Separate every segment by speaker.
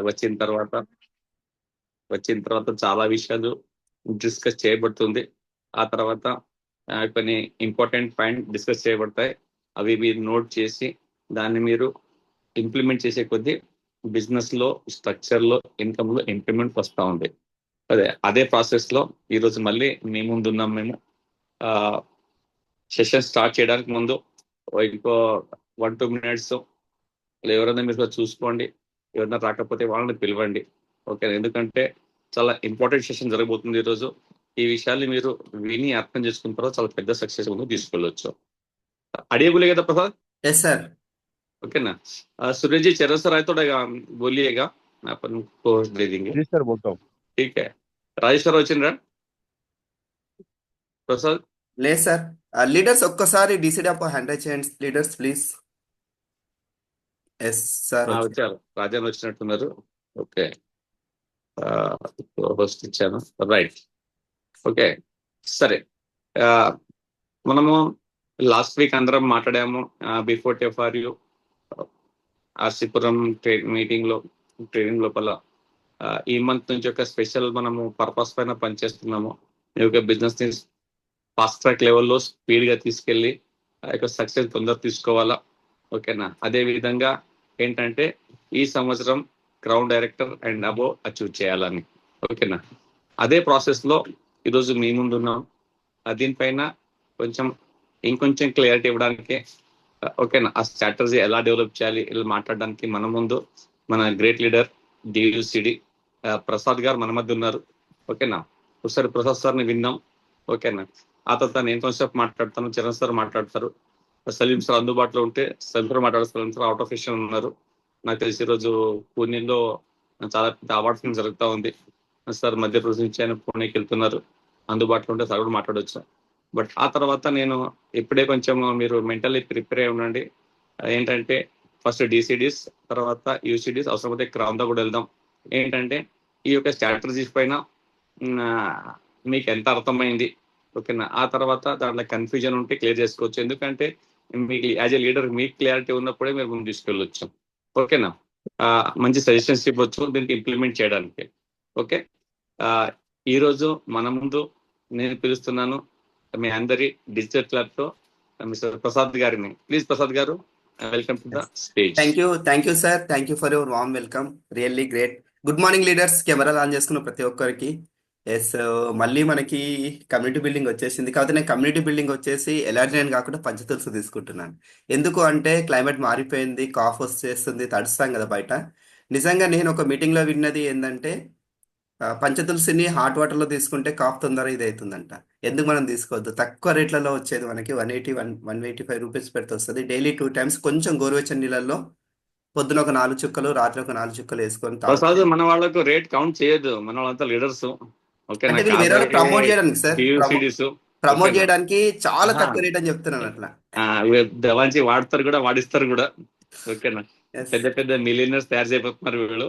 Speaker 1: వచ్చిన తర్వాత చాలా విషయాలు డిస్కస్ చేయబడుతుంది. ఆ తర్వాత కొన్ని ఇంపార్టెంట్ పాయింట్ డిస్కస్ చేయబడతాయి. అవి మీరు నోట్ చేసి దాన్ని మీరు ఇంప్లిమెంట్ చేసే కొద్దీ బిజినెస్ లో, స్ట్రక్చర్ లో, ఇన్కమ్ లో ఇంప్లిమెంట్ వస్తూ ఉంది. అదే ప్రాసెస్ లో ఈరోజు మళ్ళీ మీ ముందు ఉన్నాం మేము. సెషన్ స్టార్ట్ చేయడానికి ముందు ఇంకో 1-2 minutes ఎవరైనా మీరు చూసుకోండి. ఎవరైనా రాకపోతే వాళ్ళని పిలవండి. ఓకే, ఎందుకంటే చాలా ఇంపార్టెంట్ సెషన్ జరగబోతుంది ఈరోజు. ఈ విషయాన్ని మీరు విని అర్థం చేసుకున్న తర్వాత చాలా పెద్ద సక్సెస్ ముందు తీసుకెళ్ళొచ్చు. अड़िए కదా प्रसाद?
Speaker 2: Yes sir.
Speaker 1: ओके ना. सूरज जी चरण सर आए तो बोलिएगा, अपन को दे देंगे.
Speaker 3: जी सर, बोलता हूँ.
Speaker 1: ठीक है. राजेश सर వచ్చిండ్రా? ప్రసాద్
Speaker 2: లేదు సార్. లీడర్స్ ఒక్కసారి డిసిడి అప్ హ్యాండ్ రైజ్ చేయండి లీడర్స్ ప్లీజ్. Yes sir.
Speaker 1: వచ్చారు, రాజాన్ వచ్చినట్టున్నారు. ఓకే, హోస్ట్ ఇచ్చాను. రైట్, ఓకే, సరే. మనము లాస్ట్ వీక్ అందరం మాట్లాడాము బిఫోర్ TFRU ఆర్సీపురం మీటింగ్ ట్రైనింగ్ లోపల. ఈ మంత్ నుంచి ఒక స్పెషల్ మనము పర్పస్ పైన పనిచేస్తున్నాము. మీ యొక్క బిజినెస్ ని ఫాస్ట్ ట్రాక్ లెవెల్లో స్పీడ్ గా తీసుకెళ్లి ఆ యొక్క సక్సెస్ తొందర తీసుకోవాలా. ఓకేనా? అదే విధంగా ఏంటంటే ఈ సంవత్సరం crown director and above achieve చేయాలని. ఓకేనా? అదే ప్రాసెస్ లో ఈరోజు మీ ముందు ఉన్నాం. దీనిపైన ఇంకొంచెం క్లియరిటీ ఇవ్వడానికి, ఓకేనా, ఆ స్ట్రాటజీ ఎలా డెవలప్ చేయాలి ఇలా మాట్లాడడానికి మన ముందు మన గ్రేట్ లీడర్ DUCD ప్రసాద్ గారు మన మధ్య ఉన్నారు. ఓకేనా? ఒకసారి ప్రసాద్ సార్ని విన్నాం. ఓకేనా? ఆ తర్వాత నేను కొంచెంసేపు మాట్లాడతాను, చరణ్ సార్ మాట్లాడతారు, సలీం సార్ అందుబాటులో ఉంటే సలీం సార్ మాట్లాడారు. Salim sir out of station ఉన్నారు. నాకు తెలిసి ఈరోజు పూణేలో చాలా పెద్ద అవార్డ్ ఫిల్మ్ జరుగుతూ ఉంది. సార్ మధ్యప్రదేశ్ నుంచి ఆయన పూణేకి వెళ్తున్నారు. అందుబాటులో ఉంటే సార్ కూడా మాట్లాడవచ్చు. బట్ ఆ తర్వాత నేను ఇప్పుడే కొంచెం మీరు మెంటల్లీ ప్రిపేర్ అయి ఉండండి. ఏంటంటే ఫస్ట్ DCDs, తర్వాత UCDs, అవసరమైతే క్రౌన్ దా కూడా వెళ్దాం. ఏంటంటే ఈ యొక్క స్ట్రాటజీస్ పైన మీకు ఎంత అర్థమైంది, ఓకేనా? ఆ తర్వాత దాంట్లో కన్ఫ్యూజన్ ఉంటే క్లియర్ చేసుకోవచ్చు. ఎందుకంటే మీకు యాజ్ ఎ లీడర్ మీకు క్లారిటీ ఉన్నప్పుడే మీరు ముందు తీసుకెళ్ళొచ్చు. ఓకేనా? మంచి సజెషన్స్ ఇవ్వచ్చు దీనికి ఇంప్లిమెంట్ చేయడానికి. ఓకే, ఈరోజు మన ముందు నేను పిలుస్తున్నాను మీ అందరి డిజిటల్ క్లబ్ తో మిస్టర్ ప్రసాద్ గారిని. ప్లీజ్ ప్రసాద్ గారు, welcome to the stage.
Speaker 2: Thank you sir. Thank you for your warm welcome. Really great. Good morning leaders. కెమెరాలు ఆన్ చేసుకున్న ప్రతి ఒక్కరికి. ఎస్, మళ్ళీ మనకి కమ్యూనిటీ బిల్డింగ్ వచ్చేసింది. కాకపోతే నేను కమ్యూనిటీ బిల్డింగ్ వచ్చేసి ఎలాంటి కాకుండా పంచతులసి తీసుకుంటున్నాను. ఎందుకు అంటే క్లైమేట్ మారిపోయింది, కాఫ్ వచ్చేస్తుంది, తడుస్తాం కదా బయట. నిజంగా నేను ఒక మీటింగ్లో విన్నది ఏంటంటే పంచతులసిని హాట్ వాటర్లో తీసుకుంటే కాఫ్ తొందరగా ఇది అవుతుందంట. ఎందుకు మనం తీసుకోవద్దు? తక్కువ రేట్లలో వచ్చేది మనకి 185 రూపీస్ పెడితే వస్తుంది. డైలీ 2 times కొంచెం గోరువెచ్చని నీళ్ళల్లో పొద్దున ఒక 4 చుక్కలు, రాత్రి ఒక 4 చుక్కలు వేసుకొని
Speaker 1: ప్రసాద్ మన వాళ్ళకు రేట్ కౌంట్ చేయదు, మన వాళ్ళంతా లీడర్స్.
Speaker 2: అంటే వీళ్ళు వేరే వాళ్ళు ప్రమోట్ చేయడానికి సార్, ప్రమోట్ చేయడానికి చాలా
Speaker 1: ఆహా.
Speaker 2: తక్కువ రేట్ అని చెప్తున్నాను అట్లా.
Speaker 1: దవాంచి వాడతారు కూడా, వాడిస్తారు కూడా. ఓకేనా? పెద్ద పెద్ద మిలియనర్స్ తయారు చేయబోతున్నారు వీళ్ళు.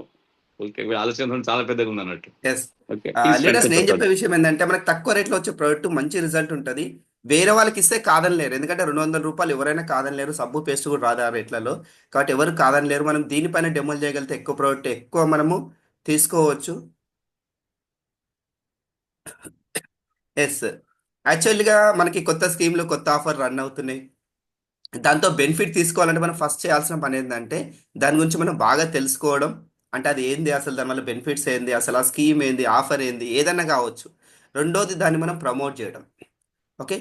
Speaker 1: ఓకే, వీళ్ళ ఆలోచన చాలా పెద్దగా ఉంది అన్నట్టు.
Speaker 2: ఎస్ లీడర్స్, నేను చెప్పే విషయం ఏంటంటే మనకు తక్కువ రేట్లో వచ్చే ప్రోడక్ట్ మంచి రిజల్ట్ ఉంటుంది. వేరే వాళ్ళకి ఇస్తే కాదనలేరు, ఎందుకంటే 200 రూపాయలు ఎవరైనా కాదనలేరు. సబ్బు పేస్ట్ కూడా రాదు ఆ రేట్లలో, కాబట్టి ఎవరు కాదనలేరు. మనం దీనిపైన డెమోలు చేయగలిగితే ఎక్కువ ప్రోడక్ట్ ఎక్కువ మనము తీసుకోవచ్చు. ఎస్, యాక్చువల్గా మనకి కొత్త స్కీమ్లు, కొత్త ఆఫర్ రన్ అవుతున్నాయి. దాంతో బెనిఫిట్ తీసుకోవాలంటే మనం ఫస్ట్ చేయాల్సిన పని ఏంటంటే దాని గురించి మనం బాగా తెలుసుకోవడం. అంటే అది ఏంది, అసలు దానివల్ల బెనిఫిట్స్ ఏంది, అసలు ఆ స్కీమ్ ఏంది, ఆఫర్ ఏంది, ఏదన్నా కావచ్చు. రెండోది దాన్ని మనం ప్రమోట్ చేయడం. ఓకే,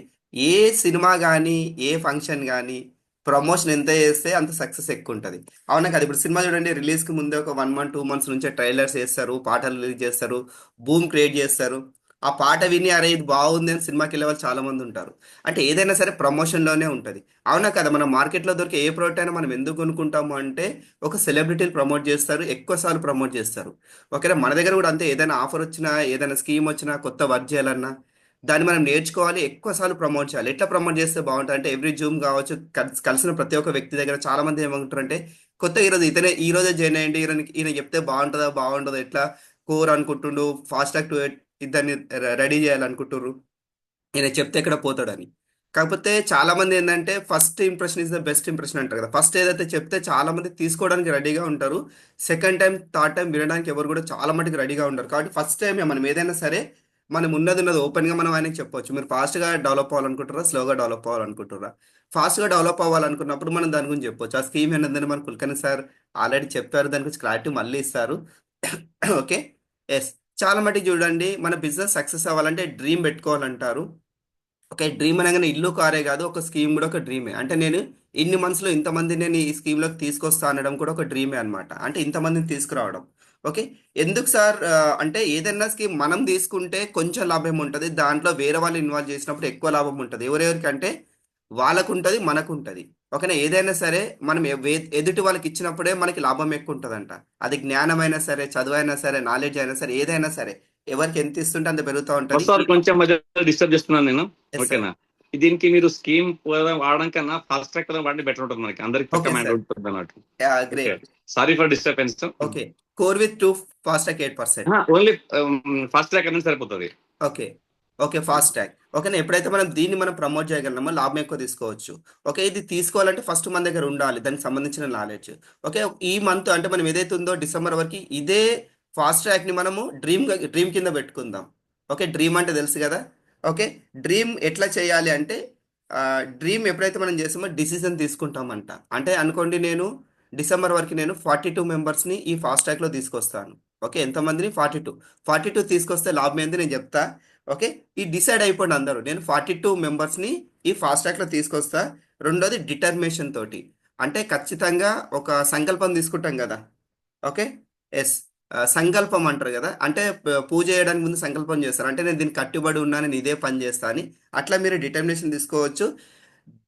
Speaker 2: ఏ సినిమా కానీ ఏ ఫంక్షన్ కానీ ప్రమోషన్ ఎంత చేస్తే అంత సక్సెస్ ఎక్కువ ఉంటుంది. అవునా కదా? ఇప్పుడు సినిమా చూడండి, రిలీజ్కి ముందే ఒక 1 month 2 months నుంచే ట్రైలర్స్ వేస్తారు, పాటలు రిలీజ్ చేస్తారు, బూమ్ క్రియేట్ చేస్తారు. ఆ పాట విని అరే ఇది బాగుంది అని సినిమాకి వెళ్ళే వాళ్ళు చాలా మంది ఉంటారు. అంటే ఏదైనా సరే ప్రమోషన్లోనే ఉంటుంది. అవునా కదా? మన మార్కెట్లో దొరికే ఏ ప్రోడక్ట్ అయినా మనం ఎందుకు కొనుక్కుంటాము అంటే ఒక సెలబ్రిటీలు ప్రమోట్ చేస్తారు, ఎక్కువసార్లు ప్రమోట్ చేస్తారు. ఓకేనా? మన దగ్గర కూడా అంతే. ఏదైనా ఆఫర్ వచ్చినా, ఏదైనా స్కీమ్ వచ్చినా, కొత్త వర్క్ చేయాలన్నా దాన్ని మనం నేర్చుకోవాలి, ఎక్కువసార్లు ప్రమోట్ చేయాలి. ఎట్లా ప్రమోట్ చేస్తే బాగుంటుంది అంటే ఎవ్రీ జూమ్ కావచ్చు, కలిసిన ప్రతి ఒక్క వ్యక్తి దగ్గర చాలా మంది ఏమంటారంటే కొత్త ఈరోజు ఇతనే ఈ రోజే జాయిన్ అయ్యండి, ఈయన చెప్తే బాగుంటుందా బాగుంటుందో, ఎట్లా కోర్ అనుకుంటుండు, ఫాస్ట్ ట్రాక్ టు ఇద్దరిని రెడీ చేయాలనుకుంటుర్రు, ఈయన చెప్తే ఎక్కడ పోతాడని. కాకపోతే చాలా మంది ఏంటంటే first impression is the best impression అంటారు కదా. ఫస్ట్ ఏదైతే చెప్తే చాలా మంది తీసుకోవడానికి రెడీగా ఉంటారు. సెకండ్ టైం థర్డ్ టైం వినడానికి ఎవరు కూడా చాలా మటుకు రెడీగా ఉంటారు. కాబట్టి ఫస్ట్ టైం మనం ఏదైనా సరే మనం ఉన్నది ఓపెన్గా మనం ఆయనకి చెప్పొచ్చు. మీరు ఫాస్ట్గా డెవలప్ అవ్వాలనుకుంటారా, స్లోగా డెవలప్ అవ్వాలనుకుంటారా? ఫాస్ట్గా డెవలప్ అవ్వాలనుకున్నప్పుడు మనం దాని గురించి చెప్పొచ్చు. ఆ స్కీమ్ ఏంటంటే మన కుల్కర్ణి సార్ ఆల్రెడీ చెప్పారు, దాని గురించి క్లారిటీ మళ్ళీ ఇస్తారు. ఓకే. ఎస్. చాలా మటుకు చూడండి, మన బిజినెస్ సక్సెస్ అవ్వాలంటే డ్రీమ్ పెట్టుకోవాలంటారు. ఓకే. డ్రీమ్ అనగానే ఇల్లు కారే కాదు, ఒక స్కీమ్ కూడా ఒక డ్రీమే. అంటే నేను ఇన్ని మంత్స్లో ఇంతమంది నేను ఈ స్కీమ్లోకి తీసుకొస్తా అనడం కూడా ఒక డ్రీమే అనమాట. అంటే ఇంతమందిని తీసుకురావడం. ఓకే. ఎందుకు సార్ అంటే ఏదైనా స్కీమ్ మనం తీసుకుంటే కొంచెం లాభం ఉంటుంది, దాంట్లో వేరే వాళ్ళు ఇన్వాల్వ్ చేసినప్పుడు ఎక్కువ లాభం ఉంటుంది. ఎవరెవరికంటే వాళ్ళకు ఉంటుంది, మనకు ఉంటుంది. ఓకేనా. ఏదైనా సరే మనం ఎదుటి వాళ్ళకి ఇచ్చినప్పుడే మనకి లాభం ఎక్కువ ఉంటుందంట. అది జ్ఞానమైనా సరే, చదువైనా సరే, నాలెడ్జ్ అయినా సరే, ఏదైనా సరే ఎవరికి ఎంత ఇస్తుంటే అంత పెరుగుతూ ఉంటుంది.
Speaker 1: సార్ కొంచెం మధ్య డిస్టర్బ్ చేస్తున్నాను నేను.
Speaker 2: Yes sir.
Speaker 1: ఓకేనా. దీనికి మీరు స్కీమ్ వాడడం కన్నా ఫాస్ట్ ట్రాక్ వాడిని బెటర్ ఉంటుంది, మనకి అందరికి పక్క
Speaker 2: ఓకే
Speaker 1: మైండ్
Speaker 2: సార్.
Speaker 1: ఉంటుంది అన్నట్టు. Okay.
Speaker 2: Great.
Speaker 1: Sorry for disturbance.
Speaker 2: Okay. Core with 2 fast track 8%.
Speaker 1: Only fast track అనేది సరిపోతుంది.
Speaker 2: ఓకే. ఓకే. Fast track. ఓకేనా. ఎప్పుడైతే మనం దీన్ని మనం ప్రమోట్ చేయగలమో లాభం ఎక్కువ తీసుకోవచ్చు. ఓకే. ఇది తీసుకోవాలంటే ఫస్ట్ మన దగ్గర ఉండాలి దానికి సంబంధించిన నాలెడ్జ్. ఓకే. ఈ మంత్ అంటే మనం ఏదైతే ఉందో డిసెంబర్ వరకు ఇదే ఫాస్ట్ ట్రాక్ని మనము డ్రీమ్ కింద పెట్టుకుందాం. ఓకే. డ్రీమ్ అంటే తెలుసు కదా. ఓకే. డ్రీమ్ ఎట్లా చేయాలి అంటే డ్రీమ్ ఎప్పుడైతే మనం చేస్తామో డిసిజన్ తీసుకుంటామంట. అంటే అనుకోండి, నేను డిసెంబర్ వరకు నేను 42 మెంబర్స్ని ఈ ఫాస్ట్ ట్రాక్లో తీసుకొస్తాను. ఓకే. ఎంతమందిని? 42 తీసుకొస్తే లాభం ఏంది నేను చెప్తా. ఓకే. ఈ డిసైడ్ అయిపోండి అందరూ, నేను 42 మెంబర్స్ని ఈ ఫాస్ట్ ట్రాక్లో తీసుకొస్తా. రెండోది డిటర్మినేషన్ తోటి, అంటే ఖచ్చితంగా ఒక సంకల్పం తీసుకుంటాం కదా. ఓకే. ఎస్. సంకల్పం అంటారు కదా, అంటే పూజ చేయడానికి ముందు సంకల్పం చేస్తారు, అంటే నేను దీనికి కట్టుబడి ఉన్నా, నేను ఇదే పని చేస్తా అని. అట్లా మీరు డిటర్మినేషన్ తీసుకోవచ్చు.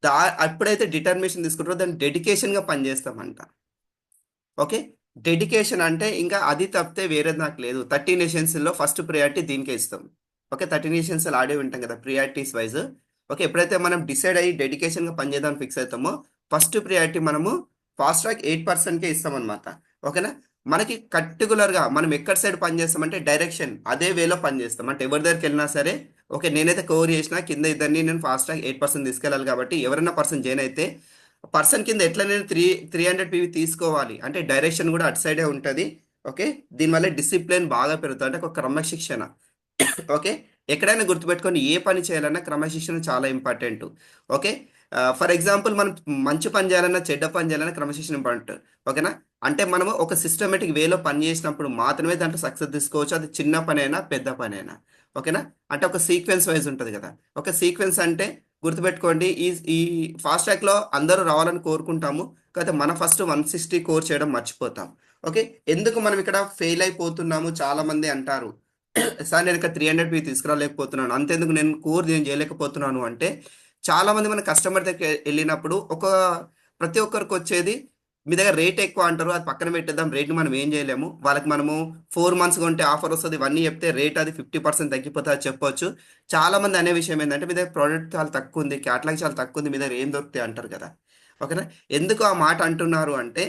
Speaker 2: దా ఎప్పుడైతే డిటర్మినేషన్ తీసుకుంటారో దాన్ని డెడికేషన్గా పనిచేస్తామంట. ఓకే. డెడికేషన్ అంటే ఇంకా అది తప్పితే వేరేది నాకు లేదు. 30 నేషన్స్లో ఫస్ట్ ప్రియారిటీ దీనికే ఇస్తాం. ఓకే. 30 నేషన్స్ ఆడే వింటాం కదా ప్రియారిటీస్ వైజ్. ఓకే. ఎప్పుడైతే మనం డిసైడ్ అయ్యి డెడికేషన్గా పనిచేద్దాం ఫిక్స్ అవుతామో ఫస్ట్ ప్రియారిటీ మనము ఫాస్ట్ ట్రాక్ 8%కే ఇస్తామన్నమాట. ఓకేనా. మనకి పర్టికులర్గా మనం ఎక్కడి సైడ్ పని చేస్తామంటే డైరెక్షన్ అదే వేలో పని చేస్తాం. అంటే ఎవరి దగ్గరికి వెళ్ళినా సరే, ఓకే నేనైతే కవర్ చేసినా కింద ఇద్దరిని నేను ఫాస్ట్ ట్రాక్ 8% తీసుకెళ్ళాలి. కాబట్టి ఎవరైనా పర్సన్ జాయిన్ అయితే పర్సన్ కింద ఎట్లా నేను 300 పీవీ తీసుకోవాలి అంటే డైరెక్షన్ కూడా అటు సైడే ఉంటుంది. ఓకే. దీనివల్ల డిసిప్లిన్ బాగా పెరుగుతుంది, అంటే ఒక క్రమశిక్షణ. ఓకే. ఎక్కడైనా గుర్తుపెట్టుకొని ఏ పని చేయాలన్నా క్రమశిక్షణ చాలా ఇంపార్టెంట్. ఓకే. ఫర్ ఎగ్జాంపుల్ మనం మంచి పని చేయాలన్నా చెడ్డ పని చేయాలన్నా క్రమశిక్షణ ఇంపార్టెంట్. ఓకేనా. అంటే మనము ఒక సిస్టమేటిక్ వేలో పని చేసినప్పుడు మాత్రమే దాంట్లో సక్సెస్ తీసుకోవచ్చు, అది చిన్న పని అయినా పెద్ద పని అయినా. ఓకేనా. అంటే ఒక సీక్వెన్స్ వైజ్ ఉంటుంది కదా. ఒక సీక్వెన్స్ అంటే గుర్తుపెట్టుకోండి, ఈ ఫాస్ట్ ట్రాక్లో అందరూ రావాలని కోరుకుంటాము, కాకపోతే మన ఫస్ట్ 160 కోర్ చేయడం మర్చిపోతాం. ఓకే. ఎందుకు మనం ఇక్కడ ఫెయిల్ అయిపోతున్నాము చాలా మంది అంటారు, సార్ నేను ఇక్కడ 300 పీ తీసుకురాలేకపోతున్నాను, అంతేందుకు నేను కోర్ నేను చేయలేకపోతున్నాను అంటే, చాలా మంది మన కస్టమర్ దగ్గర వెళ్ళినప్పుడు ప్రతి ఒక్కరికి వచ్చేది మీ దగ్గర రేట్ ఎక్కువ అంటారు, అది పక్కన పెట్టేద్దాం, రేట్ని మనం ఏం చేయలేము, వాళ్ళకి మనము 4 మంత్స్ కొంటే ఆఫర్ వస్తుంది, ఇవన్నీ చెప్తే రేట్ అది 50% తగ్గిపోతుంది అని చెప్పొచ్చు. చాలా మంది అనే విషయం ఏంటంటే మీ దగ్గర ప్రోడక్ట్ చాలా తక్కువ ఉంది, క్యాటలాగ్ చాలా తక్కువ ఉంది, మీ దగ్గర ఏం దొరుకుతాయి అంటారు కదా. ఓకేనా. ఎందుకు ఆ మాట అంటున్నారు అంటే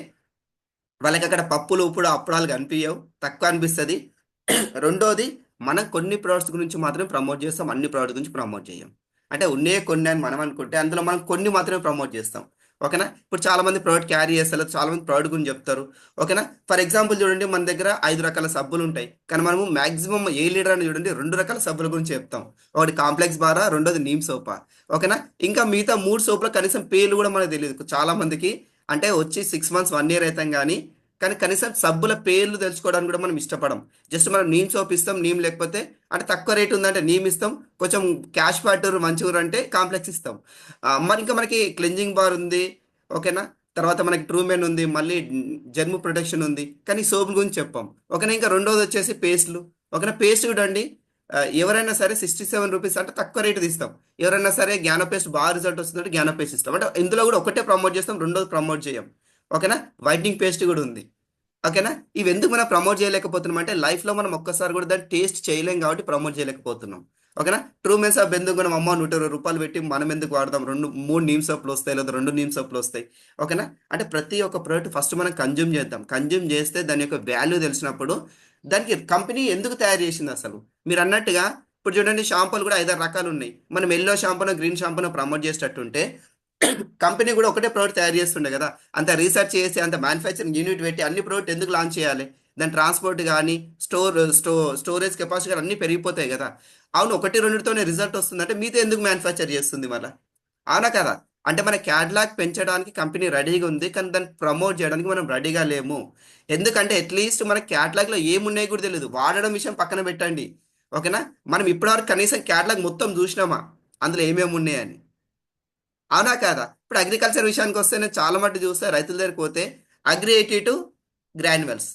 Speaker 2: వాళ్ళకి అక్కడ పప్పులు ఉప్పుడు అప్పడాలు కనిపించవు, తక్కువ అనిపిస్తుంది. రెండోది, మనం కొన్ని ప్రోడక్ట్స్ గురించి మాత్రమే ప్రమోట్ చేస్తాం, అన్ని ప్రోడక్ట్ గురించి ప్రమోట్ చేయం. అంటే ఉన్నే కొన్ని అని మనం అనుకుంటే అందులో మనం కొన్ని మాత్రమే ప్రమోట్ చేస్తాం. ఓకేనా. ఇప్పుడు చాలా మంది ప్రోడక్ట్ క్యారీ చేస్తారు, చాలా మంది ప్రోడక్ట్ గురించి చెప్తారు. ఓకేనా. ఫర్ ఎగ్జాంపుల్ చూడండి, మన దగ్గర 5 రకాల సబ్బులు ఉంటాయి, కానీ మనము మాక్సిమం ఏ లీడర్ అని చూడండి 2 రకాల సబ్బుల గురించి చెప్తాం. ఒకటి కాంప్లెక్స్ బారా, రెండోది నీమ్ సోపా. ఓకేనా. ఇంకా మిగతా 3 సోపుల కనీసం పేర్లు కూడా మనకు తెలియదు చాలా మందికి. అంటే వచ్చి 6 మంత్స్ 1 ఇయర్ అవుతాం కానీ కనీసం సబ్బుల పేర్లు తెలుసుకోవడానికి కూడా మనం ఇష్టపడం. జస్ట్ మనం నీమ్ సోప్ ఇస్తాం, నీమ్ లేకపోతే అంటే తక్కువ రేట్ ఉందంటే నీమ్ ఇస్తాం, కొంచెం క్యాష్ ఫ్యాక్టర్ మంచిగా అంటే కాంప్లెక్స్ ఇస్తాం. మరి ఇంకా మనకి క్లెంజింగ్ బార్ ఉంది. ఓకేనా. తర్వాత మనకి ట్రూమెన్ ఉంది, మళ్ళీ జర్మ్ ప్రొటెక్షన్ ఉంది, కానీ సోప్ గురించి చెప్పాం. ఓకేనా. ఇంకా రెండోది వచ్చేసి పేస్ట్లు. ఓకేనా. పేస్ట్ చూడండి, ఎవరైనా సరే 67 రూపీస్ అంటే తక్కువ రేటు తీస్తాం. ఎవరైనా సరే జ్ఞాన పేస్ట్ బాగా రిజల్ట్ వస్తుందంటే జ్ఞాన పేస్ట్ ఇస్తాం. అంటే ఇందులో కూడా ఒకటే ప్రమోట్ చేస్తాం, రెండోది ప్రమోట్ చేయం. ఓకేనా. వైట్నింగ్ పేస్ట్ కూడా ఉంది. ఓకేనా. ఇవి ఎందుకు మనం ప్రమోట్ చేయలేకపోతున్నాం అంటే లైఫ్లో మనం ఒక్కసారి కూడా దాన్ని టేస్ట్ చేయలేం కాబట్టి ప్రమోట్ చేయలేకపోతున్నాం. ఓకేనా. ట్రూ మెన్స్ ఆఫ్ ఎందుకు మనం అమ్మ 120 రూపాయలు పెట్టి మనం ఎందుకు వాడదాం, 3 నీమ్ సోప్లు వస్తాయి లేదా 2 నీమ్ సోప్లు వస్తాయి. ఓకేనా. అంటే ప్రతి ఒక్క ప్రోడక్ట్ ఫస్ట్ మనం కన్జ్యూమ్ చేద్దాం, కన్జ్యూమ్ చేస్తే దాని యొక్క వాల్యూ తెలిసినప్పుడు దానికి కంపెనీ ఎందుకు తయారు చేసింది అసలు. మీరు అన్నట్టుగా ఇప్పుడు చూడండి షాంపూలు కూడా 5 రకాలు ఉన్నాయి. మనం ఎల్లో షాంపూను గ్రీన్ షాంపూను ప్రమోట్ చేసేటట్టుంటే కంపెనీ కూడా ఒకటే ప్రోడక్ట్ తయారు చేస్తుండే కదా. అంత రీసెర్చ్ చేసి అంత మ్యానుఫ్యాక్చరింగ్ యూనిట్ పెట్టి అన్ని ప్రోడక్ట్ ఎందుకు లాంచ్ చేయాలి? దాని ట్రాన్స్పోర్ట్ కానీ స్టోరేజ్ కెపాసిటీ కానీ అన్నీ పెరిగిపోతాయి కదా. అవును, ఒకటి రెండుతోనే రిజల్ట్ వస్తుందంటే మీతో ఎందుకు మ్యానుఫ్యాక్చర్ చేస్తుంది మళ్ళీ? అవునా కదా. అంటే మన క్యాడ్లాక్ పెంచడానికి కంపెనీ రెడీగా ఉంది, కానీ దాన్ని ప్రమోట్ చేయడానికి మనం రెడీగా లేము. ఎందుకంటే అట్లీస్ట్ మన క్యాట్లాగ్లో ఏమున్నాయి కూడా తెలియదు. వాడడం విషయం పక్కన పెట్టండి, ఓకేనా. మనం ఇప్పటివరకు కనీసం క్యాట్లాగ్ మొత్తం చూసినామా అందులో ఏమేమి ఉన్నాయని? అవునా కాదా. ఇప్పుడు అగ్రికల్చర్ విషయానికి వస్తే నేను చాలా మటు చూస్తే రైతుల దగ్గరికి పోతే అగ్రియేటివ్ గ్రాన్యువల్స్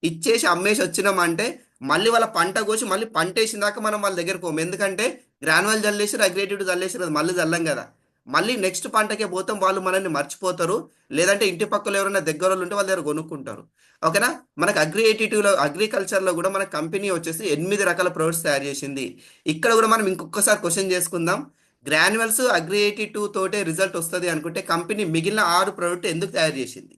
Speaker 2: ఇచ్చేసి అమ్మేసి వచ్చినామంటే మళ్ళీ వాళ్ళ పంట కోసి మళ్ళీ పంట వేసిన దాకా మనం వాళ్ళ దగ్గరకు పోము. ఎందుకంటే గ్రానువల్ జల్లేసారు, అగ్రియేటివ్ జల్లేసారు, అది మళ్ళీ జల్లం కదా. మళ్ళీ నెక్స్ట్ పంటకే పోతాం, వాళ్ళు మనల్ని మర్చిపోతారు. లేదంటే ఇంటి పక్కల ఎవరైనా దగ్గర వాళ్ళు ఉంటే వాళ్ళ దగ్గర కొనుక్కుంటారు, ఓకేనా. మనకు అగ్రియేటివ్లో అగ్రికల్చర్లో కూడా మన కంపెనీ వచ్చేసి 8 రకాల ప్రొడక్ట్స్ తయారు చేసింది. ఇక్కడ కూడా మనం ఇంకొకసారి క్వశ్చన్ చేసుకుందాం. గ్రాన్యువల్స్ అగ్రియేటివ్ తోటే రిజల్ట్ వస్తుంది అనుకుంటే కంపెనీ మిగిలిన 6 ప్రోడక్ట్ ఎందుకు తయారు చేసింది?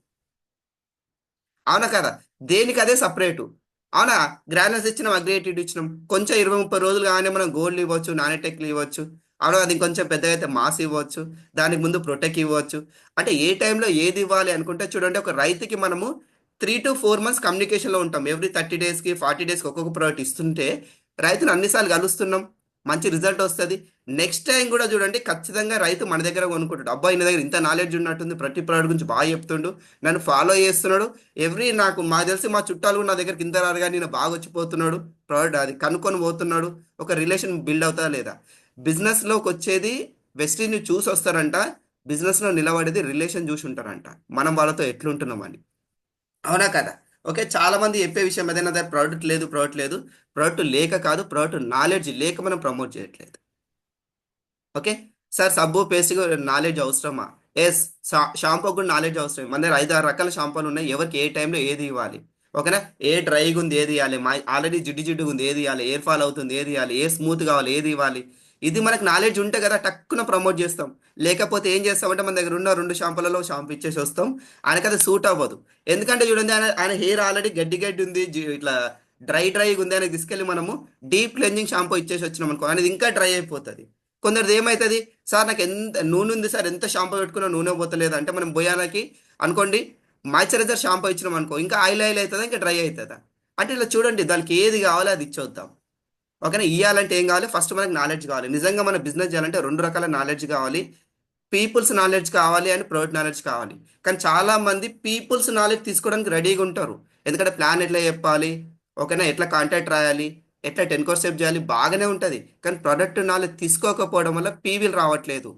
Speaker 2: అవునా కదా. దేనికి అదే సపరేటు. అవునా. గ్రానైట్స్ ఇచ్చినాం, అగ్రిగేటెడ్ ఇచ్చినాం, కొంచెం 20-30 రోజులు కానీ మనం గోల్డ్ ఇవ్వచ్చు, నానోటెక్లు ఇవ్వచ్చు. అవునా, అది కొంచెం పెద్దగా అయితే మాస్ ఇవ్వచ్చు, దానికి ముందు ప్రొటెక్ట్ ఇవ్వచ్చు. అంటే ఏ టైంలో ఏది ఇవ్వాలి అనుకుంటే చూడండి, ఒక రైతుకి మనము 3 to 4 months కమ్యూనికేషన్లో ఉంటాం. ఎవ్రీ 30 డేస్కి 40 డేస్కి ఒక్కొక్క ప్రోడక్ట్ ఇస్తుంటే రైతును అన్నిసార్లు కలుస్తున్నాం, మంచి రిజల్ట్ వస్తుంది. నెక్స్ట్ టైం కూడా చూడండి ఖచ్చితంగా రైతు మన దగ్గర కొనుక్కుంటాడు. అబ్బాయి నా దగ్గర ఇంత నాలెడ్జ్ ఉన్నట్టుంది, ప్రతి ప్రోడక్ట్ గురించి బాగా చెప్తుండు, నన్ను ఫాలో చేస్తున్నాడు. నాకు మా తెలిసి మా చుట్టాలు కూడా నా దగ్గరికి ఇంత రారు కానీ నేను బాగా వచ్చిపోతున్నాడు, ప్రోడక్ట్ అది కనుక్కొని పోతున్నాడు. ఒక రిలేషన్ బిల్డ్ అవుతా లేదా? బిజినెస్లోకి వచ్చేది వెస్టీజ్ని చూసి వస్తారంట, బిజినెస్లో నిలబడేది రిలేషన్ చూసి ఉంటారంట, మనం వాళ్ళతో ఎట్లుంటున్నామని. అవునా కదా. ఓకే, చాలా మంది చెప్పే విషయం ఏదైనా దగ్గర ప్రోడక్ట్ లేదు, ప్రోడక్ట్ లేదు. ప్రోడక్ట్ లేక కాదు, ప్రోడక్ట్ నాలెడ్జ్ లేక మనం ప్రమోట్ చేయట్లేదు. ఓకే సార్, సబ్బు పేస్ట్ నాలెడ్జ్ అవసరమా? ఎస్. షాంపూ కూడా నాలెడ్జ్ అవసరం. మన దగ్గర 5-6 రకాల షాంపూలు ఉన్నాయి, ఎవరికి ఏ టైంలో ఏది ఇవ్వాలి, ఓకేనా. ఏ డ్రైగా ఉంది ఏది ఇవ్వాలి, మా ఆల్రెడీ జిడ్డు జిడ్డుగా ఉంది ఏది ఇవ్వాలి, ఎయిర్ ఫాల్ అవుతుంది ఏది ఇవ్వాలి, ఏ స్మూత్ కావాలి ఏది ఇవ్వాలి. ఇది మనకు నాలెడ్జ్ ఉంటే కదా టక్కున ప్రమోట్ చేస్తాం. లేకపోతే ఏం చేస్తామంటే మన దగ్గర ఉన్న 2 షాంపూలలో షాంపూ ఇచ్చేసి వస్తాం, ఆయనకి అది సూట్ అవ్వదు. ఎందుకంటే చూడండి, ఆయన హెయిర్ ఆల్రెడీ గడ్డి గడ్డి ఉంది, ఇట్లా డ్రైగా ఉంది, ఆయనకి తీసుకెళ్ళి మనము డీప్ క్లెన్జింగ్ షాంపూ ఇచ్చేసి వచ్చినాం అనుకో, అనేది ఇంకా డ్రై అయిపోతుంది. కొందరిది ఏమవుతుంది, సార్ నాకు ఎంత నూనె ఉంది సార్, ఎంత షాంపూ పెట్టుకున్నా నూనె పోతలేదు అంటే, మనం భయాలకి అనుకోండి మాయిశ్చరైజర్ షాంపూ ఇచ్చినాం అనుకో, ఇంకా ఆయిల్ ఆయిల్ అవుతుందా, ఇంకా డ్రై అవుతుందా? అంటే ఇలా చూడండి, దానికి ఏది కావాలో అది ఇచ్చొద్దాం, ఓకేనా. ఇవ్వాలంటే ఏం కావాలి, ఫస్ట్ మనకి నాలెడ్జ్ కావాలి. నిజంగా మన బిజినెస్ చేయాలంటే 2 రకాల నాలెడ్జ్ కావాలి. పీపుల్స్ నాలెడ్జ్ కావాలి అండ్ ప్రొడక్ట్ నాలెడ్జ్ కావాలి. కానీ చాలా మంది పీపుల్స్ నాలెడ్జ్ తీసుకోవడానికి రెడీగా ఉంటారు. ఎందుకంటే ప్లాన్ ఎట్లా చెప్పాలి, ఓకేనా, ఎట్లా కాంటాక్ట్ రాయాలి, ఎట్లా 10 course సేపు చేయాలి, బాగానే ఉంటుంది. కానీ ప్రొడక్ట్ నాలెడ్జ్ తీసుకోకపోవడం వల్ల పీవీలు రావట్లేదు.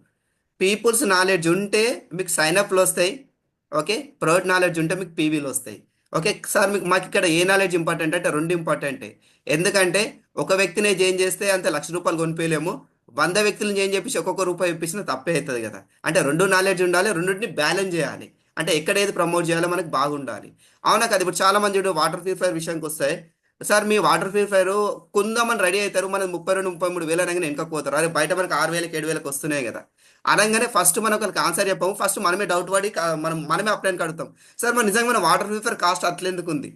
Speaker 2: పీపుల్స్ నాలెడ్జ్ ఉంటే మీకు సైనప్లు వస్తాయి, ఓకే. ప్రొడక్ట్ నాలెడ్జ్ ఉంటే మీకు పీవీలు వస్తాయి. ఓకే సార్, మాకు ఇక్కడ ఏ నాలెడ్జ్ ఇంపార్టెంట్ అంటే 2 ఇంపార్టెంటే. ఎందుకంటే ఒక వ్యక్తినే చేంజ్ చేస్తే అంత లక్ష రూపాయలు కొనిపోయలేము, 100 వ్యక్తులను చేంజ్ చేపించి ఒక్కొక్క రూపాయి ఇప్పించినా తప్పే అవుతుంది కదా. అంటే 2 నాలెడ్జ్ ఉండాలి, రెండింటిని బ్యాలెన్స్ చేయాలి. అంటే ఎక్కడ ఏది ప్రమోట్ చేయాలో మనకు బాగుండాలి. అవునా కదా. ఇప్పుడు చాలా మంది వాటర్ ప్యూరిఫైర్ విషయానికి వస్తే, సార్ మీ వాటర్ ప్యూరిఫైర్ కొందామని రెడీ అవుతారు, మనకి 32-33 వేలు అనగానే వెనకపోతారు. అరే బయట మనకి 6,000-7,000కి వస్తున్నాయి కదా అనగానే ఫస్ట్ మనం ఒకరికి ఆన్సర్ చెప్పాము, ఫస్ట్ మనమే డౌట్ పడి మనమే అప్లైన్ కడుగుతాం. సార్ మన నిజంగా మన వాటర్ ప్యూరిఫైర్ కాస్ట్ అట్లెందుకు ఉంది,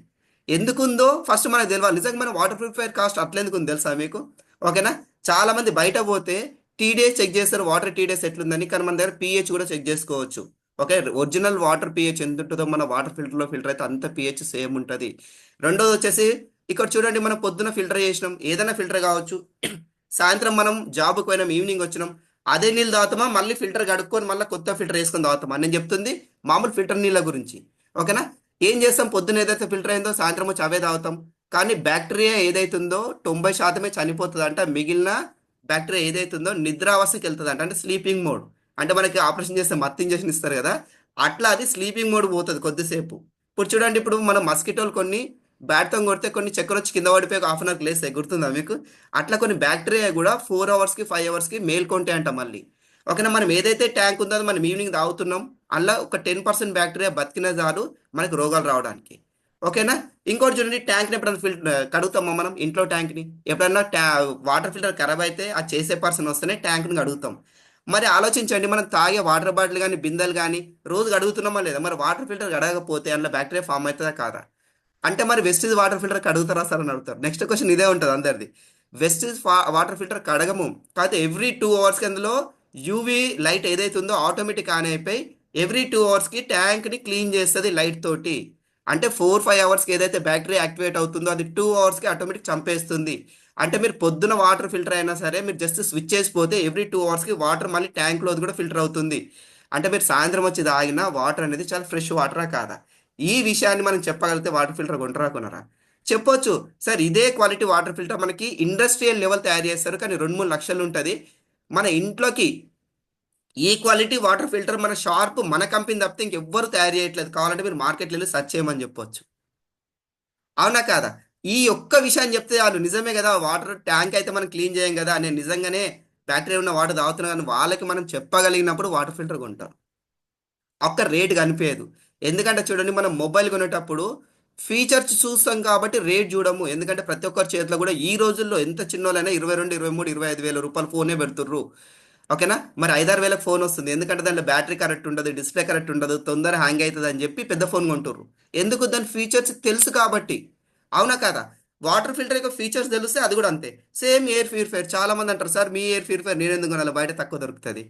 Speaker 2: ఎందుకుందో ఫస్ట్ మనకు తెలియాలి. నిజంగా మన వాటర్ ప్యూరిఫైర్ కాస్ట్ అట్లెందుకు ఉంది తెలుసా మీకు, ఓకేనా. చాలా మంది బయట పోతే టీడీఎస్ చెక్ చేస్తారు, వాటర్ టీడీఎస్ ఎట్లుందని, కానీ మన దగ్గర పీహెచ్ కూడా చెక్ చేసుకోవచ్చు. ఓకే, ఒరిజినల్ వాటర్ పీహెచ్ ఎంత ఉంటుందో మన వాటర్ ఫిల్టర్లో ఫిల్టర్ అయితే అంత పీహెచ్ సేమ్ ఉంటుంది. రెండోది వచ్చేసి, ఇక్కడ చూడండి, మనం పొద్దున ఫిల్టర్ చేసినాం, ఏదైనా ఫిల్టర్ కావచ్చు, సాయంత్రం మనం జాబ్కి పోయినాం, ఈవినింగ్ వచ్చినాం, అదే నీళ్ళు తాగుతామా, మళ్ళీ ఫిల్టర్ కడుక్కొని మళ్ళీ కొత్త ఫిల్టర్ వేసుకొని తాగుతామా? నేను చెప్తుంది మామూలు ఫిల్టర్ నీళ్ళ గురించి, ఓకేనా. ఏం చేస్తాం, పొద్దున ఏదైతే ఫిల్టర్ అయిందో సాయంత్రం వచ్చి అవే తాగుతాం. కానీ బ్యాక్టీరియా ఏదైతుందో 90% చనిపోతుంది అంట, మిగిలిన బ్యాక్టీరియా ఏదైతుందో నిద్రావస్థకి వెళ్తుంది అంట, అంటే స్లీపింగ్ మోడ్. అంటే మనకి ఆపరేషన్ చేస్తే మత్తు ఇంజెక్షన్ ఇస్తారు కదా, అట్లా అది స్లీపింగ్ మోడ్ పోతుంది కొద్దిసేపు. ఇప్పుడు చూడండి, ఇప్పుడు మనం మస్కిటోలు కొన్ని బ్యాట్తో కొడితే కొన్ని చక్కెర వచ్చి కింద పడిపోయి 1/2 అవర్కి లేస్తాయి, గుర్తుందా మీకు? అట్లా కొన్ని బ్యాక్టీరియా కూడా 4 అవర్స్కి 5 అవర్స్కి మేల్కొంటాయి అంట మళ్ళీ, ఓకేనా. మనం ఏదైతే ట్యాంక్ ఉందో అది మనం ఈవినింగ్ తాగుతున్నాం, అలా ఒక 10% బ్యాక్టీరియా బతికిన చాలు మనకి రోగాలు రావడానికి, ఓకేనా. ఇంకోటి చూడండి, ట్యాంక్ని ఎప్పుడైనా కడుగుతామా మనం ఇంట్లో ట్యాంక్ని? ఎప్పుడైనా వాటర్ ఫిల్టర్ ఖరాబ్ అయితే ఆ చేసే పర్సన్ వస్తేనే ట్యాంక్ని కడుగుతాం. మరి ఆలోచించండి, మనం తాగే వాటర్ బాటిల్ కానీ బిందెలు కానీ రోజు కడుగుతున్నామా లేదా? మరి వాటర్ ఫిల్టర్ కడగకపోతే అందులో బ్యాక్టీరియా ఫామ్ అవుతుందా కాదా? అంటే మరి వెస్టేజ్ వాటర్ ఫిల్టర్ కడుగుతారా సార్ అని అడుగుతారు. నెక్స్ట్ క్వశ్చన్ ఇదే ఉంటుంది అందరిది. వెస్టీజ్ వాటర్ ఫిల్టర్ కడగము. కాకపోతే ఎవ్రీ 2 అవర్స్కి అందులో యూవి లైట్ ఏదైతే ఉందో ఆటోమేటిక్ ఆన్ అయిపోయి ఎవ్రీ 2 అవర్స్కి ట్యాంక్ని క్లీన్ చేస్తుంది లైట్ తోటి. అంటే 4-5 అవర్స్కి ఏదైతే బ్యాక్టీరియా యాక్టివేట్ అవుతుందో అది 2 అవర్స్కి ఆటోమేటిక్ చంపేస్తుంది. అంటే మీరు పొద్దున వాటర్ ఫిల్టర్ అయినా సరే మీరు జస్ట్ స్విచ్ చేసిపోతే ఎవ్రీ 2 అవర్స్కి వాటర్ మళ్ళీ ట్యాంక్లోది కూడా ఫిల్టర్ అవుతుంది. అంటే మీరు సాయంత్రం వచ్చి తాగిన వాటర్ అనేది చాలా ఫ్రెష్ వాటరా కాదా? ఈ విషయాన్ని మనం చెప్పగలిగితే వాటర్ ఫిల్టర్ కొంటరా కొనరా? చెప్పొచ్చు. సార్ ఇదే క్వాలిటీ వాటర్ ఫిల్టర్ మనకి ఇండస్ట్రియల్ లెవెల్ తయారు చేస్తారు, కానీ 2-3 లక్షలు ఉంటుంది. మన ఇంట్లోకి ఈ క్వాలిటీ వాటర్ ఫిల్టర్ మన షార్ప్ మన కంపెనీ తప్పితే ఇంకెవ్వరు తయారు చేయట్లేదు. కావాలంటే మీరు మార్కెట్లో వెళ్ళి సెర్చ్ చేయమని చెప్పొచ్చు. అవునా కాదా? ఈ ఒక్క విషయాన్ని చెప్తే చాలు, నిజమే కదా వాటర్ ట్యాంక్ అయితే మనం క్లీన్ చేయం కదా, నేను నిజంగానే బ్యాక్టీరియా ఉన్న వాటర్ తాగుతున్నా కానీ వాళ్ళకి మనం చెప్పగలిగినప్పుడు వాటర్ ఫిల్టర్ కొంటాం. ఒక్క రేట్ కనిపించదు. ఎందుకంటే చూడండి, మనం మొబైల్ కొనేటప్పుడు ఫీచర్స్ చూస్తాం కాబట్టి రేట్ చూడము. ఎందుకంటే ప్రతి ఒక్కరి చేతిలో కూడా ఈ రోజుల్లో ఎంత చిన్నోళ్ళైనా 22, 23, 25 వేల రూపాయల ఫోనే పెడుతుర్రు. ఓకేనా? మరి 5-6 వేల ఫోన్ వస్తుంది. ఎందుకంటే దాంట్లో బ్యాటరీ కరెక్ట్ ఉండదు, డిస్ప్లే కరెక్ట్ ఉండదు, తొందర హ్యాంగ్ అవుతుంది అని చెప్పి పెద్ద ఫోన్ కొంటుర్రు. ఎందుకు? దాని ఫీచర్స్ తెలుసు కాబట్టి. అవునా కదా? వాటర్ ఫిల్టర్ యొక్క ఫీచర్స్ తెలిస్తే అది కూడా అంతే. సేమ్ ఎయిర్ ప్యూరిఫైర్ చాలా మంది అంటారు, సార్ మీ ఎయిర్ ప్యూరిఫైర్ నేను ఎందుకు కొనాలి, బయట తక్కువ దొరుకుతుంది.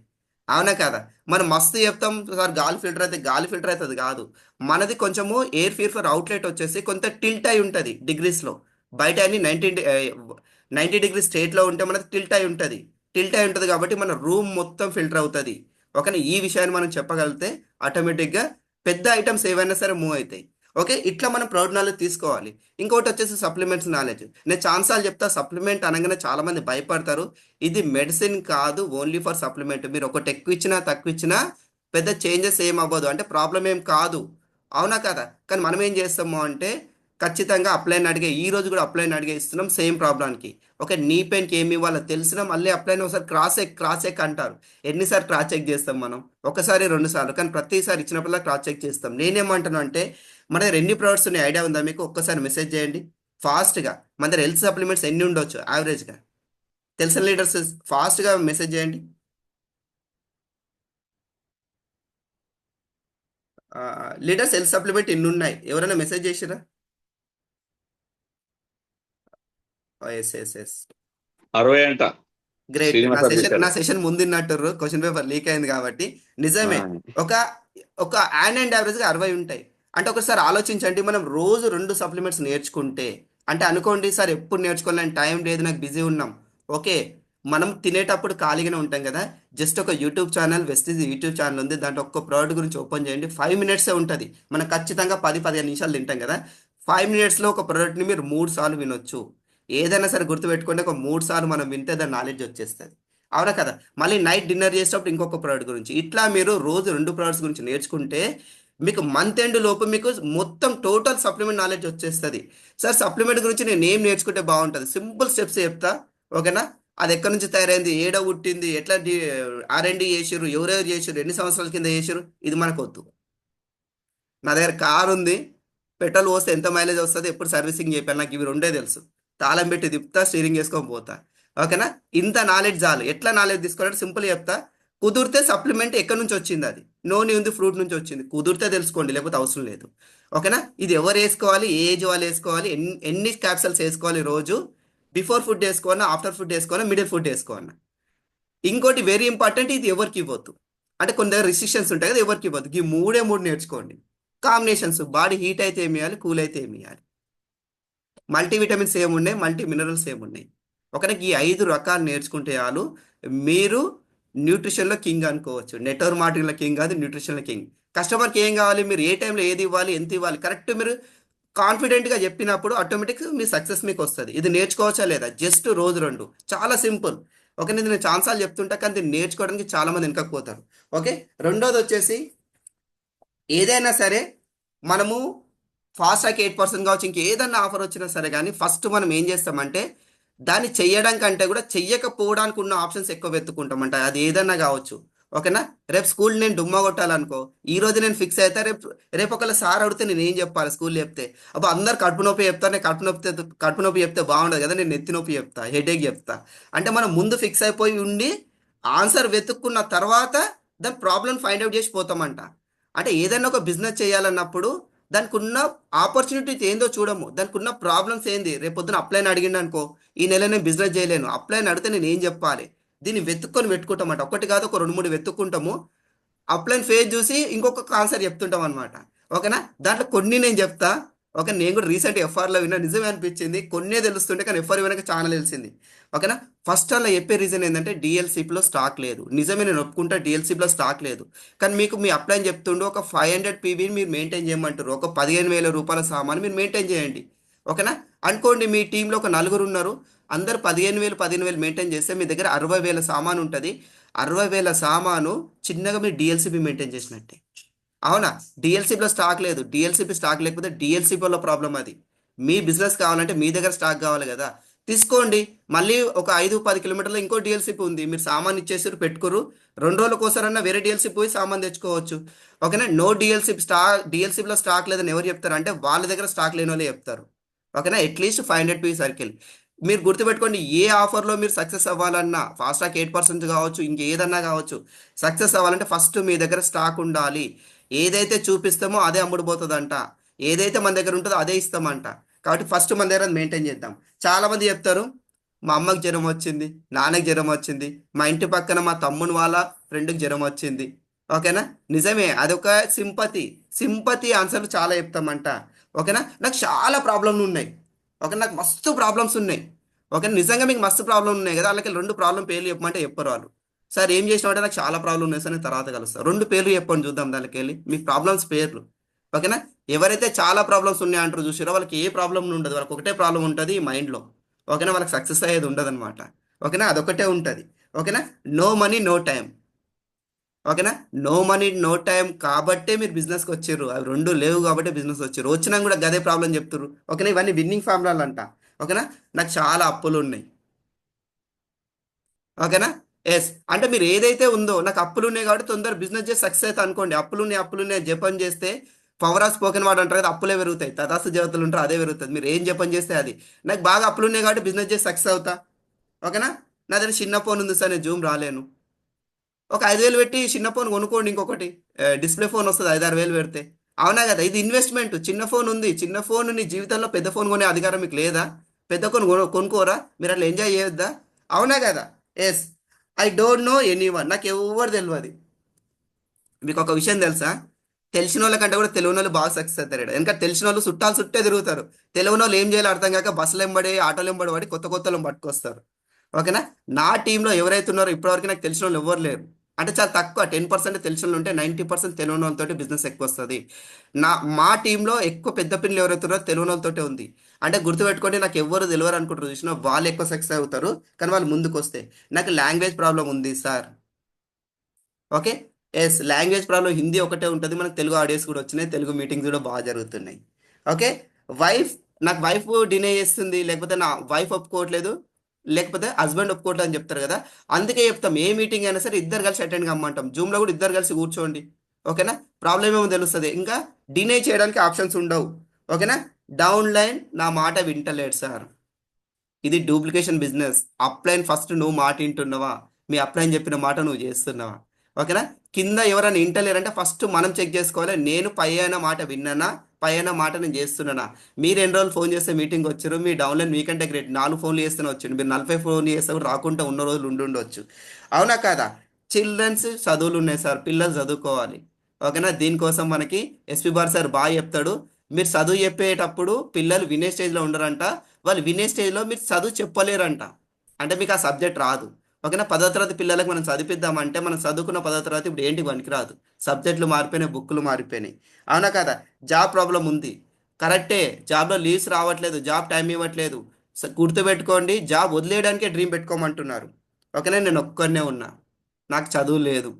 Speaker 2: అవునా కదా? మనం మస్తు చెప్తాం సార్ గాలి ఫిల్టర్ అయితే, గాలి ఫిల్టర్ అయితే అది కాదు. మనది కొంచెము ఎయిర్ ప్యూరిఫైర్ అవుట్లెట్ వచ్చేసి కొంత టిల్ట్ అయి ఉంటుంది డిగ్రీస్లో. బయట అన్ని 90 డిగ్రీ స్టేట్లో ఉంటే మనది టిల్ట్ అయి ఉంటుంది. టిల్ట్ అయి ఉంటుంది కాబట్టి మన రూమ్ మొత్తం ఫిల్టర్ అవుతుంది. ఓకేనా? ఈ విషయాన్ని మనం చెప్పగలిగితే ఆటోమేటిక్గా పెద్ద ఐటమ్స్ ఏవైనా సరే మూవ్ అవుతాయి. ఓకే, ఇట్లా మనం ప్రౌడ్ నాలెడ్జ్ తీసుకోవాలి. ఇంకోటి వచ్చేసి సప్లిమెంట్స్ నాలెడ్జ్. నేను ఛాన్సాలు చెప్తా, సప్లిమెంట్ అనగానే చాలా మంది భయపడతారు. ఇది మెడిసిన్ కాదు, ఓన్లీ ఫర్ సప్లిమెంట్. మీరు ఒకటి ఎక్కువ ఇచ్చినా తక్కువ ఇచ్చినా పెద్ద చేంజెస్ ఏం అవ్వదు, అంటే ప్రాబ్లం ఏం కాదు. అవునా కదా? కానీ మనం ఏం చేస్తాము అంటే ఖచ్చితంగా అప్లైన్ అడిగే, ఈ రోజు కూడా అప్లైన్ అడిగే ఇస్తున్నాం సేమ్ ప్రాబ్లంకి. ఓకే, నీ పెయిన్కి ఏమి ఇవ్వాలో తెలిసినా మళ్ళీ అప్లైన్ ఒకసారి క్రాస్ చెక్ అంటారు. ఎన్నిసార్లు క్రాస్ చెక్ చేస్తాం మనం? ఒకసారి 2 సార్లు, కానీ ప్రతిసారి ఇచ్చినప్పుడల్లా క్రాస్ చెక్ చేస్తాం. నేనేమంటాను అంటే మన దగ్గర ఎన్ని ప్రోడక్ట్స్ ఉన్నాయి ఐడియా ఉందా మీకు? ఒక్కసారి మెసేజ్ చేయండి ఫాస్ట్గా. మన దగ్గర హెల్త్ సప్లిమెంట్స్ ఎన్ని ఉండొచ్చు యావరేజ్గా? తెలిసిన లీడర్స్ ఫాస్ట్గా మెసేజ్ చేయండి. లీడర్స్ హెల్త్ సప్లిమెంట్ ఎన్ని ఉన్నాయి? ఎవరైనా మెసేజ్ చేసిరా? Yes yes yes.
Speaker 1: 60 అంట.
Speaker 2: గ్రేట్. నా
Speaker 1: శ్రీనివాస
Speaker 2: సెషన్
Speaker 1: చేశారు.
Speaker 2: నా సెషన్ ముందున్నట్టు క్వశ్చన్ పేపర్ లీక్ అయింది కాబట్టి
Speaker 1: ఆ,
Speaker 2: నిజమే. ఒక ఒక అండ్ యావరేజ్గా 60 ఉంటాయి. అంటే ఒకసారి ఆలోచించండి, మనం రోజు 2 సప్లిమెంట్స్ నేర్చుకుంటే, అంటే అనుకోండి సార్ ఎప్పుడు నేర్చుకోవాలని టైం లేదు, నాకు బిజీ ఉన్నాం. ఓకే, మనం తినేటప్పుడు ఖాళీగానే ఉంటాం కదా, జస్ట్ ఒక YouTube channel, Vestige YouTube channel ఉంది, దాంట్లో ఒక్క ప్రోడక్ట్ గురించి ఓపెన్ చేయండి. 5 మినిట్సే ఉంటుంది. మనం ఖచ్చితంగా 10-15 నిమిషాలు తింటాం కదా. 5 మినిట్స్లో ఒక ప్రోడక్ట్ని మీరు 3 సార్లు వినొచ్చు. ఏదైనా సరే గుర్తుపెట్టుకోండి, ఒక 3 సార్లు మనం వింటే దాని నాలెడ్జ్ వచ్చేస్తుంది. అవునా కదా? మళ్ళీ నైట్ డిన్నర్ చేసేటప్పుడు ఇంకొక ప్రోడక్ట్ గురించి, ఇట్లా మీరు రోజు 2 ప్రోడక్ట్స్ గురించి నేర్చుకుంటే మీకు మంత్ ఎండ్ లోపు మీకు మొత్తం టోటల్ సప్లిమెంట్ నాలెడ్జ్ వచ్చేస్తుంది. సార్ సప్లిమెంట్ గురించి నేను ఏం నేర్చుకుంటే బాగుంటుంది? సింపుల్ స్టెప్స్ చెప్తా. ఓకేనా? అది ఎక్కడి నుంచి తయారైంది, ఏడ పుట్టింది, ఎట్లా R&D చేసిర్రు, ఎవరెవరు చేసిర్రు, ఎన్ని సంవత్సరాల కింద చేసిర్రు, ఇది మనకు వద్దు. నా దగ్గర కార్ ఉంది, పెట్రోల్ పోస్తే ఎంత మైలేజ్ వస్తుంది, ఎప్పుడు సర్వీసింగ్ చెప్పాను, నాకు ఇవి రెండే తెలుసు. తాళం పెట్టి తిప్పుతా, స్టీరింగ్ వేసుకొని పోతా. ఓకేనా? ఇంత నాలెడ్జ్ చాలు. ఎట్లా నాలెడ్జ్ తీసుకోవాలంటే సింపుల్ చెప్తా. కుదిరితే సప్లిమెంట్ ఎక్కడి నుంచి వచ్చింది, అది నోని ఉంది ఫ్రూట్ నుంచి వచ్చింది, కుదిరితే తెలుసుకోండి, లేకపోతే అవసరం లేదు. ఓకేనా? ఇది ఎవరు వేసుకోవాలి, ఏ ఏజ్ వాళ్ళు వేసుకోవాలి, ఎన్ని క్యాప్సల్స్ వేసుకోవాలి రోజు, బిఫోర్ ఫుడ్ వేసుకోవాలన్నా, ఆఫ్టర్ ఫుడ్ వేసుకోవాలన్నా, మిడిల్ ఫుడ్ వేసుకోవాలన్నా. ఇంకోటి వెరీ ఇంపార్టెంట్, ఇది ఎవరికి ఇవ్వద్దు. అంటే కొన్ని దగ్గర రిస్ట్రిక్షన్స్ ఉంటాయి కదా, ఎవరికి ఇవ్వద్దు. ఈ మూడే మూడు నేర్చుకోండి. కాంబినేషన్స్, బాడీ హీట్ అయితే ఏమి ఇవ్వాలి, కూల్ అయితే ఏమి ఇవ్వాలి, మల్టీవిటమిన్స్ ఏమున్నాయి, మల్టీ మినరల్స్ ఏమున్నాయి. ఒకరికి ఈ 5 రకాలు నేర్చుకుంటే చాలు, మీరు న్యూట్రిషన్లో కింగ్ అనుకోవచ్చు. నెట్వర్క్ మార్కెటింగ్లో కింగ్ కాదు, న్యూట్రిషన్లో కింగ్. కస్టమర్కి ఏం కావాలి, మీరు ఏ టైంలో ఏది ఇవ్వాలి, ఎంత ఇవ్వాలి, కరెక్ట్ మీరు కాన్ఫిడెంట్గా చెప్పినప్పుడు ఆటోమేటిక్ మీ సక్సెస్ మీకు వస్తుంది. ఇది నేర్చుకోవచ్చా లేదా? జస్ట్ రోజు 2, చాలా సింపుల్. ఓకే, నేను ఛాన్సాలు చెప్తుంటా, కానీ దీన్ని నేర్చుకోవడానికి చాలా మంది వెనకపోతారు. ఓకే, రెండోది వచ్చేసి ఏదైనా సరే మనము ఫాస్ట్రాక్ 8% కావచ్చు, ఇంకేదన్నా ఆఫర్ వచ్చినా సరే కానీ ఫస్ట్ మనం ఏం చేస్తామంటే దాన్ని చెయ్యడం కంటే కూడా చెయ్యకపోవడానికి ఉన్న ఆప్షన్స్ ఎక్కువ వెతుక్కుంటామంట. అది ఏదన్నా కావచ్చు. ఓకేనా? రేపు స్కూల్ నేను డుమ్మా కొట్టాలనుకో, ఈ రోజు నేను ఫిక్స్ అయితే రేపు రేపు ఒకవేళ సార్ అడిగితే నేను ఏం చెప్పాలి? స్కూల్ చెప్తే అబ్బా అందరు కడుపు నొప్పి చెప్తారు, నేను కడుపు నొప్పి చెప్తే బాగుండదు కదా, నేను నెత్తి నొప్పి చెప్తా, హెడేక్ చెప్తా. అంటే మనం ముందు ఫిక్స్ అయిపోయి ఉండి ఆన్సర్ వెతుక్కున్న తర్వాత దాని ప్రాబ్లం ఫైండ్ అవుట్ చేసి పోతామంట. అంటే ఏదైనా ఒక బిజినెస్ చేయాలన్నప్పుడు దానికి ఉన్న ఆపర్చునిటీస్ ఏందో చూడము, దానికి ఉన్న ప్రాబ్లమ్స్ ఏంది. రేపు పొద్దున అప్లైన్ అడిగిండు అనుకో, ఈ నెల నేను బిజినెస్ చేయలేను, అప్లైన్ అడిగితే నేను ఏం చెప్పాలి, దీన్ని వెతుక్కొని పెట్టుకుంటామట. ఒకటి కాదు, ఒక 2 3 వెతుక్కుంటాము. అప్లైన్ ఫేజ్ చూసి ఇంకొక ఆన్సర్ చెప్తుంటాం అనమాట. ఓకేనా, దాంట్లో కొన్ని నేను చెప్తా. ఓకే, నేను కూడా రీసెంట్ ఎఫ్ఆర్లో విన్నా, నిజమే అనిపించింది. కొన్నే తెలుస్తుంటే కానీ ఎఫ్ఆర్ వినక చాలా తెలిసింది. ఓకేనా, ఫస్ట్ అలా చెప్పే రీజన్ ఏంటంటే డిఎల్సిపిలో స్టాక్ లేదు. నిజమే, నేను ఒప్పుకుంటా డిఎల్సిపిలో స్టాక్ లేదు. కానీ మీకు మీ అప్లైన్ చెప్తుండే ఒక 500 పీవీని మీరు మెయింటైన్ చేయమంటారు. ఒక 15,000 రూపాయల సామాను మీరు మెయింటైన్ చేయండి. ఓకేనా, అనుకోండి మీ టీంలో ఒక 4 ఉన్నారు, అందరు 15,000 మెయింటైన్ చేస్తే మీ దగ్గర 60,000 సామాను ఉంటుంది. 60,000 సామాను చిన్నగా మీరు డిఎల్సిపి మెయింటైన్ చేసినట్టే. అవునా, డిఎల్సిపిలో స్టాక్ లేదు. డిఎల్సిపి స్టాక్ లేకపోతే డిఎల్సిపిలో ప్రాబ్లం అది. మీ బిజినెస్ కావాలంటే మీ దగ్గర స్టాక్ కావాలి కదా, తీసుకోండి. మళ్ళీ ఒక 5 10 కిలోమీటర్లో ఇంకో డిఎల్సిపి ఉంది, మీరు సామాన్ ఇచ్చేసారు పెట్టుకోరు. 2 రోజులకోసారన్నా వేరే డిఎల్సిపి పోయి సామాన్ తెచ్చుకోవచ్చు. ఓకేనా, నో డిఎల్సిపి డిఎల్సిపిలో స్టాక్ లేదని ఎవరు చెప్తారు అంటే వాళ్ళ దగ్గర స్టాక్ లేని వాళ్ళే చెప్తారు. ఓకేనా, అట్లీస్ట్ 500 పీ సర్కిల్. మీరు గుర్తుపెట్టుకోండి, ఏ ఆఫర్లో మీరు సక్సెస్ అవ్వాలన్నా, ఫాస్ట్ ట్రాక్ 8% కావచ్చు, ఇంకేదన్నా కావచ్చు, సక్సెస్ అవ్వాలంటే ఫస్ట్ మీ దగ్గర స్టాక్ ఉండాలి. ఏదైతే చూపిస్తామో అదే అమ్ముడుపోతుందంట, ఏదైతే మన దగ్గర ఉంటుందో అదే ఇస్తామంట. కాబట్టి ఫస్ట్ మన దగ్గర మెయింటైన్ చేద్దాం. చాలా మంది చెప్తారు, మా అమ్మకి జ్వరం వచ్చింది, నాన్నకి జ్వరం వచ్చింది, మా ఇంటి పక్కన మా తమ్ముని వాళ్ళ ఫ్రెండ్కి జ్వరం వచ్చింది. ఓకేనా, నిజమే, అదొక సింపతి. సింపతి ఆన్సర్లు చాలా చెప్తామంట. ఓకేనా, నాకు చాలా ప్రాబ్లంలు ఉన్నాయి. ఓకే, నాకు మస్తు ప్రాబ్లమ్స్ ఉన్నాయి. ఓకే, నిజంగా మీకు మస్తు ప్రాబ్లం ఉన్నాయి కదా, వాళ్ళకి 2 ప్రాబ్లం పేర్లు చెప్పమంటే చెప్పరు వాళ్ళు. సార్ ఏం చేసినామంటే నాకు చాలా ప్రాబ్లం ఉన్నాయి సార్, నేను తర్వాత కలుస్తాను. 2 పేర్లు చెప్పండి చూద్దాం దానికి వెళ్ళి, మీ ప్రాబ్లమ్స్ పేర్లు. ఓకేనా, ఎవరైతే చాలా ప్రాబ్లమ్స్ ఉన్నాయి అంటారు చూసారో వాళ్ళకి ఏ ప్రాబ్లం ఉండదు, వాళ్ళకి ఒకటే ప్రాబ్లం ఉంటుంది మైండ్లో. ఓకేనా, వాళ్ళకి సక్సెస్ అయ్యేది ఉండదు అనమాట. ఓకేనా, అదొకటే ఉంటుంది. ఓకేనా, నో మనీ నో టైం. ఓకేనా, నో మనీ నో టైం కాబట్టే మీరు బిజినెస్కి వచ్చారు. అవి 2 లేవు కాబట్టి బిజినెస్ వచ్చారు. వచ్చినా కూడా గదే ప్రాబ్లం చెప్తారు. ఓకేనా, ఇవన్నీ విన్నింగ్ ఫార్ములాలు అంట. ఓకేనా, నాకు చాలా అప్పులు ఉన్నాయి. ఓకేనా, ఎస్ అంటే మీరు ఏదైతే ఉందో, నాకు అప్పులు ఉన్నాయి కాబట్టి తొందర బిజినెస్ చేసి సక్సెస్ అవుతా అనుకోండి. అప్పులు ఉన్నాయి జపం చేస్తే, పవర్ ఆఫ్ స్పోకెన్ వాడు అంటారు కదా, అప్పులే పెరుగుతాయి. తదాస్తు దేవతలు ఉంటారు, అదే పెరుగుతుంది. మీరు ఏం జపం చేస్తే అది. నాకు బాగా అప్పులు ఉన్నాయి కాబట్టి బిజినెస్ చేసి సక్సెస్ అవుతా. ఓకేనా, నా దగ్గర చిన్న ఫోన్ ఉంది సార్, నేను జూమ్ రాలేను. ఒక 5,000 పెట్టి చిన్న ఫోన్ కొనుక్కోండి, ఇంకొకటి డిస్ప్లే ఫోన్ వస్తుంది 5 6 వేలు పెడితే. అవునా కదా, ఇది ఇన్వెస్ట్మెంట్. చిన్న ఫోన్ ఉంది, చిన్న ఫోన్ నీ జీవితంలో పెద్ద ఫోన్ కొనే అధికారం మీకు లేదా? పెద్ద కొనుక్కోరా మీరు, అట్లా ఎంజాయ్ చేయొద్దా? అవునా కదా, yes. I don't know anyone, నాకు ఎవరు తెలియదు. మీకు ఒక విషయం తెలుసా, తెలిసిన వాళ్ళకంటే కూడా తెలియని వాళ్ళు బాగా సక్సెస్ అవుతారు ఈడ. ఎందుకంటే తెలిసిన వాళ్ళు చుట్టాలు చుట్టే తిరుగుతారు, తెలియని వాళ్ళు ఏం చేయాలో అర్థం కాక బస్సులు ఎంబడి ఆటోలు ఎంబడి పడి కొత్త కొత్త వాళ్ళని పట్టుకొస్తారు. ఓకేనా, నా టీంలో ఎవరైతే ఉన్నారో ఇప్పటివరకు నాకు తెలిసిన వాళ్ళు ఎవరు లేరు. అంటే చాలా తక్కువ, 10% తెలిసిన వాళ్ళు ఉంటే 90% తెలియని వాళ్ళతో బిజినెస్ ఎక్కువ వస్తుంది. నా మా టీంలో ఎక్కువ పెద్ద పిల్లలు ఎవరైతే ఉన్నారో తెలియని వాళ్ళతోటే ఉంది. అంటే గుర్తుపెట్టుకోండి, నాకు ఎవరు తెలియరు అనుకుంటారు చూసిన వాళ్ళు ఎక్కువ సక్సెస్ అవుతారు. కానీ వాళ్ళు ముందుకు వస్తే, నాకు లాంగ్వేజ్ ప్రాబ్లం ఉంది sir. Okay, yes, language problem Hindi ఒకటే ఉంటుంది. మనకు తెలుగు ఆడియోస్ కూడా వచ్చినాయి, తెలుగు మీటింగ్స్ కూడా బాగా జరుగుతున్నాయి. ఓకే, వైఫ్, నాకు వైఫ్ డినే చేస్తుంది, లేకపోతే నా వైఫ్ ఒప్పుకోవట్లేదు, లేకపోతే హస్బెండ్ ఒప్పుకోవట్లేదు అని చెప్తారు కదా. అందుకే చెప్తాం, ఏ మీటింగ్ అయినా సరే ఇద్దరు కలిసి అటెండ్ కమ్మంటాం. జూమ్లో కూడా ఇద్దరు కలిసి కూర్చోండి. ఓకేనా, ప్రాబ్లం ఏమో తెలుస్తుంది. ఇంకా డినే చేయడానికి ఆప్షన్స్ ఉండవు. ఓకేనా, డౌన్ లైన్ నా మాట వింటలేడు సార్, ఇది డూప్లికేషన్ బిజినెస్. అప్లైన్ ఫస్ట్ నువ్వు మాట వింటున్నావా, మీ అప్లైన్ చెప్పిన మాట నువ్వు చేస్తున్నావా? ఓకేనా, కింద ఎవరైనా వింటలేరంటే ఫస్ట్ మనం చెక్ చేసుకోవాలి, నేను పై అయిన మాట విన్నానా, పై అయిన మాట నేను చేస్తున్నానా. మీరు 2 రోజులు ఫోన్ చేస్తే మీటింగ్ వచ్చారు, మీ డౌన్లైన్ మీకంటే గ్రేట్, 4 ఫోన్లు చేస్తూనే వచ్చాడు, మీరు 40 ఫోన్లు చేస్తే కూడా రాకుండా ఉన్న రోజులు ఉండొచ్చు. అవునా కాదా, చిల్డ్రన్స్ చదువులు ఉన్నాయి సార్, పిల్లలు చదువుకోవాలి. ఓకేనా, దీనికోసం మనకి ఎస్పి బార్ సార్ బాగా చెప్తాడు. మీరు చదువు చెప్పేటప్పుడు పిల్లలు వినే స్టేజ్లో ఉండరంట, వాళ్ళు వినే స్టేజ్లో మీరు చదువు చెప్పలేరంట. అంటే మీకు ఆ సబ్జెక్ట్ రాదు. ఓకేనా, 10వ తరగతి పిల్లలకు మనం చదివిద్దామంటే, మనం చదువుకున్న 10వ తరగతి ఇప్పుడు ఏంటి పనికిరాదు. సబ్జెక్టులు మారిపోయినాయి, బుక్కులు మారిపోయినాయి. అవునా కదా, జాబ్ ప్రాబ్లం ఉంది, కరెక్టే. జాబ్లో లీవ్స్ రావట్లేదు, జాబ్ టైం ఇవ్వట్లేదు. గుర్తుపెట్టుకోండి, జాబ్ వదిలేయడానికే డ్రీమ్ పెట్టుకోమంటున్నారు. ఓకేనా, నేను ఒక్కనే ఉన్నా, నాకు చదువు లేదు.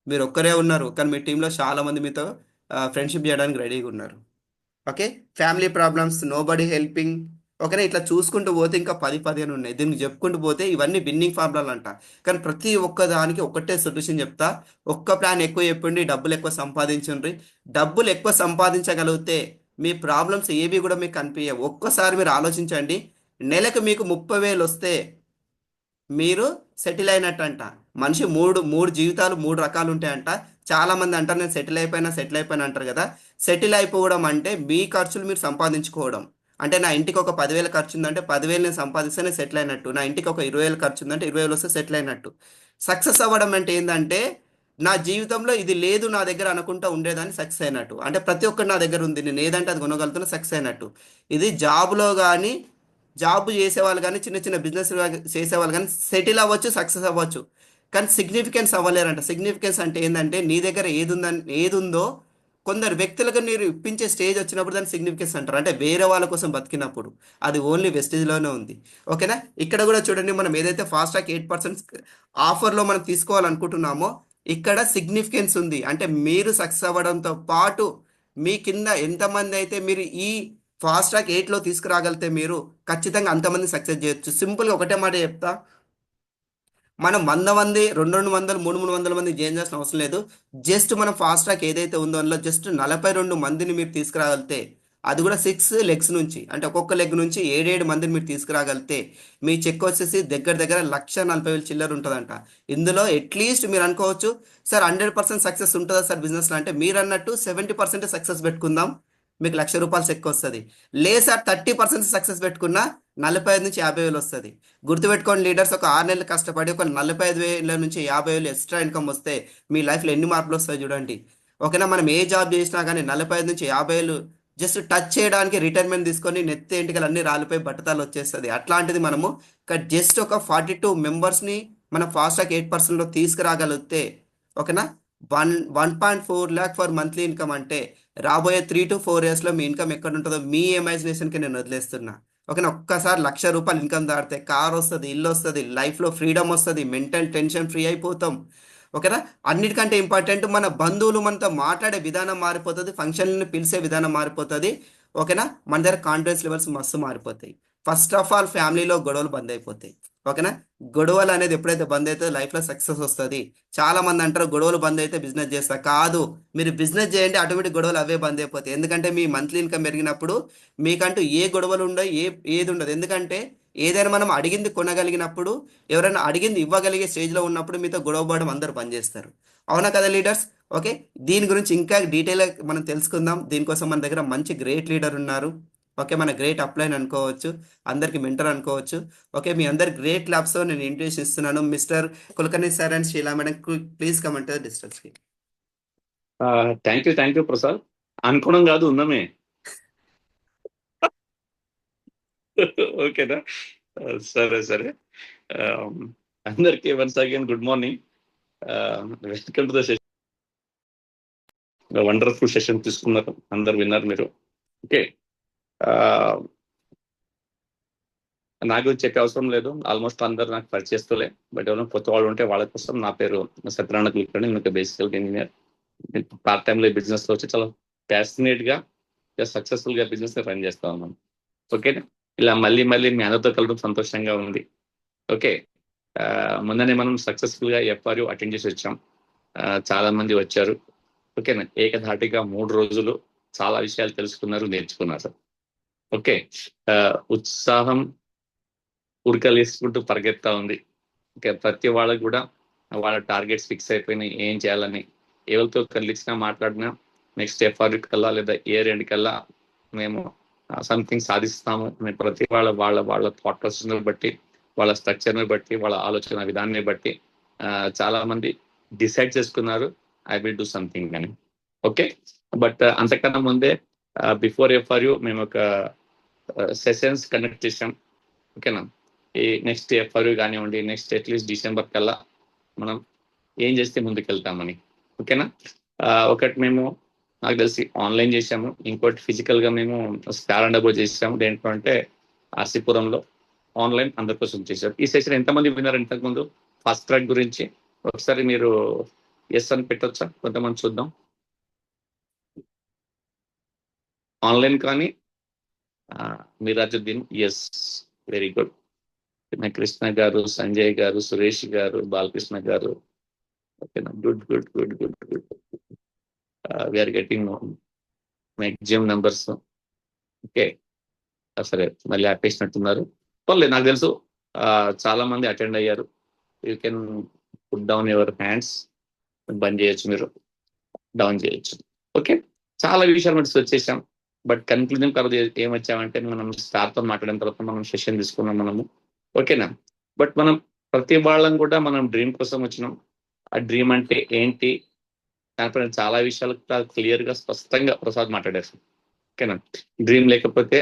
Speaker 2: మీరు ఒక్కరే ఉన్నారు, కానీ మీ టీంలో చాలామంది మీతో ఫ్రెండ్షిప్ చేయడానికి రెడీగా ఉన్నారు. Okay, family problems, nobody helping. ఓకేనా, ఇట్లా చూసుకుంటూ పోతే ఇంకా 10 15 ఉన్నాయి. దీనికి చెప్పుకుంటూ పోతే ఇవన్నీ విన్నింగ్ ఫార్ములాలు అంట. కానీ ప్రతి ఒక్క దానికి ఒకటే సొల్యూషన్ చెప్తా. ఒక్క ప్లాన్ ఎక్కువ చెప్పండి, డబ్బులు ఎక్కువ సంపాదించండి. డబ్బులు ఎక్కువ సంపాదించగలిగితే మీ ప్రాబ్లమ్స్ ఏవి కూడా మీకు కనిపించవు. ఒక్కసారి మీరు ఆలోచించండి, నెలకు మీకు 30,000 వస్తే మీరు సెటిల్ అయినట్టు అంట. మనిషి మూడు మూడు జీవితాలు 3 రకాలు ఉంటాయంట. చాలా మంది అంటారు నేను సెటిల్ అయిపోయినా అంటారు కదా. సెటిల్ అయిపోవడం అంటే మీ ఖర్చులు మీరు సంపాదించుకోవడం. అంటే నా ఇంటికి ఒక 10,000 ఖర్చు ఉందంటే 10,000 నేను సంపాదిస్తే నేను సెటిల్ అయినట్టు. నా ఇంటికి ఒక 20,000 ఖర్చు ఉందంటే 20,000 వస్తే సెటిల్ అయినట్టు. సక్సెస్ అవ్వడం అంటే ఏంటంటే నా జీవితంలో ఇది లేదు నా దగ్గర అనుకుంటా ఉండేదాన్ని సక్సెస్ అయినట్టు. అంటే ప్రతి ఒక్కటి నా దగ్గర ఉంది, నేను ఏదంటే అది కొనగలుగుతున్నా, సక్సెస్ అయినట్టు. ఇది జాబ్లో కానీ, జాబ్ చేసేవాళ్ళు కానీ, చిన్న చిన్న బిజినెస్ చేసేవాళ్ళు కానీ సెటిల్ అవ్వచ్చు, సక్సెస్ అవ్వచ్చు, కానీ సిగ్నిఫికెన్స్ అవ్వలేరంట. సిగ్నిఫికెన్స్ అంటే ఏంటంటే నీ దగ్గర ఏది ఉందో కొందరు వ్యక్తులకు మీరు ఇప్పించే స్టేజ్ వచ్చినప్పుడు దాన్ని సిగ్నిఫికెన్స్ అంటారు. అంటే వేరే వాళ్ళ కోసం బతికినప్పుడు అది ఓన్లీ వెస్టేజ్లోనే ఉంది. ఓకేనా? ఇక్కడ కూడా చూడండి, మనం ఏదైతే ఫాస్ట్ ట్రాక్ 8% ఆఫర్లో మనం తీసుకోవాలనుకుంటున్నామో ఇక్కడ సిగ్నిఫికెన్స్ ఉంది. అంటే మీరు సక్సెస్ అవ్వడంతో పాటు మీ కింద ఎంతమంది అయితే మీరు ఈ ఫాస్ట్ ట్రాక్ 8లో తీసుకురాగలిగితే మీరు ఖచ్చితంగా అంతమంది సక్సెస్ చేయొచ్చు. సింపుల్గా ఒకటే మాట చెప్తా, మనం 100 మంది, 200 200 300 మంది జాయిన్ చేయాల్సిన అవసరం లేదు. జస్ట్ మనం ఫాస్ట్ ట్రాక్ ఏదైతే ఉందో అందులో జస్ట్ 42 మందిని మీరు తీసుకురాగలిగితే, అది కూడా 6 లెగ్స్ నుంచి, అంటే ఒక్కొక్క లెగ్ నుంచి 7 మందిని మీరు తీసుకురాగలిగితే మీ చెక్ వచ్చేసి దగ్గర దగ్గర 1,40,000 చిల్లర ఉంటుందంట. ఇందులో అట్లీస్ట్ మీరు అనుకోవచ్చు, సార్ 100% సక్సెస్ ఉంటుందా సార్ బిజినెస్లో అంటే, మీరు అన్నట్టు 70% సక్సెస్ పెట్టుకుందాం, మీకు ₹1,00,000 చెక్ వస్తుంది. లేదు సార్ 30% సక్సెస్ పెట్టుకున్నా 45,000 నుంచి 50,000 వస్తుంది. గుర్తుపెట్టుకోండి లీడర్స్, ఒక 6 నెలలు కష్టపడి ఒక 45,000 నుంచి 50,000 ఎక్స్ట్రా ఇన్కమ్ వస్తే మీ లైఫ్లో ఎన్ని మార్పులు వస్తాయి చూడండి. ఓకేనా? మనం ఏ జాబ్ చేసినా కానీ 45,000 నుంచి 50,000 జస్ట్ టచ్ చేయడానికి రిటైర్మెంట్ తీసుకొని నెత్తి ఎంటికలు అన్ని రాలిపోయి బట్టతాలు వచ్చేస్తుంది. అట్లాంటిది మనము జస్ట్ ఒక 42 మెంబర్స్ని మనం ఫాస్ట్ ట్రాక్ 8%లో తీసుకురాగలిగితే, ఓకేనా, 1.4 lakh ఫర్ మంత్లీ ఇన్కమ్ అంటే రాబోయే 3 to 4 yearsలో మీ ఇన్కమ్ ఎక్కడ ఉంటుందో మీ ఇమాజినేషన్కి నేను వదిలేస్తున్నా. ఓకేనా? ఒక్కసారి ₹1,00,000 ఇన్కమ్ దాటితే కార్ వస్తుంది, ఇల్లు వస్తుంది, లైఫ్లో ఫ్రీడమ్ వస్తుంది, మెంటల్ టెన్షన్ ఫ్రీ అయిపోతాం. ఓకేనా? అన్నిటికంటే ఇంపార్టెంట్, మన బంధువులు మనతో మాట్లాడే విధానం మారిపోతుంది, ఫంక్షన్లను పిలిచే విధానం మారిపోతుంది. ఓకేనా? మన దగ్గర కాన్ఫిడెన్స్ లెవెల్స్ మస్తు మారిపోతాయి. ఫస్ట్ ఆఫ్ ఆల్ ఫ్యామిలీలో గొడవలు బంద్ అయిపోతాయి. ఓకేనా? గొడవలు అనేది ఎప్పుడైతే బంద్ అవుతుందో లైఫ్లో సక్సెస్ వస్తుంది. చాలా మంది అంటారు గొడవలు బంద్ అయితే బిజినెస్ చేస్తా. కాదు, మీరు బిజినెస్ చేయండి, ఆటోమేటిక్ గొడవలు అవే బంద్ అయిపోతాయి. ఎందుకంటే మీ మంత్లీ ఇన్కమ్ పెరిగినప్పుడు మీకంటూ ఏ గొడవలు ఉండవు, ఏది ఉండదు. ఎందుకంటే ఏదైనా మనం అడిగింది కొనగలిగినప్పుడు, ఎవరైనా అడిగింది ఇవ్వగలిగే స్టేజ్లో ఉన్నప్పుడు మీతో గొడవ పడడం అందరూ బంద్ చేస్తారు. అవునా కదా లీడర్స్? ఓకే, దీని గురించి ఇంకా డీటెయిల్గా మనం తెలుసుకుందాం. దీనికోసం మన దగ్గర మంచి గ్రేట్ లీడర్ ఉన్నారు. ఓకే, మన గ్రేట్ అప్లైన్ అనుకోవచ్చు, అందరికి మెంటర్ అనుకోవచ్చు. ఓకే, మీ అందరు గ్రేట్ ల్యాబ్స్తో నేను ఇంట్రడ్యూస్ ఇస్తున్నాను. Mister Kulkarni sir and Sheela madam, please comment disturb screen.
Speaker 1: Thank you Prasad. అనుకోవడం కాదు, ఉన్నామే. ఓకేనా? సరే సరే. అందరికీ once again good morning. Welcome to the session. Wonderful session తీసుకున్నారు, అందరు విన్నారు మీరు. ఓకే, నా గురించి చెప్పే అవసరం లేదు, ఆల్మోస్ట్ అందరు నాకు పరిచయస్తులే. బట్ ఎవరైనా కొత్త వాళ్ళు ఉంటే వాళ్ళ కోసం, నా పేరు సత్యనారాయణ కులకర్ణి. నేను బేసికల్ ఇంజనీర్. పార్ట్ టైంలో ఈ బిజినెస్ లో వచ్చి చాలా ప్యాషనేట్ గా సక్సెస్ఫుల్ గా బిజినెస్ రన్ చేస్తా ఉన్నాను. ఓకే, ఇలా మళ్ళీ మీ అందరితో కలవడం సంతోషంగా ఉంది. ఓకే, మొన్ననే మనం సక్సెస్ఫుల్ గా ఎఫ్ఆర్యు అటెండ్ చేసి వచ్చాం. చాలా మంది వచ్చారు. ఓకేనా? ఏకధాటిగా 3 రోజులు చాలా విషయాలు తెలుసుకున్నారు, నేర్చుకున్నారు. ఓకే, ఉత్సాహం ఉరకలేసుకుంటూ పరిగెత్తా ఉంది. ఓకే, ప్రతి వాళ్ళకు కూడా వాళ్ళ టార్గెట్స్ ఫిక్స్ అయిపోయినాయి, ఏం చేయాలని. ఎవరితో కలిసినా మాట్లాడినా నెక్స్ట్ ఎఫ్ఆర్యు కల్లా లేదా ఇయర్ ఎండ్ కల్లా మేము సంథింగ్ సాధిస్తాము. మేము ప్రతి వాళ్ళ థాట్ ప్రాసెస్ బట్టి, వాళ్ళ స్ట్రక్చర్ని బట్టి, వాళ్ళ ఆలోచన విధానాన్ని బట్టి చాలా మంది డిసైడ్ చేసుకున్నారు ఐ విల్ డూ సంథింగ్ అని. ఓకే, బట్ అంతకన్నా ముందే బిఫోర్ ఎఫ్ఆర్యు మేము ఒక సెషన్స్ కండక్ట్ చేసాం. ఓకేనా? ఈ నెక్స్ట్ ఎఫ్ఆర్యు కానివ్వండి, నెక్స్ట్ అట్లీస్ట్ డిసెంబర్ కల్లా మనం ఏం చేస్తే ముందుకెళ్తామని. ఓకేనా? ఒకటి మేము నాకు తెలిసి ఆన్లైన్ చేసాము, ఇంకోటి ఫిజికల్ గా మేము స్టార్ అండ్ అబోవ్ చేసాము. దేంట్లో అంటే ఆర్సీపురంలో ఆన్లైన్ అందరి కోసం చేశారు. ఈ సెషన్ ఎంతమంది విన్నారు ఇంతకుముందు ఫాస్ట్ ట్రాక్ గురించి? ఒకసారి మీరు ఎస్ అని పెట్టొచ్చా? కొంతమంది చూద్దాం. ఆన్లైన్ కానీ Mirajuddin, yes, very good. Krishna గారు, సంజయ్ గారు, సురేష్ గారు, బాలకృష్ణ గారు. ఓకేనా? Good good good good good. We are getting maximum numbers. Okay, సరే, మళ్ళీ ఆపేసినట్టున్నారు. పర్లేదు, నాకు తెలుసు చాలా మంది అటెండ్ అయ్యారు. You can put down your hands. బంద్ చేయొచ్చు, మీరు డౌన్ చేయొచ్చు. ఓకే, చాలా విషయాలు మనం వచ్చేసాం. బట్ కన్క్లూజన్ తర్వాత ఏమొచ్చామంటే మనం స్టార్తో మాట్లాడిన తర్వాత మనం సెషన్ తీసుకున్నాం మనము. ఓకేనా? బట్ మనం ప్రతి వాళ్ళం కూడా మనం డ్రీమ్ కోసం వచ్చినాం. ఆ డ్రీమ్ అంటే ఏంటి? దానిపైన చాలా విషయాలు క్లియర్గా స్పష్టంగా ప్రసాద్ మాట్లాడారు. ఓకేనా? డ్రీమ్ లేకపోతే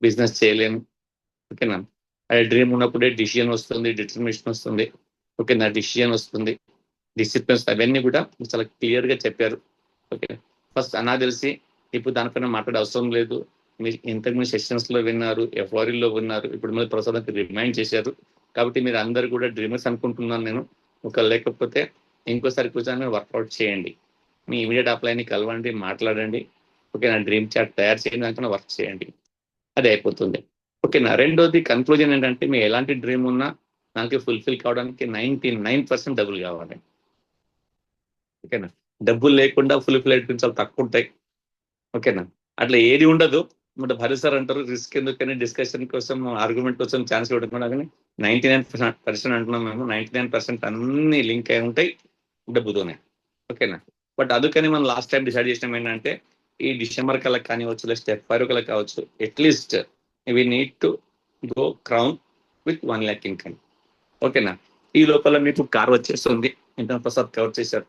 Speaker 1: బిజినెస్ చేయలేము. ఓకేనా? ఆ డ్రీమ్ ఉన్నప్పుడే డిసిజన్ వస్తుంది, డిటర్మినేషన్ వస్తుంది. ఓకేనా? డిసిజన్ వస్తుంది, డిసిప్లిన్స్ అవన్నీ కూడా చాలా క్లియర్గా చెప్పారు. ఓకే, ఫస్ట్ నాకు తెలిసి ఇప్పుడు దానిపైన మాట్లాడే అవసరం లేదు. మీరు ఇంతకుముందు సెషన్స్ లో విన్నారు, ఎఫ్ఆర్ఈలో విన్నారు, ఇప్పుడు మళ్ళీ ప్రసాదానికి రిమైండ్ చేశారు. కాబట్టి మీరు అందరు కూడా డ్రీమర్స్ అనుకుంటున్నాను నేను. ఒక లేకపోతే ఇంకోసారి కూర్చొని వర్కౌట్ చేయండి. మీ ఇమీడియట్ అప్లైని కలవండి, మాట్లాడండి. ఓకే, నా డ్రీమ్ చార్ట్ తయారు చేయండి, దానికన్నా వర్క్ చేయండి, అది అయిపోతుంది. ఓకేనా? రెండోది కన్క్లూజన్ ఏంటంటే మీ ఎలాంటి డ్రీమ్ ఉన్నా దానికి ఫుల్ఫిల్ కావడానికి 99% డబ్బులు కావాలి. ఓకేనా? డబ్బులు లేకుండా ఫుల్ఫిల్ అయితే చాలా తక్కువ ఉంటాయి. ఓకేనా? అట్లా ఏది ఉండదు. మన భరత్ సార్ అంటారు రిస్క్ ఎందుకని, డిస్కషన్ కోసం, ఆర్గ్యుమెంట్ కోసం ఛాన్స్ ఇవ్వడం కానీ 99% అంటున్నాం మేము. 99% అన్ని లింక్ అయి ఉంటాయి డబ్బుతోనే. ఓకేనా? బట్ అందుకని మనం లాస్ట్ టైం డిసైడ్ చేసినాం ఏంటంటే ఈ డిసెంబర్ కల్లా కానివచ్చు, లేదా స్టెప్ 5 కల్లా కావచ్చు, at least we need to go crown with 1 lakh income. ఓకేనా? ఈ లోపల మీకు కార్ వచ్చేస్తుంది, ఇంటర్ ప్రసాద్ కవర్ చేశారు.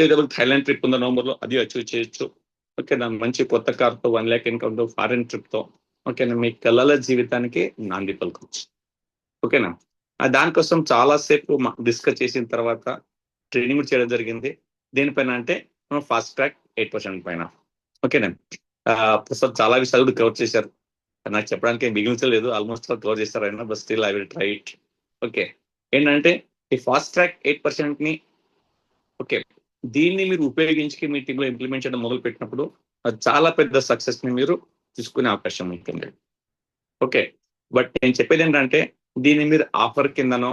Speaker 1: ఏదో థైలాండ్ ట్రిప్ ఉందో నవంబర్లో, అది అచీవ్ చేయొచ్చు. ఓకేనా? మంచి కొత్త కార్తో 1 lakh ఇన్కమ్ తో ఫారెన్ ట్రిప్ తో ఓకేనా మీ కళల జీవితానికి నాంది పలకొచ్చు. ఓకేనా? దానికోసం చాలాసేపు డిస్కస్ చేసిన తర్వాత ట్రైనింగ్ చేయడం జరిగింది. దేనిపైన అంటే మనం ఫాస్ట్ ట్రాక్ 8% పైన. ఓకేనా? ప్రస్తుతం చాలా విషయాలు కూడా కవర్ చేశారు. నాకు చెప్పడానికి ఏం మిగిలించలేదు, ఆల్మోస్ట్ కవర్ చేస్తారు అయినా, but still I will try it. Okay, ఏంటంటే ఈ ఫాస్ట్ ట్రాక్ 8% ని ఓకే దీన్ని మీరు ఉపయోగించి మీ టీంలో ఇంప్లిమెంట్ చేయడం మొదలు పెట్టినప్పుడు అది చాలా పెద్ద సక్సెస్ ని మీరు తీసుకునే అవకాశం ఉంటుంది. ఓకే, బట్ నేను చెప్పేది ఏంటంటే దీన్ని మీరు ఆఫర్ కిందనో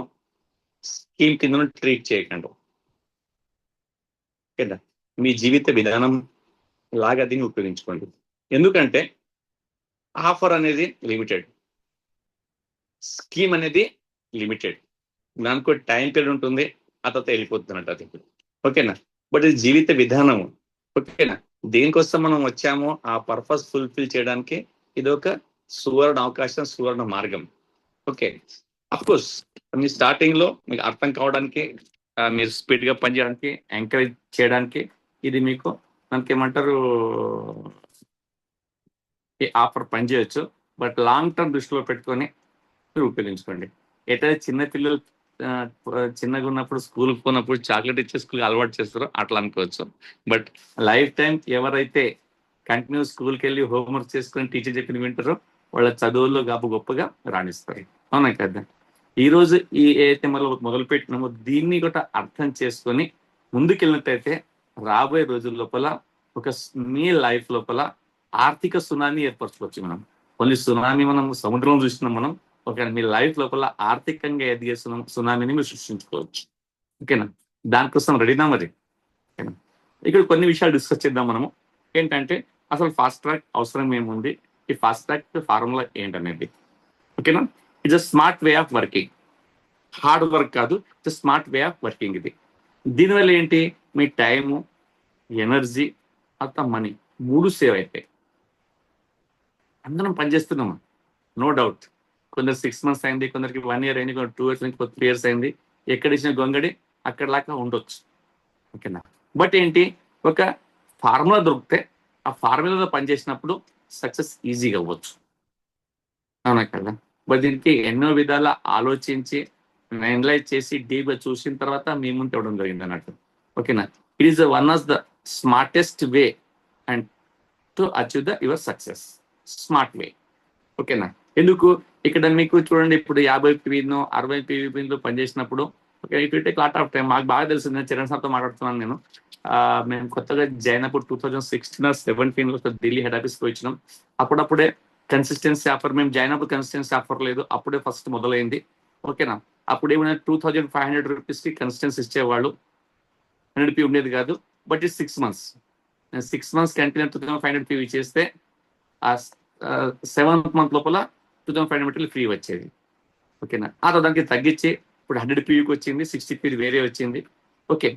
Speaker 1: స్కీమ్ కిందనో ట్రీట్ చేయకండి. ఓకేనా? మీ జీవిత విధానం లాగా దీన్ని ఉపయోగించుకోండి. ఎందుకంటే ఆఫర్ అనేది లిమిటెడ్, స్కీమ్ అనేది లిమిటెడ్. దానికి టైం పీరియడ్ ఉంటుంది, ఆ తర్వాత వెళ్ళిపోతున్నట్టు అది. ఓకేనా? బట్ ఇది జీవిత విధానం. ఓకేనా? దేనికోసం మనం వచ్చామో ఆ పర్పస్ ఫుల్ఫిల్ చేయడానికి ఇది ఒక సువర్ణ అవకాశం, సువర్ణ మార్గం. Okay, of course me starting లో మీకు అర్థం కావడానికి, మీరు స్పీడ్ గా పనిచేయడానికి, ఎంకరేజ్ చేయడానికి ఇది మీకు మనకి ఏమంటారు ఈ ఆఫర్ పనిచేయచ్చు. బట్ లాంగ్ టర్మ్ దృష్టిలో పెట్టుకొని మీరు ఉపయోగించుకోండి. ఎట్లయితే చిన్న పిల్లలు చిన్నగా ఉన్నప్పుడు స్కూల్కి పోయినప్పుడు చాక్లెట్ ఇచ్చే స్కూల్కి అలవాటు చేస్తారో అట్లా అనుకోవచ్చు. బట్ లైఫ్ టైం ఎవరైతే కంటిన్యూ స్కూల్కి వెళ్ళి హోంవర్క్ చేసుకొని టీచర్ చెప్పిన వింటారో వాళ్ళ చదువుల్లో గొప్పగా రాణిస్తారు. అవునా కదా? ఈ రోజు ఈ ఏదైతే మనం మొదలు పెట్టినామో దీన్ని కూడా అర్థం చేసుకొని ముందుకెళ్ళినట్టయితే రాబోయే రోజుల లోపల ఒక మీ లైఫ్ లోపల ఆర్థిక సునామీ ఏర్పరచుకోవచ్చు. మనం కొన్ని సునామీ మనం సముద్రంలో చూస్తున్నాం, మనం ఒక మీ లైఫ్ లోపల ఆర్థికంగా ఎదిగే సునామీని మీరు సృష్టించుకోవచ్చు. ఓకేనా? దానికోసం రెడీనా మరి? ఓకేనా? ఇక్కడ కొన్ని విషయాలు డిస్కస్ చేద్దాం మనము. ఏంటంటే అసలు ఫాస్ట్ ట్రాక్ అవసరం ఏముంది, ఈ ఫాస్ట్ ట్రాక్ ఫార్ములా ఏంటనేది. ఓకేనా? It's a smart way of working, hard work కాదు, it's smart way of working. ఇది దీనివల్ల ఏంటి, మీ టైము, ఎనర్జీ, అంత మనీ 3 సేవ్ అవుతాయి. అందరం పనిచేస్తున్నాము, నో డౌట్. కొందరు 6 months అయింది, కొందరికి 1 year అయింది, కొందరు 2 years అయింది, 3 years అయింది. ఎక్కడ ఇచ్చిన గొంగడి అక్కడలాగా ఉండొచ్చు. ఓకేనా? బట్ ఏంటి, ఒక ఫార్ములా దొరికితే ఆ ఫార్ములాలో పనిచేసినప్పుడు సక్సెస్ ఈజీగా అవ్వచ్చు. అవునా కదా? బట్ దీనికి ఎన్నో విధాల ఆలోచించి అనలైజ్ చేసి డీప్గా చూసిన తర్వాత మీ ముందు ఇవ్వడం జరిగింది అన్నట్టు. ఓకేనా? It is one of the smartest way and to achieve the your success. Smart way. ఓకేనా? ఎందుకు ఇక్కడ మీకు చూడండి, ఇప్పుడు 50 PV 60 PV పనిచేసినప్పుడు okay it will take lot of time. మాకు బాగా తెలుసు, నేను చరణ్ సార్తో మాట్లాడుతున్నాను నేను. మేము కొత్తగా జాయిన్ అప్పుడు 2016 or 17 ఢిల్లీ హెడ్ ఆఫీస్కి వచ్చినాం. అప్పుడప్పుడే కన్సిస్టెన్సీ ఆఫర్, మేము జాయిన్ అప్పుడు కన్సిస్టెన్సీ ఆఫర్ లేదు, అప్పుడే ఫస్ట్ మొదలైంది. ఓకేనా? అప్పుడు ఏమైనా 2500 రూపీస్కి కన్సిస్టెన్సీ ఇచ్చేవాళ్ళు, 100 PV ఉండేది కాదు. బట్ ఇది 6 months. నేను 6 months కంటిన్యూ 2500 PV చేస్తే ఆ 7th month లోపల 2500 ఫ్రీ వచ్చేది. ఓకేనా? ఆ తర్వాత దానికి తగ్గించి ఇప్పుడు 100 PVకి వచ్చింది, 60 PV వేరే వచ్చింది. ఓకే,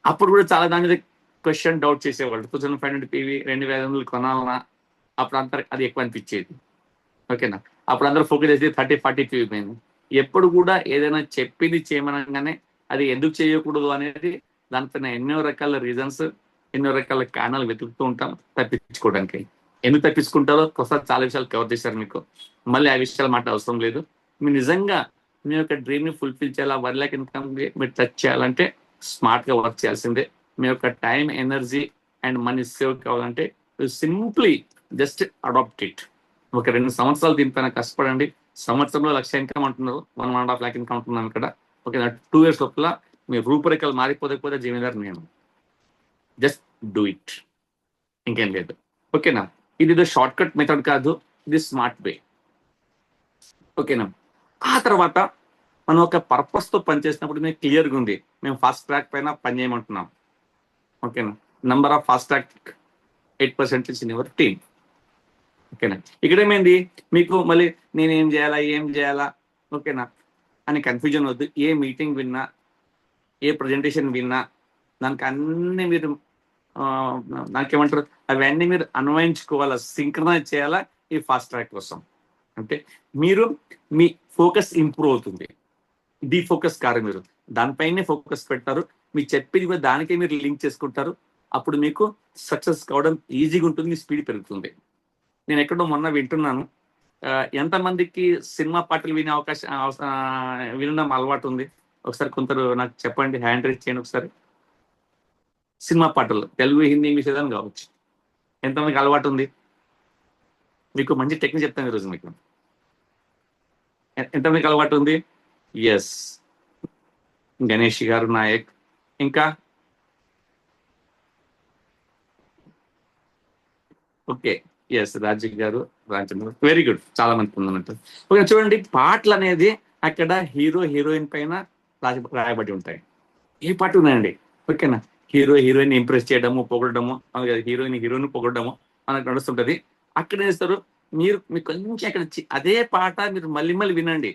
Speaker 1: అప్పుడు కూడా చాలా దాని మీద క్వశ్చన్ డౌట్ చేసేవాళ్ళు 2500 PV 2500 కొనాలన్నా అప్పుడు అంతా అది ఎక్కువ అనిపించేది. ఓకేనా, అప్పుడు అందరూ ఫోకస్ చేసి 30-40 PV పైన. ఎప్పుడు కూడా ఏదైనా చెప్పింది చేయమనగానే అది ఎందుకు చేయకూడదు అనేది దానిపైన ఎన్నో రకాల రీజన్స్, ఎన్నో రకాల కారణాలు వెతుకుతూ ఉంటాం తప్పించుకోవడానికి. ఎందుకు తప్పించుకుంటారో ఒకసారి చాలా విషయాలు కవర్ చేశారు మీకు, మళ్ళీ ఆ విషయాలు మాట అవసరం లేదు. మీరు నిజంగా మీ యొక్క డ్రీమ్ని ఫుల్ఫిల్ చేయాలా, 1 lakh ఇన్కమ్ మీరు టచ్ చేయాలంటే స్మార్ట్గా వర్క్ చేయాల్సిందే. మీ యొక్క time, energy and money save కావాలంటే సింప్లీ జస్ట్ అడాప్ట్ ఇట్. ఒక 2 సంవత్సరాలు దీనిపైన కష్టపడండి. సంవత్సరంలో 1,00,000 ఇన్కమ్ అంటున్నారు, 1.5 lakh ఇన్కమ్ అంటున్నాం ఇక్కడ. ఓకే, 2 years లోపల మీ రూపురేఖలు మారిపోతే జమీదారు నేను. జస్ట్ డూ ఇట్, ఇంకేం లేదు. ఓకేనా, ఇది షార్ట్ కట్ మెథడ్ కాదు, ఇది స్మార్ట్ వే. ఓకేనా, ఆ తర్వాత మనం ఒక పర్పస్తో పనిచేసినప్పుడు మీకు క్లియర్గా ఉంది, మేము ఫాస్ట్ ట్రాక్ పైన పని చేయమంటున్నాం. ఓకేనా, number of fast track 8% in your team. ఓకేనా, ఇక్కడ ఏమైంది మీకు మళ్ళీ నేను ఏం చేయాలా ఓకేనా అని కన్ఫ్యూజన్ వద్దు. ఏ మీటింగ్ విన్నా, ఏ ప్రజెంటేషన్ విన్నా దానికి అన్ని మీరు నాకేమంటారు అవన్నీ మీరు అన్వయించుకోవాలా, సింక్రనైజ్ చేయాలా ఈ ఫాస్ట్ ట్రాక్ కోసం. అంటే మీరు మీ ఫోకస్ ఇంప్రూవ్ అవుతుంది, డీఫోకస్ కారు, మీరు దానిపైనే ఫోకస్ పెడతారు, మీరు చెప్పేది కూడా దానికే మీరు లింక్ చేసుకుంటారు. అప్పుడు మీకు సక్సెస్ కావడం ఈజీగా ఉంటుంది, మీ స్పీడ్ పెరుగుతుంది. నేను ఎక్కడో మొన్న వింటున్నాను, ఎంతమందికి సినిమా పాటలు వినే వినడం అలవాటు ఉంది? ఒకసారి కొందరు నాకు చెప్పండి, హ్యాండ్ రైజ్ చేయండి ఒకసారి. సినిమా పాటలు తెలుగు, హిందీ, ఇంగ్లీష్ ఏదైనా కావచ్చు, ఎంతమందికి అలవాటు ఉంది? మీకు మంచి టెక్నిక్ చెప్తాను ఈరోజు మీకు. ఎంతమందికి అలవాటు ఉంది? ఎస్, గణేష్ గారు, నాయక్, ఇంకా ఓకే, ఎస్ రాజీవ్ గారు, రాజేంద్ర, వెరీ గుడ్, చాలా మంది ఉందన్నట్టు. ఓకే, చూడండి, పాటలు అనేది అక్కడ హీరో హీరోయిన్ పైన రాయబడి ఉంటాయి. ఏ పాట ఉన్నాయండి? ఓకేనా, హీరో హీరోయిన్ ఇంప్రెస్ చేయడము, పొగడము, హీరోయిన్ పొగడము మనకు నడుస్తుంటది. అక్కడ ఏం చేస్తారు, మీకు కొంచెం అక్కడ అదే పాట మీరు మళ్ళీ వినండి.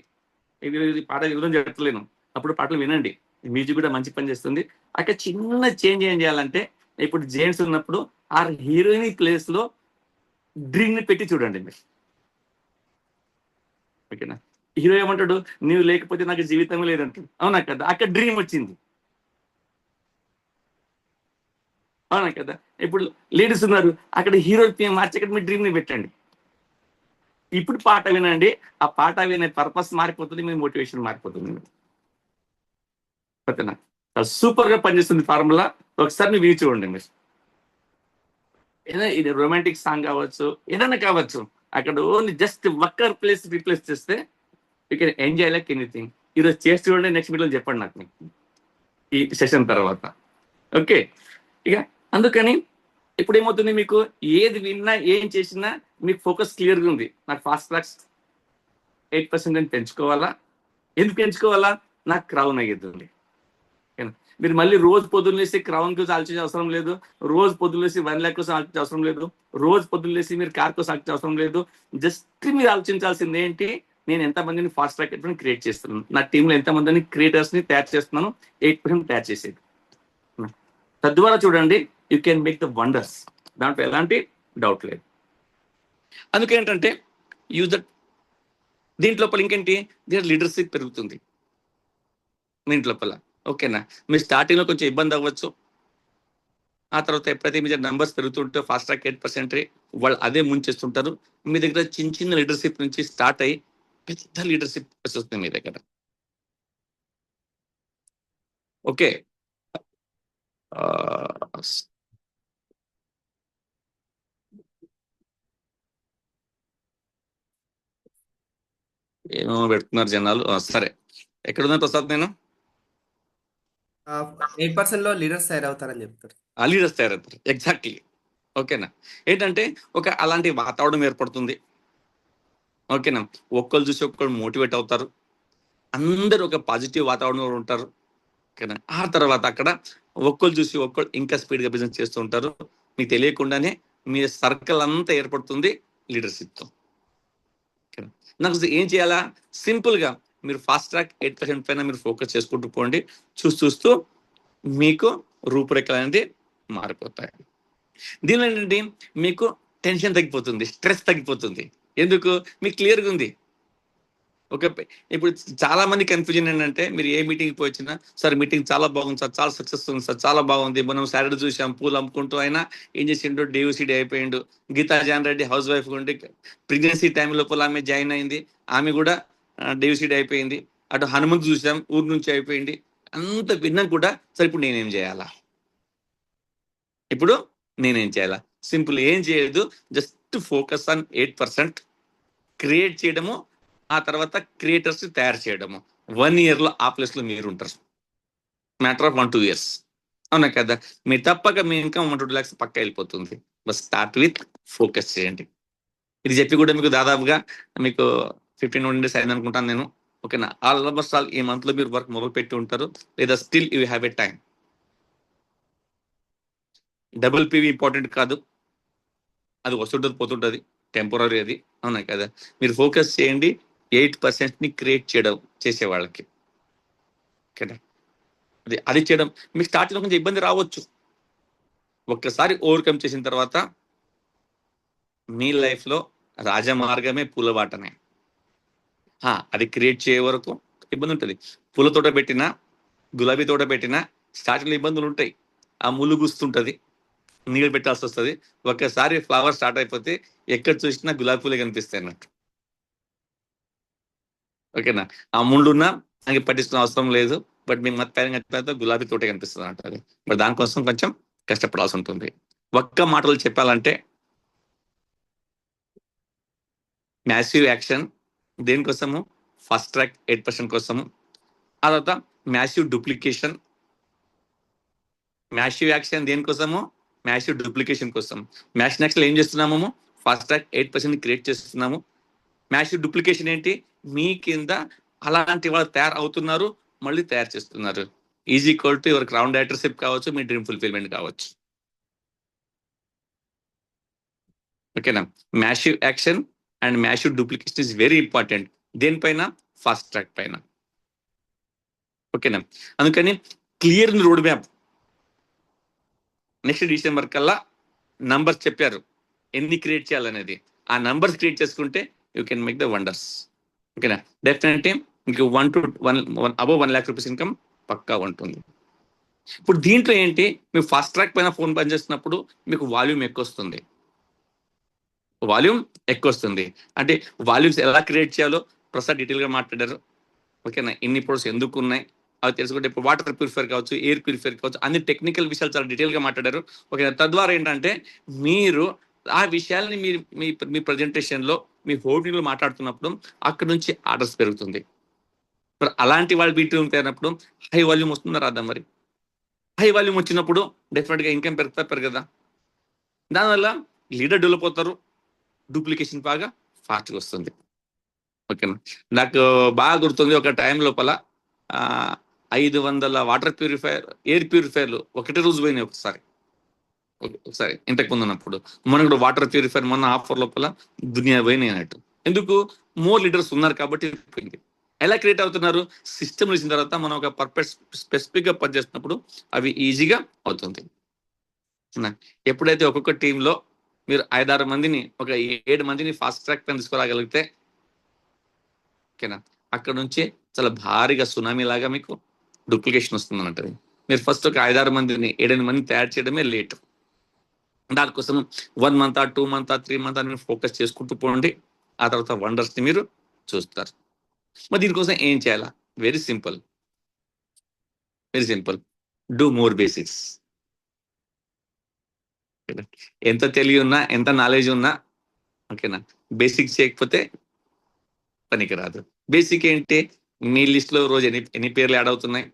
Speaker 1: ఇది పాట వివరం చెప్పలేను, అప్పుడు పాటలు వినండి, మ్యూజిక్ కూడా మంచి పని చేస్తుంది. అక్కడ చిన్న చేంజ్ ఏం చేయాలంటే, ఇప్పుడు జేమ్స్ ఉన్నప్పుడు ఆ హీరోయిన్ ప్లేస్ లో డ్రీమ్ ని పెట్టి చూడండి మీరు. ఓకేనా, హీరో ఏమంటాడు, నీవు లేకపోతే నాకు జీవితం లేదంటాడు, అవునా కదా? అక్కడ డ్రీమ్ వచ్చింది, అవునా కదా? ఇప్పుడు లేడీస్ ఉన్నారు, అక్కడ హీరో మార్చి అక్కడ మీ డ్రీమ్ ని పెట్టండి. ఇప్పుడు పాట వినండి, ఆ పాట వినే పర్పస్ మారిపోతుంది, మీ మోటివేషన్ మారిపోతుంది. ఓకేనా, సూపర్ గా పనిచేస్తుంది ఫార్ములా, ఒకసారి మీరు విని చూడండి మీరు. ఏదైనా ఇది రొమాంటిక్ సాంగ్ కావచ్చు, ఏదైనా కావచ్చు, అక్కడ ఓన్లీ జస్ట్ ఒక్కర్ ప్లేస్ రీప్లేస్ చేస్తే you can enjoy like anything. ఈరోజు చేసి చూడండి, నెక్స్ట్ మీట్లో చెప్పండి నాకు మీకు ఈ సెషన్ తర్వాత. ఓకే, ఇక అందుకని ఇప్పుడు ఏమవుతుంది, మీకు ఏది విన్నా ఏం చేసినా మీకు ఫోకస్ క్లియర్గా ఉంది, నాకు ఫాస్ట్ ట్రాక్స్ 8% నేను పెంచుకోవాలా. ఎందుకు పెంచుకోవాలా? నాకు క్రౌన్ అయ్యేది. మీరు మళ్ళీ రోజు పొద్దున్నేసి క్రౌన్ కోసం ఆలోచించే అవసరం లేదు, రోజు పొద్దున్నేసి 1 lakh కోసం ఆలోచించే అవసరం లేదు, రోజు పొద్దున్నేసి మీరు కార్ కోసం ఆలోచించే అవసరం లేదు. జస్ట్ మీరు ఆలోచించాల్సింది ఏంటి, నేను ఎంతమందిని ఫాస్ట్ ట్రాక్ క్రియేట్ చేస్తున్నాను, నా టీంలో ఎంతమందిని క్రియేటర్స్ ని తయారు చేస్తున్నాను, 8% తయారు చేసేది. తద్వారా చూడండి, you can make the wonders, దాంట్లో ఎలాంటి డౌట్ లేదు. అందుకేంటంటే యూజర్ దీంట్లోపల ఇంకేంటి, దీని లీడర్షిప్ పెరుగుతుంది దీంట్లోపల. ఓకేనా, మీరు స్టార్టింగ్ లో కొంచెం ఇబ్బంది అవ్వచ్చు, ఆ తర్వాత ఎప్పుడైతే మీ నంబర్స్ పెరుగుతుంటే ఫాస్ట్ ట్రాక్ 8% వాళ్ళు అదే ముంచేస్తుంటారు. మీ దగ్గర చిన్న లీడర్షిప్ నుంచి స్టార్ట్ అయ్యి పెద్ద లీడర్షిప్ వస్తుంది మీ దగ్గర. ఓకే, ఏమో పెడుతున్నారు జనాలు. సరే, ఎక్కడున్నా ప్రసాద్ నేను
Speaker 2: 8% లో లీడర్స్ తయారవుతారని చెప్తారు.
Speaker 1: ఆ లీడర్స్ తయారవుతారు, ఎగ్జాక్ట్లీ. ఓకేనా, ఏంటంటే ఒక అలాంటి వాతావరణం ఏర్పడుతుంది. ఓకేనా, ఒక్కళ్ళు చూసి ఒక్కళ్ళు మోటివేట్ అవుతారు, అందరూ ఒక పాజిటివ్ వాతావరణంలో ఉంటారు. ఓకేనా, ఆ తర్వాత అక్కడ ఒక్కళ్ళు చూసి ఒక్కళ్ళు ఇంకా స్పీడ్గా బిజినెస్ చేస్తూ ఉంటారు. మీకు తెలియకుండానే మీ సర్కిల్ అంతా ఏర్పడుతుంది లీడర్షిప్తో. ఓకేనా, నాకు ఏం చేయాలా, సింపుల్గా మీరు ఫాస్ట్ ట్రాక్ 8% పైన మీరు ఫోకస్ చేసుకుంటూ పోండి. చూస్తూ మీకు రూపురేఖలు అనేది మారిపోతాయి. దీనిలో ఏంటంటే మీకు టెన్షన్ తగ్గిపోతుంది, స్ట్రెస్ తగ్గిపోతుంది. ఎందుకు? మీకు క్లియర్గా ఉంది. ఒక ఇప్పుడు చాలా మంది కన్ఫ్యూజన్ ఏంటంటే, మీరు ఏ మీటింగ్కి పోయి వచ్చినా, సార్ మీటింగ్ చాలా బాగుంది సార్, చాలా సక్సెస్ ఉంది సార్, చాలా బాగుంది, మనం సాటర్డే చూసాం పూలు అమ్ముకుంటూ. అయినా ఏం చేసిండు, డేవిసిడి అయిపోయిండు. Geetha John Reddy housewife ఉండి ప్రెగ్నెన్సీ టైం లోపల ఆమె జాయిన్ అయింది, ఆమె కూడా డేవిసిడి అయిపోయింది. అటు హనుమంత్ చూసాం, ఊరు నుంచి అయిపోయింది. అంత విన్నా కూడా సార్ ఇప్పుడు నేనేం చేయాలా, ఇప్పుడు నేనేం చేయాలా? సింపుల్, ఏం చేయదు, జస్ట్ ఫోకస్ ఆన్ 8% క్రియేట్ చేయడము, ఆ తర్వాత క్రియేటర్స్ తయారు చేయడము. 1 year లో ఆ ప్లేస్ లో మీరు ఉంటారు. Matter of 1-2 years. అవునా కదా? మీరు తప్పక మీ ఇన్కమ్ 1-2 lakhs పక్క వెళ్ళిపోతుంది. బస్ స్టార్ట్ విత్ ఫోకస్ చేయండి. ఇది చెప్పి కూడా మీకు దాదాపుగా మీకు 15 days అయింది అనుకుంటాను నేను. ఓకేనా? ఆల్మోస్ట్ ఆల్ ఈ మంత్ లో మీరు వర్క్ మొదలు పెట్టి ఉంటారు, లేదా still you have a time. Double PV important కాదు, అది వస్తుంటుంది పోతుంటుంది, టెంపరీ అది. అవునా కదా? మీరు ఫోకస్ చేయండి 8%ని క్రియేట్ చేయడం చేసే వాళ్ళకి. ఓకేనా? అది చేయడం మీకు స్టార్టింగ్ కొంచెం ఇబ్బంది రావచ్చు. ఒక్కసారి ఓవర్కమ్ చేసిన తర్వాత మీ లైఫ్ లో రాజమార్గమే పూలబాటనే. అది క్రియేట్ చేయే వరకు ఇబ్బంది ఉంటుంది. పూల తోట పెట్టినా, గులాబీ తోట పెట్టినా స్టార్టింగ్ లో ఇబ్బందులు ఉంటాయి. ఆ ముళ్ళు గుస్తుంటది, నీళ్ళు పెట్టాల్సి వస్తుంది. ఒక్కసారి ఫ్లవర్ స్టార్ట్ అయిపోతే ఎక్కడ చూసినా గులాబీ పూలే కనిపిస్తాయి అన్నట్టు. ఓకేనా? ఆ ముళ్ళున్నా మనకి పట్టించుకునే అవసరం లేదు. బట్ మీకు మత గులాబీ తోటే కనిపిస్తుంది అంటారు. బట్ దానికోసం కొంచెం కష్టపడాల్సి ఉంటుంది. ఒక్క మాటలు చెప్పాలంటే మ్యాసివ్ యాక్షన్ దేనికోసము? ఫస్ట్ ట్రాక్ 8% కోసము. ఆ తర్వాత మ్యాసివ్ డూప్లికేషన్. మ్యాసివ్ యాక్షన్ దేనికోసము? మ్యాసివ్ డూప్లికేషన్ కోసం. మ్యాసివ్ యాక్షన్ ఏం చేస్తున్నాము? ఫస్ట్ ట్రాక్ 8% క్రియేట్ చేస్తున్నాము. మ్యాసివ్ డూప్లికేషన్ ఏంటి? మీ కింద అలాంటి వాళ్ళు తయారు అవుతున్నారు, మళ్ళీ తయారు చేస్తున్నారు. Is equal to your crown directorship కావచ్చు, మీ డ్రీమ్ ఫుల్ఫిల్మెంట్ కావచ్చు. ఓకేనా? Massive action and massive duplication is very important. దేనిపైన? ఫాస్ట్ ట్రాక్ పైన. ఓకేనా? అందుకని clear road map. Next December కల్లా నంబర్స్ చెప్పారు ఎన్ని క్రియేట్ చేయాలనేది. ఆ నంబర్స్ క్రియేట్ చేసుకుంటే you can make the wonders. ఓకేనా? డెఫినెట్లీ మీకు 1 above 1 lakh rupees ఇన్కమ్ పక్కా ఉంటుంది. ఇప్పుడు దీంట్లో ఏంటి, మీరు ఫాస్ట్ ట్రాక్ పైన ఫోన్ పనిచేస్తున్నప్పుడు మీకు వాల్యూమ్ ఎక్కువ వస్తుంది. అంటే వాల్యూమ్స్ ఎలా క్రియేట్ చేయాలో ప్రసాద్ డీటెయిల్ గా మాట్లాడారు. ఓకేనా? ఇన్ని ప్రొడక్ట్స్ ఎందుకు ఉన్నాయి అవి తెలుసుకుంటే, ఇప్పుడు వాటర్ ప్యూరిఫైర్ కావచ్చు, ఎయిర్ ప్యూరిఫైర్ కావచ్చు, అన్ని టెక్నికల్ విషయాలు చాలా డీటెయిల్ గా మాట్లాడారు. ఓకే, తద్వారా ఏంటంటే మీరు ఆ విషయాల్ని మీరు మీ ప్రజెంటేషన్ లో మీ హోర్డింగ్ లో మాట్లాడుతున్నప్పుడు అక్కడ నుంచి ఆర్డర్స్ పెరుగుతుంది. మరి అలాంటి వాళ్ళు బీటీ ఉంటున్నప్పుడు హై వాల్యూమ్ వస్తుందా రాదా? మరి హై వాల్యూమ్ వచ్చినప్పుడు డెఫినెట్ గా ఇన్కమ్ పెరగదా? దానివల్ల లీడర్ డెవలప్ అవుతారు, డూప్లికేషన్ బాగా ఫాస్ట్గా వస్తుంది. ఓకేనా? నాకు బాగా గుర్తుంది, ఒక టైం లోపల 500 వాటర్ ప్యూరిఫైర్, ఎయిర్ ప్యూరిఫైర్లు ఒకటే రోజు పోయినాయి. ఒకసారి ఇంతకు ముందు ఉన్నప్పుడు మనకు కూడా వాటర్ ప్యూరిఫైర్ మొన్న ఆఫర్ లోపల దునియా పోయినాయి అన్నట్టు. ఎందుకు? మోర్ లీడర్స్ ఉన్నారు కాబట్టి పోయింది. ఎలా క్రియేట్ అవుతున్నారు? సిస్టమ్ ఇచ్చిన తర్వాత మనం ఒక పర్పస్ స్పెసిఫిక్ గా పనిచేస్తున్నప్పుడు అవి ఈజీగా అవుతుంది. ఎప్పుడైతే ఒక్కొక్క టీంలో మీరు 5-6 మందిని, ఒక 7 మందిని ఫాస్ట్ ట్రాక్ పైన తీసుకురాగలిగితే, ఓకేనా, అక్కడ నుంచి చాలా భారీగా సునామీ లాగా మీకు డూప్లికేషన్ వస్తుంది అన్నట్టు. మీరు ఫస్ట్ ఒక 5-6 మందిని, 7-8 మందిని తయారు చేయడమే లేట్. దానికోసం 1 month, 2 month, 3 month అని ఫోకస్ చేసుకుంటూ పోండి. ఆ తర్వాత వండర్స్ ని మీరు చూస్తారు. మరి దీనికోసం ఏం చేయాలా? Very simple, do more basics. ఎంత తెలివి ఉన్నా, ఎంత నాలెడ్జ్ ఉన్నా, ఓకేనా, బేసిక్స్ చేయకపోతే పనికి రాదు. బేసిక్ ఏంటి? మీ లిస్ట్ లో రోజు ఎన్ని పేర్లు యాడ్ అవుతున్నాయి,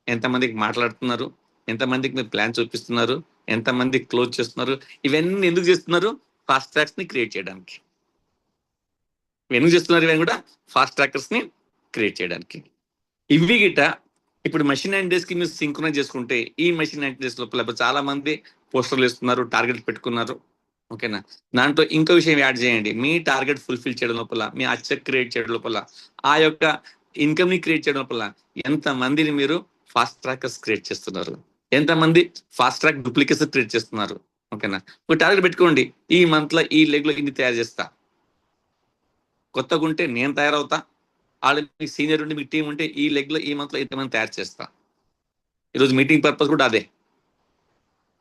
Speaker 1: ఎంతమందికి మాట్లాడుతున్నారు, ఎంతమందికి మీరు ప్లాన్ చూపిస్తున్నారు, ఎంతమంది క్లోజ్ చేస్తున్నారు. ఇవన్నీ ఎందుకు చేస్తున్నారు? ఫాస్ట్ ట్రాక్స్ ని క్రియేట్ చేయడానికి. ఎందుకు చేస్తున్నారు? ఇవన్నీ కూడా ఫాస్ట్ ట్రాకర్స్ ని క్రియేట్ చేయడానికి. ఇవి గిట ఇప్పుడు మెషిన్ అండ్ డేస్ కి మీరు సింక్రనైజ్ చేసుకుంటే, ఈ మెషిన్ అండ్ డేస్ లోపల చాలా మంది పోస్టర్లు ఇస్తున్నారు, టార్గెట్ పెట్టుకున్నారు. ఓకేనా? దాంట్లో ఇంకో విషయం యాడ్ చేయండి. మీ టార్గెట్ ఫుల్ఫిల్ చేయడం లోపల, మీ అచీవ్ క్రియేట్ చేయడం లోపల, ఆ యొక్క ఇన్కమ్ ని క్రియేట్ చేయడం లోపల ఎంత మందిని మీరు ఫాస్ట్ ట్రాకర్స్ క్రియేట్ చేస్తున్నారు, ఎంతమంది ఫాస్ట్ ట్రాక్ డూప్లికేట్స్ క్రియేట్ చేస్తున్నారు? ఓకేనా, ఒక టార్గెట్ పెట్టుకోండి, ఈ మంత్ లో ఈ లెగ్ లో ఇన్ని తయారు చేస్తా. కొత్తగా ఉంటే నేను తయారవుతా, ఆల్రెడీ మీ సీనియర్ ఉండి మీ టీం ఉంటే ఈ లెగ్ లో ఈ మంత్ లో ఇంతమంది తయారు చేస్తా. ఈరోజు మీటింగ్ పర్పస్ కూడా అదే.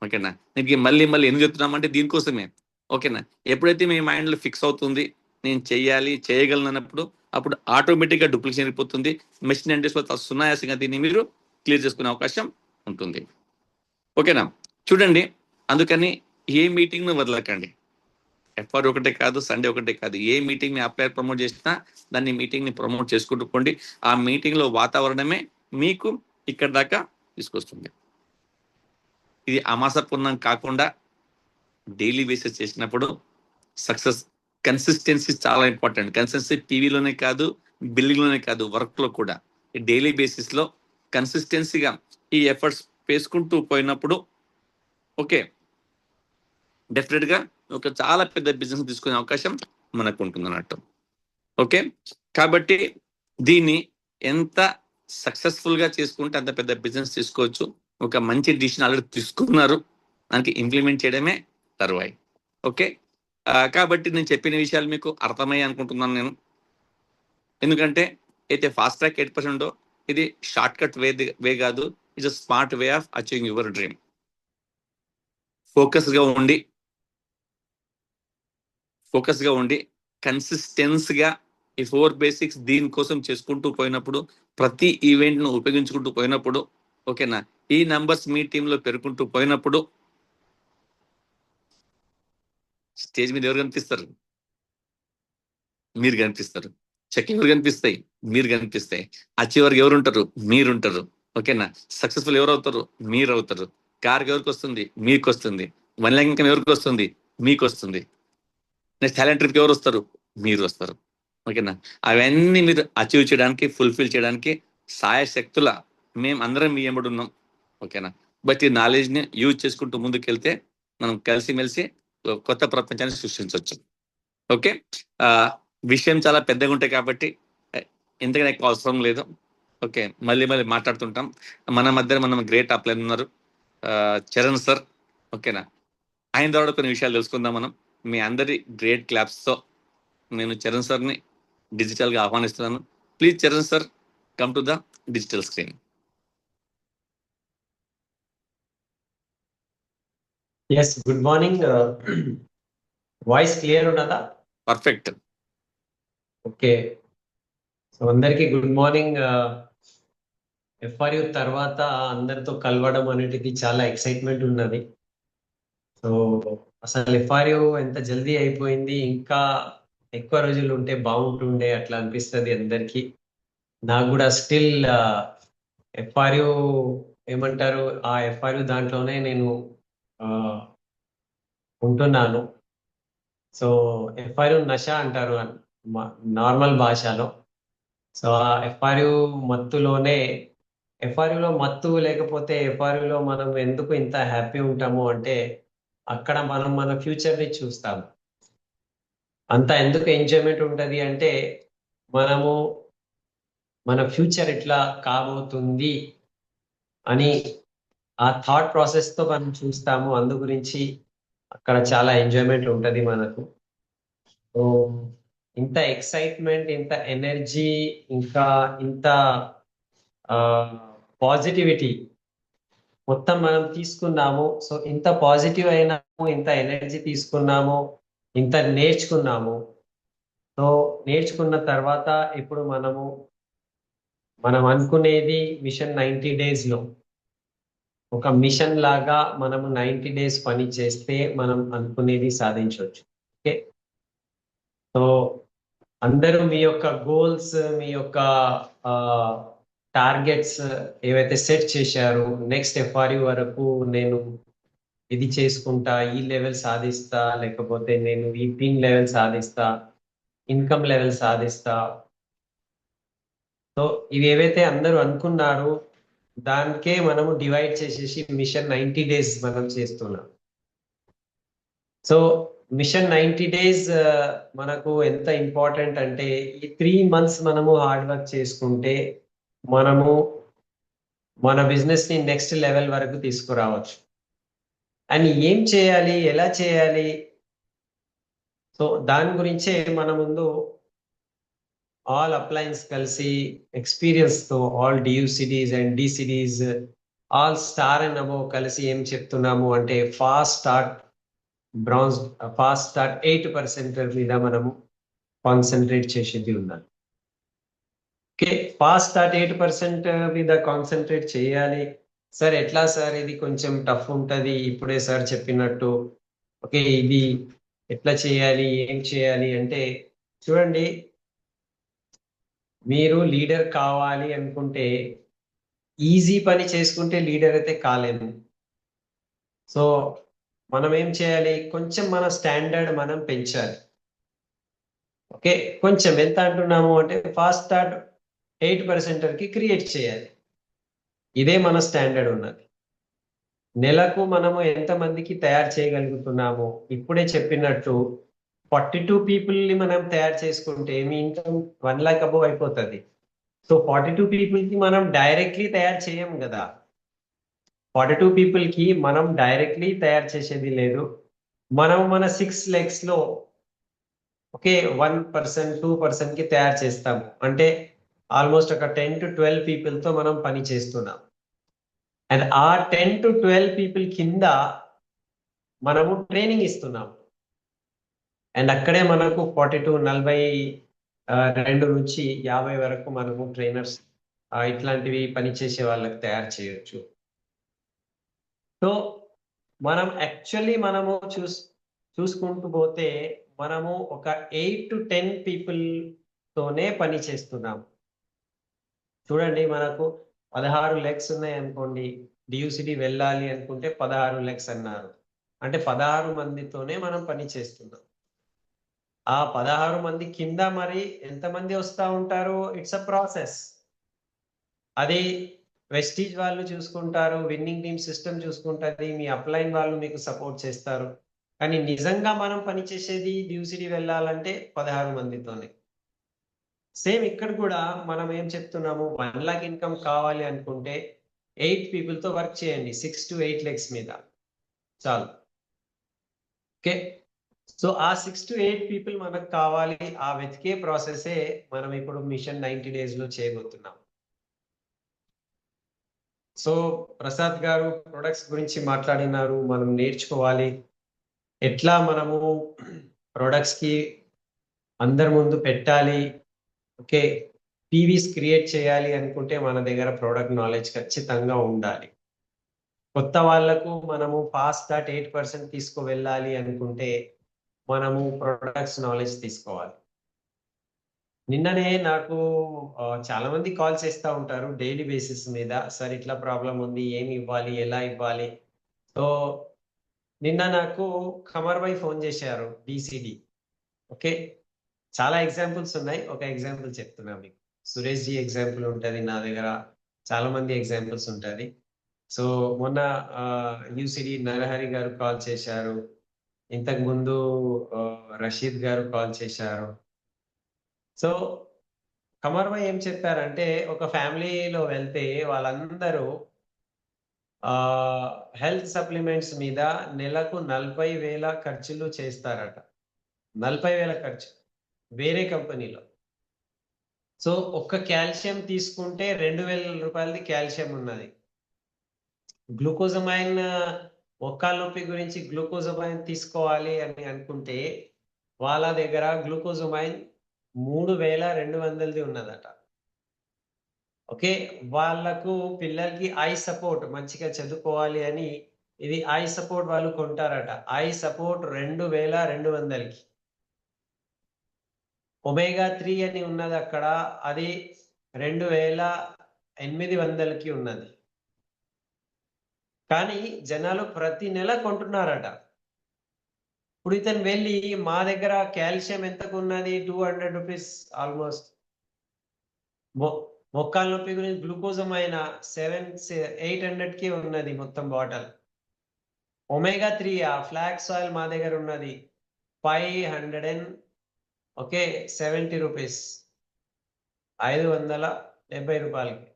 Speaker 1: ఓకేనా, నీకు మళ్ళీ మళ్ళీ ఎందుకు చెప్తున్నామంటే దీనికోసమే. ఓకేనా, ఎప్పుడైతే మీ మైండ్ లో ఫిక్స్ అవుతుంది నేను చెయ్యాలి చేయగలను అన్నప్పుడు, అప్పుడు ఆటోమేటిక్ గా డూప్లికేషన్ అయిపోతుంది. మెషిన్ అంటే సునాయాసంగా దీన్ని మీరు క్లియర్ చేసుకునే అవకాశం ఉంటుంది. ఓకేనా, చూడండి, అందుకని ఏ మీటింగ్ ను వదలకండి. ఎఫ్ఆర్ ఒకటే కాదు, సండే ఒకటే కాదు, ఏ మీటింగ్ ని అప్లైర్ ప్రమోట్ చేసినా దాన్ని మీటింగ్ ని ప్రమోట్ చేసుకుంటూ పోండి. ఆ మీటింగ్ లో వాతావరణమే మీకు ఇక్కడ దాకా తీసుకొస్తుంది. ఇది అమాసపూర్ణం కాకుండా డైలీ బేసిస్ చేసినప్పుడు సక్సెస్. కన్సిస్టెన్సీ చాలా ఇంపార్టెంట్. కన్సిస్టెన్సీ టీవీలోనే కాదు, బిల్డింగ్ లోనే కాదు, వర్క్ లో కూడా. ఈ డైలీ బేసిస్ లో కన్సిస్టెన్సీగా ఈ ఎఫర్ట్స్ వేసుకుంటూ పోయినప్పుడు ఓకే, డెఫినెట్ గా ఒక చాలా పెద్ద బిజినెస్ తీసుకునే అవకాశం మనకు ఉంటుంది అన్నట్టు. ఓకే, కాబట్టి దీన్ని ఎంత సక్సెస్ఫుల్ గా చేసుకుంటే అంత పెద్ద బిజినెస్ తీసుకోవచ్చు. ఒక మంచి డిసిషన్ ఆల్రెడీ తీసుకున్నారు, దానికి ఇంప్లిమెంట్ చేయడమే తరువాయి. ఓకే, కాబట్టి నేను చెప్పిన విషయాలు మీకు అర్థమయ్యాయి అనుకుంటున్నాను నేను. ఎందుకంటే అయితే ఫాస్ట్ ట్రాక్ 8% ఇది షార్ట్ కట్ వే కాదు, it's smart way of achieving your dream. Focus గా ఉండి కన్సిస్టెన్స్ గా ఈ 4 బేసిక్స్ దీనికోసం చేసుకుంటూ పోయినప్పుడు, ప్రతి ఈవెంట్ ను ఉపయోగించుకుంటూ పోయినప్పుడు, ఓకేనా, ఈ నంబర్స్ మీ టీంలో పెరుగుకుంటూ పోయినప్పుడు స్టేజ్ మీద ఎవరు కనిపిస్తారు? మీరు కనిపిస్తారు. చెక్ ఎవరు కనిపిస్తాయి? మీరు కనిపిస్తాయి. అచీవర్ ఎవరు ఉంటారు? మీరు ఉంటారు. ఓకేనా, సక్సెస్ఫుల్ ఎవరు అవుతారు? మీరు అవుతారు. కార్ ఎవరికి వస్తుంది? మీకు వస్తుంది. 1 లాక్ ఇన్కమ్ ఎవరికి వస్తుంది? మీకు వస్తుంది. నెక్స్ట్ టాలెంట్ ట్రిప్ ఎవరు వస్తారు? మీరు వస్తారు. ఓకేనా, అవన్నీ మీరు అచీవ్ చేయడానికి, ఫుల్ఫిల్ చేయడానికి సాయశక్తుల మేము అందరం మీ ఎంబడి ఉన్నాం. ఓకేనా, బట్ ఈ నాలెడ్జ్ ని యూజ్ చేసుకుంటూ ముందుకెళ్తే మనం కలిసిమెలిసి కొత్త ప్రపంచాన్ని సృష్టించవచ్చు. ఓకే, విషయం చాలా పెద్దగా ఉంటాయి కాబట్టి ఇంతగా ఎక్కువ అవసరం లేదు. ఓకే, మళ్ళీ మళ్ళీ మాట్లాడుతుంటాం. మన మధ్య మనం గ్రేట్ అప్లైన్ ఉన్నారు, చరణ్ సార్. ఓకేనా, ఆయన ద్వారా కొన్ని విషయాలు తెలుసుకుందాం మనం. మీ అందరి గ్రేట్ క్లాప్స్ తో నేను చరణ్ సార్ ని డిజిటల్ గా ఆహ్వానిస్తున్నాను. Please Charan sir, come to the digital screen.
Speaker 3: Yes, good morning. Voice clear ఉన్నదా?
Speaker 1: పర్ఫెక్ట్.
Speaker 3: ఓకే, సో అందరికీ గుడ్ మార్నింగ్. ఎఫ్ఆర్యు తర్వాత అందరితో కలవడం అనేది చాలా ఎక్సైట్మెంట్ ఉన్నది. సో అసలు ఎఫ్ఆర్యు ఎంత జల్దీ అయిపోయింది, ఇంకా ఎక్కువ రోజులు ఉంటే బాగుంటుండే అట్లా అనిపిస్తుంది అందరికీ. నాకు కూడా స్టిల్ ఎఫ్ఆర్యు ఏమంటారు, ఆ ఎఫ్ఆర్యు దాంట్లోనే నేను ఉంటున్నాను. సో ఎఫ్ఆర్యు నష అంటారు నార్మల్ భాషలో. సో ఆ ఎఫ్ఆర్యు మత్తులోనే, ఎఫ్ఆర్యులో మత్తు లేకపోతే ఎఫ్ఆర్యులో మనం ఎందుకు ఇంత హ్యాపీ ఉంటాము అంటే, అక్కడ మనం మన ఫ్యూచర్ని చూస్తాము. అంత ఎందుకు ఎంజాయ్మెంట్ ఉంటుంది అంటే, మనము మన ఫ్యూచర్ ఎట్లా కాబోతుంది అని ఆ థాట్ ప్రాసెస్తో మనం చూస్తాము. అందు గురించి అక్కడ చాలా ఎంజాయ్మెంట్ ఉంటుంది మనకు. సో ఇంత ఎక్సైట్మెంట్, ఇంత ఎనర్జీ, ఇంకా ఇంత పాజిటివిటీ మొత్తం మనం తీసుకున్నాము. సో ఇంత పాజిటివ్ అయినాము, ఇంత ఎనర్జీ తీసుకున్నాము, ఇంత నేర్చుకున్నాము. సో నేర్చుకున్న తర్వాత ఇప్పుడు మనం అనుకునేది మిషన్ 90 డేస్లో ఒక మిషన్ లాగా మనము 90 డేస్ పని చేస్తే మనం అనుకునేది సాధించవచ్చు. ఓకే, సో అందరూ మీ యొక్క గోల్స్, మీ యొక్క టార్గెట్స్ ఏవైతే సెట్ చేశారో, నెక్స్ట్ ఎఫ్ఆర్యు వరకు నేను ఇది చేసుకుంటా, ఈ లెవెల్ సాధిస్తా, లేకపోతే నేను ఈ పిన్ లెవెల్ సాధిస్తా, ఇన్కమ్ లెవెల్ సాధిస్తా. సో ఇవి ఏవైతే అందరూ అనుకున్నారో దానికే మనము డివైడ్ చేసేసి మిషన్ 90 డేస్ మనం చేస్తున్నాం. సో మిషన్ 90 డేస్ మనకు ఎంత ఇంపార్టెంట్ అంటే, ఈ 3 months మనము హార్డ్ వర్క్ చేసుకుంటే మనము మన బిజినెస్ ని నెక్స్ట్ లెవెల్ వరకు తీసుకురావచ్చు. అండ్ ఏం చేయాలి, ఎలా చేయాలి, సో దాని గురించే మన ముందు ఆల్ అప్లయన్స్ కలిసి ఎక్స్పీరియన్స్ తో ఆల్ డియూసిడీస్ and DCDs all star and above కలిసి ఏం చెప్తున్నాము అంటే ఫాస్ట్ స్టార్ట్ 8% మీద మనము కాన్సన్ట్రేట్ చేసేది ఉన్నది. ఓకే, ఫాస్ట్ స్టార్ట్ 8% మీద కాన్సన్ట్రేట్ చేయాలి. సార్ ఎట్లా సార్, ఇది కొంచెం టఫ్ ఉంటది ఇప్పుడే సార్ చెప్పినట్టు. ఓకే, ఇది ఎట్లా చేయాలి, ఏం చేయాలి అంటే చూడండి, మీరు లీడర్ కావాలి అనుకుంటే ఈజీ పని చేసుకుంటే లీడర్ అయితే కాలేము. సో మనం ఏం చేయాలి, కొంచెం మన స్టాండర్డ్ మనం పెంచాలి. ఓకే, కొంచెం ఎంత అంటున్నాము అంటే ఫాస్ట్ స్టార్ట్ 8% కి క్రియేట్ చేయాలి. ఇదే మన స్టాండర్డ్ ఉన్నది. నెలకు మనము ఎంతమందికి తయారు చేయగలుగుతున్నాము, ఇప్పుడే చెప్పినట్టు 42 పీపుల్ని మనం తయారు చేసుకుంటే మీ ఇన్కమ్ 1 lakh అబోవ్ అయిపోతుంది. సో 42 పీపుల్కి మనం డైరెక్ట్లీ తయారు చేయం కదా. 42 పీపుల్కి మనం డైరెక్ట్లీ తయారు చేసేది లేదు. మనం మన 6 legs లో ఓకే 1% 2% కి తయారు చేస్తాము. అంటే ఆల్మోస్ట్ ఒక 10 to 12 పీపుల్తో మనం పని చేస్తున్నాం. అండ్ ఆ 10 to 12 పీపుల్ కింద మనము ట్రైనింగ్ ఇస్తున్నాం. అండ్ అక్కడే మనకు 42 నుంచి 50 వరకు మనము ట్రైనర్స్ ఇట్లాంటివి పనిచేసే వాళ్ళకి తయారు చేయొచ్చు. సో మనం యాక్చువల్లీ మనము చూసుకుంటూ పోతే మనము ఒక 8 to 10 పీపుల్ తోనే పని చేస్తున్నాం. చూడండి, మనకు 16 legs ఉన్నాయి అనుకోండి, డియూసిడి వెళ్ళాలి అనుకుంటే 16 legs అన్నారు. అంటే 16 మందితోనే మనం పని చేస్తున్నాం. ఆ 16 మంది కింద మరి ఎంతమంది వస్తూ ఉంటారు, ఇట్స్ అ ప్రాసెస్. అది వెస్టీజ్ వాళ్ళు చూసుకుంటారు, విన్నింగ్ టీమ్ సిస్టమ్ చూసుకుంటుంది, మీ అప్లైన్ వాళ్ళు మీకు సపోర్ట్ చేస్తారు. కానీ నిజంగా మనం పనిచేసేది డియూసిడి వెళ్ళాలంటే 16 మందితోనే. సేమ్ ఇక్కడ కూడా మనం ఏం చెప్తున్నాము, 1 lakh ఇన్కమ్ కావాలి అనుకుంటే 8 పీపుల్తో వర్క్ చేయండి, 6 to 8 legs మీద చాలు. ఓకే, సో ఆ 6 to 8 పీపుల్ మనకు కావాలి. ఆ వెతికే ప్రాసెసే మనం ఇప్పుడు మిషన్ 90 days లో చేయబోతున్నాం. సో ప్రసాద్ గారు ప్రొడక్ట్స్ గురించి మాట్లాడినారు, మనం నేర్చుకోవాలి ఎట్లా మనము ప్రొడక్ట్స్ కి అందరి ముందు పెట్టాలి. ఓకే, పీవీస్ క్రియేట్ చేయాలి అనుకుంటే మన దగ్గర ప్రోడక్ట్ నాలెడ్జ్ ఖచ్చితంగా ఉండాలి. కొత్త వాళ్లకు మనము ఫాస్ట్ స్టార్ట్ 8% తీసుకువెళ్ళాలి అనుకుంటే మనము ప్రొడక్ట్స్ నాలెడ్జ్ తీసుకోవాలి. నిన్ననే నాకు చాలా మంది కాల్ చేస్తూ ఉంటారు డైలీ బేసిస్ మీద, సార్ ఇట్లా ప్రాబ్లం ఉంది, ఏమి ఇవ్వాలి, ఎలా ఇవ్వాలి. సో నిన్న నాకు ఖమర్ భాయ్ ఫోన్ చేశారు, డిసిడి. ఓకే, చాలా ఎగ్జాంపుల్స్ ఉన్నాయి, ఒక ఎగ్జాంపుల్ చెప్తున్నా మీకు. సురేష్ జీ ఎగ్జాంపుల్ ఉంటుంది నా దగ్గర, చాలా మంది ఎగ్జాంపుల్స్ ఉంటుంది. సో మొన్న యూసిడి నరహరి గారు కాల్ చేశారు, ఇంతకు ముందు రషీద్ గారు కాల్ చేశారు. సో ఖమర్ భాయ్ ఏం చెప్పారంటే, ఒక ఫ్యామిలీలో వెళ్తే వాళ్ళందరూ హెల్త్ సప్లిమెంట్స్ మీద నెలకు 40,000 ఖర్చులు చేస్తారట. 40,000 ఖర్చు వేరే కంపెనీలో. సో ఒక్క కాల్షియం తీసుకుంటే 2,000 రూపాయలది కాల్షియం ఉన్నది. గ్లూకోజమైన్ మొక్కాల నొప్పి గురించి గ్లూకోజమైన్ తీసుకోవాలి అని అనుకుంటే వాళ్ళ దగ్గర గ్లూకోజమైన్ 3,200ది ఉన్నదట. ఓకే, వాళ్ళకు పిల్లలకి ఐ సపోర్ట్ మంచిగా చదువుకోవాలి అని ఇది ఐ సపోర్ట్ వాళ్ళు కొంటారట. ఐ సపోర్ట్ 2,200కి. ఒమేగా 3 అని ఉన్నది అక్కడ, అది 2,800కి ఉన్నది. కానీ జనాలు ప్రతి నెల కొంటున్నారట. ఇప్పుడు ఇతను వెళ్ళి మా దగ్గర కాల్షియం ఎంతకు ఉన్నది, 200 రూపీస్ ఆల్మోస్ట్. మొక్కాల నొప్పి గురించి గ్లూకోజమైనా 800కి ఉన్నది మొత్తం బాటిల్. ఒమేగా 3 ఫ్లాక్స్ ఆయిల్ మా దగ్గర ఉన్నది 570 రూపీస్, 570 రూపాయలకి.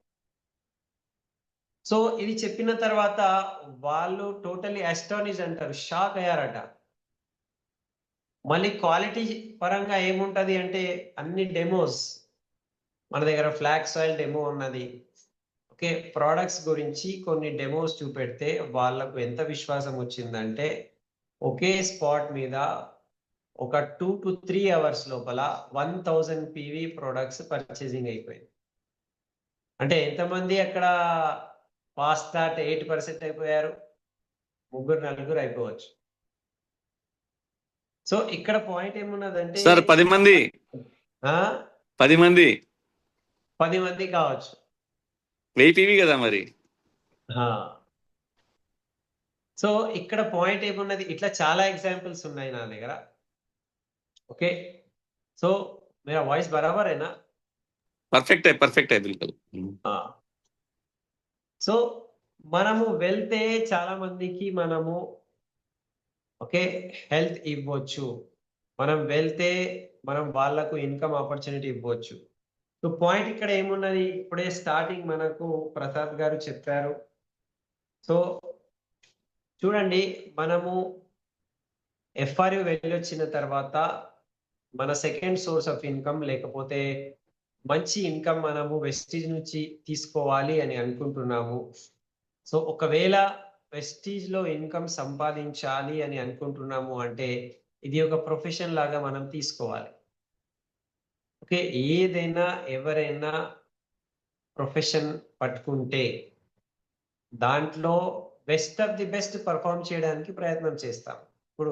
Speaker 3: సో ఇది చెప్పిన తర్వాత వాళ్ళు టోటలీ అస్టానిష్ అంటారు, షాక్ అయ్యారట. మళ్ళీ క్వాలిటీ పరంగా ఏముంటది అంటే అన్ని డెమోస్ మన దగ్గర ఫ్లాగ్ సాయిల్ డెమో ఉన్నది. ఓకే, ప్రోడక్ట్స్ గురించి కొన్ని డెమోస్ చూపెడితే వాళ్ళకు ఎంత విశ్వాసం వచ్చిందంటే ఒకే స్పాట్ మీద ఒక 2 to 3 అవర్స్ లోపల 1000 PV ప్రొడక్ట్స్ పర్చేసింగ్ అయిపోయింది. అంటే ఎంతమంది అక్కడ పాస్ దాట్ 8% అయిపోయారు? 3-4 అయిపోవచ్చు. సో ఇక్కడ పాయింట్ ఏమున్నదంటే
Speaker 1: సార్ 10 మంది
Speaker 3: ఆ
Speaker 1: 10 మంది
Speaker 3: 10 మంది కావచ్చు.
Speaker 1: 1000 PV కదా మరి.
Speaker 3: సో ఇక్కడ పాయింట్ ఏమున్నది, ఇట్లా చాలా ఎగ్జాంపుల్స్ ఉన్నాయి నా దగ్గర. ఓకే, సో मेरा వాయిస్ బరాబర్ है ना?
Speaker 1: పర్ఫెక్ట్ బిల్కుల్.
Speaker 3: సో మనము వెళ్తే చాలా మందికి మనము ఓకే హెల్త్ ఇవ్వచ్చు, మనం వెళ్తే మనం వాళ్ళకు ఇన్కమ్ ఆపర్చునిటీ ఇవ్వచ్చు. సో పాయింట్ ఇక్కడ ఏమున్నది, ఇప్పుడే స్టార్టింగ్ మనకు ప్రసాద్ గారు చెప్పారు. సో చూడండి, మనము FRU వెళ్ళొచ్చిన తర్వాత మన సెకండ్ సోర్స్ ఆఫ్ ఇన్కమ్ లేకపోతే మంచి ఇన్కమ్ మనము వెస్టీజ్ నుంచి తీసుకోవాలి అని అనుకుంటున్నాము. సో ఒకవేళ వెస్టీజ్ లో ఇన్కమ్ సంపాదించాలి అని అనుకుంటున్నాము అంటే ఇది ఒక ప్రొఫెషన్ లాగా మనం తీసుకోవాలి. ఓకే, ఏదైనా ఎవరైనా ప్రొఫెషన్ పట్టుకుంటే దాంట్లో best of the best perform చేయడానికి ప్రయత్నం చేస్తాం. ఇప్పుడు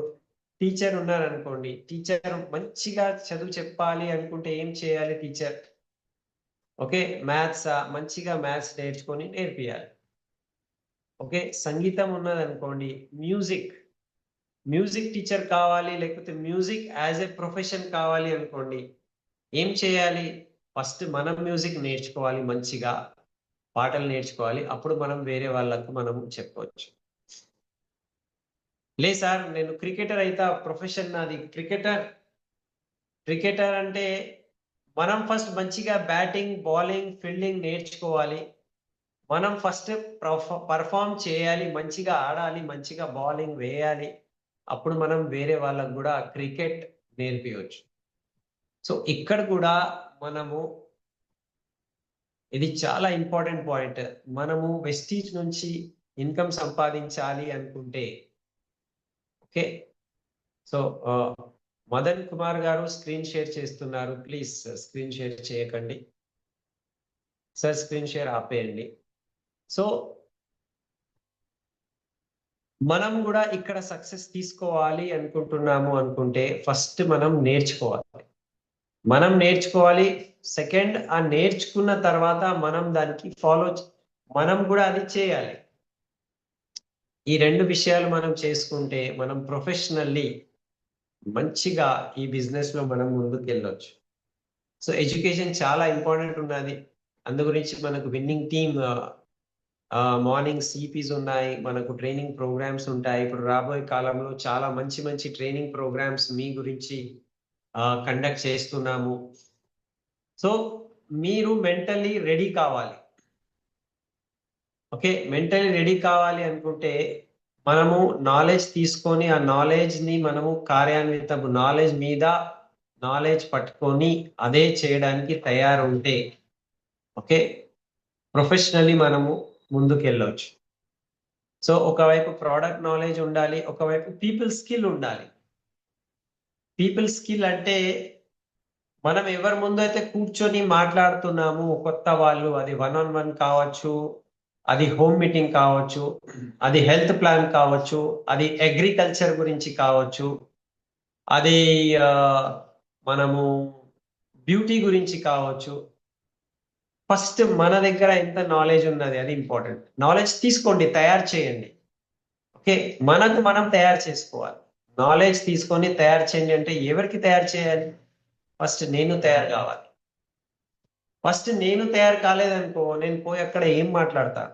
Speaker 3: టీచర్ ఉన్నారనుకోండి, టీచర్ మంచిగా చదువు చెప్పాలి అనుకుంటే ఏం చేయాలి టీచర్? ఓకే, మ్యాథ్స్ మంచిగా మ్యాథ్స్ నేర్చుకొని నేర్పియాలి. ఓకే, సంగీతం ఉన్నదనుకోండి, మ్యూజిక్ టీచర్ కావాలి, లేకపోతే మ్యూజిక్ యాజ్ ఎ ప్రొఫెషన్ కావాలి అనుకోండి, ఏం చేయాలి? ఫస్ట్ మనం మ్యూజిక్ నేర్చుకోవాలి, మంచిగా పాటలు నేర్చుకోవాలి, అప్పుడు మనం వేరే వాళ్ళకు మనం చెప్పవచ్చు. లే సార్ నేను క్రికెటర్ అయితే ప్రొఫెషన్ నాది క్రికెటర్ అంటే మనం ఫస్ట్ మంచిగా బ్యాటింగ్ బౌలింగ్ ఫీల్డింగ్ నేర్చుకోవాలి, మనం ఫస్ట్ పర్ఫామ్ చేయాలి, మంచిగా ఆడాలి, మంచిగా బౌలింగ్ వేయాలి, అప్పుడు మనం వేరే వాళ్ళకు కూడా క్రికెట్ నేర్పించవచ్చు. సో ఇక్కడ కూడా మనము ఇది చాలా ఇంపార్టెంట్ పాయింట్, మనము వెస్టీజ్ నుంచి ఇన్కమ్ సంపాదించాలి అనుకుంటే ఓకే. సో మదన్ కుమార్ గారు స్క్రీన్ షేర్ చేస్తున్నారు, ప్లీజ్ స్క్రీన్ షేర్ చేయకండి సార్, స్క్రీన్ షేర్ ఆపేయండి. సో మనం కూడా ఇక్కడ సక్సెస్ తీసుకోవాలి అనుకుంటున్నాము అనుకుంటే ఫస్ట్ మనం నేర్చుకోవాలి. సెకండ్, ఆ నేర్చుకున్న తర్వాత మనం దానికి మనం కూడా అది చేయాలి. ఈ 2 విషయాలు మనం చేసుకుంటే మనం ప్రొఫెషనల్లీ మంచిగా ఈ బిజినెస్ లో మనం ముందుకు వెళ్ళొచ్చు. సో ఎడ్యుకేషన్ చాలా ఇంపార్టెంట్ ఉన్నది, అందు గురించి మనకు విన్నింగ్ టీమ్ మార్నింగ్ CPs ఉన్నాయి, మనకు ట్రైనింగ్ ప్రోగ్రామ్స్ ఉంటాయి. ఇప్పుడు రాబోయే కాలంలో చాలా మంచి ట్రైనింగ్ ప్రోగ్రామ్స్ మీ గురించి కండక్ట్ చేస్తున్నాము. సో మీరు మెంటల్లీ రెడీ కావాలి. ఓకే, మెంటల్లీ రెడీ కావాలి అనుకుంటే మనము నాలెడ్జ్ తీసుకొని ఆ నాలెడ్జ్ ని మనము నాలెడ్జ్ పట్టుకొని అదే చేయడానికి తయారుంటే ఓకే ప్రొఫెషనల్లీ మనము ముందుకు వెళ్ళవచ్చు. సో ఒకవైపు ప్రోడక్ట్ నాలెడ్జ్ ఉండాలి, ఒకవైపు పీపుల్ స్కిల్ ఉండాలి. పీపుల్ స్కిల్ అంటే మనం ఎవరి ముందు అయితే కూర్చొని మాట్లాడుతున్నాము కొత్త వాళ్ళు, అది 1-on-1 కావచ్చు, అది హోమ్ మీటింగ్ కావచ్చు, అది హెల్త్ ప్లాన్ కావచ్చు, అది అగ్రికల్చర్ గురించి కావచ్చు, అది మనము బ్యూటీ గురించి కావచ్చు. ఫస్ట్ మన దగ్గర ఎంత నాలెడ్జ్ ఉన్నది అది ఇంపార్టెంట్. నాలెడ్జ్ తీసుకోండి, తయారు చేయండి. ఓకే, మనకు మనం తయారు చేసుకోవాలి. నాలెడ్జ్ తీసుకొని తయారు చేయండి అంటే ఎవరికి తయారు చేయాలి? ఫస్ట్ నేను తయారు కావాలి. ఫస్ట్ నేను తయారు కాలేదనుకో నేను పోయి అక్కడ ఏం మాట్లాడతాను?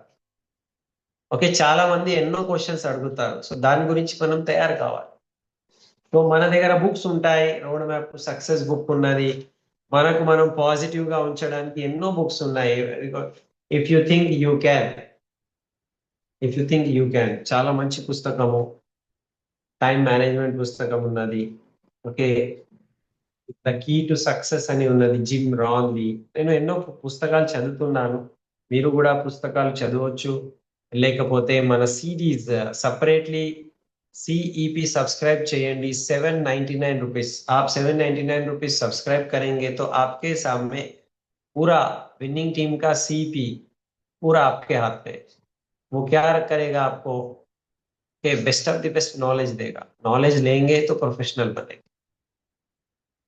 Speaker 3: ఓకే, చాలా మంది ఎన్నో క్వశ్చన్స్ అడుగుతారు, సో దాని గురించి మనం తయారు కావాలి. సో మన దగ్గర బుక్స్ ఉంటాయి, రోడ్ మ్యాప్ సక్సెస్ బుక్ ఉన్నది, మనకు మనం పాజిటివ్ గా ఉంచడానికి ఎన్నో బుక్స్ ఉన్నాయి. If you think you can, if you think you can. చాలా మంచి పుస్తకము, టైం మేనేజ్మెంట్ పుస్తకం ఉన్నది. Okay, the key to success అని ఉన్నది, జిమ్ రాన్ది. నేను ఎన్నో పుస్తకాలు చదువుతున్నాను, మీరు కూడా పుస్తకాలు చదవచ్చు. లేకపోతే మన సిరీస్ సపరేట్లీ सीईपी सब्सक्राइब చేయండి, 799 रुपीस। आप 799 रुपीस सब्सक्राइब करेंगे तो आपके सामने पूरा विनिंग टीम का सीपी पूरा आपके हाथ में। वो क्या करेगा आपको कि best of the best knowledge देगा। नॉलेज लेंगे तो प्रोफेशनल बनेंगे।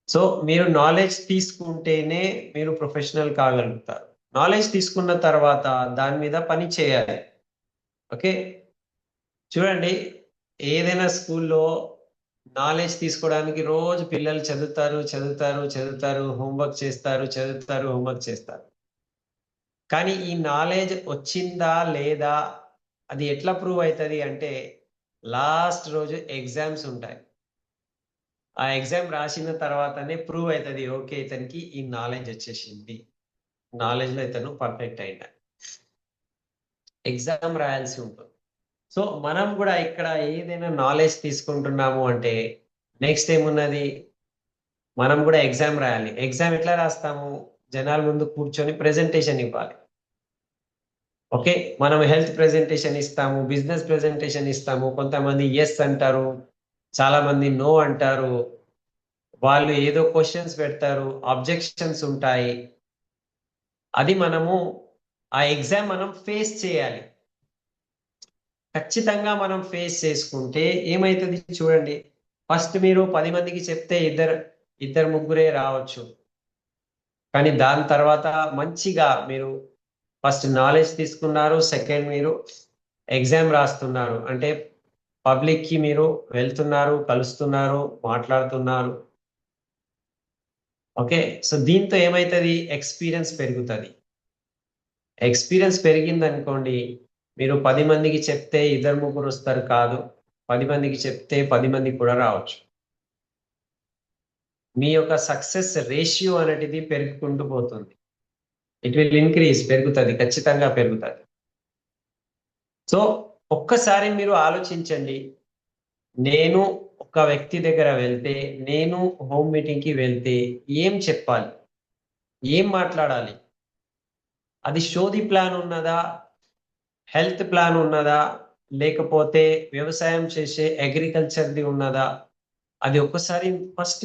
Speaker 3: సో మీరు నాలెడ్జ్ తీసుకుంటేనే మీరు ప్రొఫెషనల్ కాగలుగుతారు। నాలెడ్జ్ తీసుకున్న తర్వాత దాని మీద పని చేయాలి। ఓకే, చూడండి, ఏదైనా స్కూల్లో నాలెడ్జ్ తీసుకోవడానికి రోజు పిల్లలు చదువుతారు, హోంవర్క్ చేస్తారు, హోంవర్క్ చేస్తారు। కానీ ఈ నాలెడ్జ్ వచ్చిందా లేదా అది ఎట్లా ప్రూవ్ అవుతుంది అంటే, లాస్ట్ రోజు ఎగ్జామ్స్ ఉంటాయి। ఆ ఎగ్జామ్ రాసిన తర్వాతనే ప్రూవ్ అవుతుంది, ఓకే ఇతనికి ఈ నాలెడ్జ్ వచ్చేసింది, నాలెడ్జ్ లో ఇతను పర్ఫెక్ట్ అయినా। ఎగ్జామ్ రాయాల్సి ఉంటుంది। సో మనం కూడా ఇక్కడ ఏదైనా నాలెడ్జ్ తీసుకుంటున్నాము అంటే నెక్స్ట్ ఏమున్నది, మనం కూడా ఎగ్జామ్ రాయాలి। ఎగ్జామ్ ఎట్లా రాస్తాము, జనాల ముందు కూర్చొని ప్రెజెంటేషన్ ఇవ్వాలి। ఓకే, మనం హెల్త్ ప్రెజెంటేషన్ ఇస్తాము, బిజినెస్ ప్రెజెంటేషన్ ఇస్తాము। కొంతమంది ఎస్ అంటారు, చాలా మంది నో అంటారు, వాళ్ళు ఏదో క్వశ్చన్స్ పెడతారు, అబ్జెక్షన్స్ ఉంటాయి। అది మనము ఆ ఎగ్జామ్ మనం ఫేస్ చేయాలి। ఖచ్చితంగా మనం ఫేస్ చేసుకుంటే ఏమైతుంది చూడండి, ఫస్ట్ మీరు 10 మందికి చెప్తే ఇద్దరు ముగ్గురే రావచ్చు, కానీ దాని తర్వాత మంచిగా మీరు ఫస్ట్ నాలెడ్జ్ తీసుకున్నారు, సెకండ్ మీరు ఎగ్జామ్ రాస్తున్నారు అంటే పబ్లిక్ కి మీరు వెళ్తున్నారు, కలుస్తున్నారు, మాట్లాడుతున్నారు। ఓకే, సో దీంతో ఏమైతుంది, ఎక్స్పీరియన్స్ పెరుగుతుంది। ఎక్స్పీరియన్స్ పెరిగింది అనుకోండి, మీరు 10 మందికి చెప్తే ఇద్దరు ముగ్గురు వస్తారు కాదు, 10 మందికి చెప్తే 10 మంది కూడా రావచ్చు। మీ యొక్క సక్సెస్ రేషియో అనేది పెరుగుకుంటూ పోతుంది, ఇట్ విల్ ఇంక్రీజ్, పెరుగుతుంది, ఖచ్చితంగా పెరుగుతుంది। సో ఒక్కసారి మీరు ఆలోచించండి, నేను ఒక వ్యక్తి దగ్గర వెళ్తే, నేను హోమ్ మీటింగ్ కి వెళ్తే ఏం చెప్పాలి, ఏం మాట్లాడాలి, అది షోది ప్లాన్ ఉన్నదా, హెల్త్ ప్లాన్ ఉన్నదా, లేకపోతే వ్యవసాయం చేసే అగ్రికల్చర్ది ఉన్నదా, అది ఒక్కసారి ఫస్ట్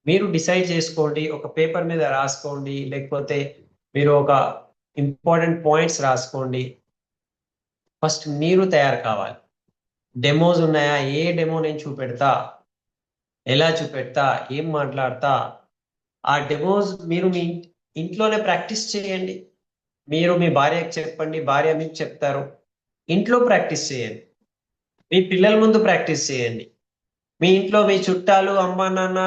Speaker 3: మీరు డిసైడ్ చేసుకోండి। ఒక పేపర్ మీద రాసుకోండి, లేకపోతే మీరు ఒక ఇంపార్టెంట్ పాయింట్స్ రాసుకోండి। ఫస్ట్ మీరు తయారు కావాలి। డెమోస్ ఉన్నాయా, ఏ డెమో నేను చూపెడతా, ఎలా చూపెడతా, ఏం మాట్లాడతా, ఆ డెమోస్ మీరు మీ ఇంట్లోనే ప్రాక్టీస్ చేయండి। మీరు మీ భార్యకు చెప్పండి, భార్య మీకు చెప్తారు, ఇంట్లో ప్రాక్టీస్ చేయండి, మీ పిల్లల ముందు ప్రాక్టీస్ చేయండి, మీ ఇంట్లో మీ చుట్టాలు, అమ్మ నాన్న,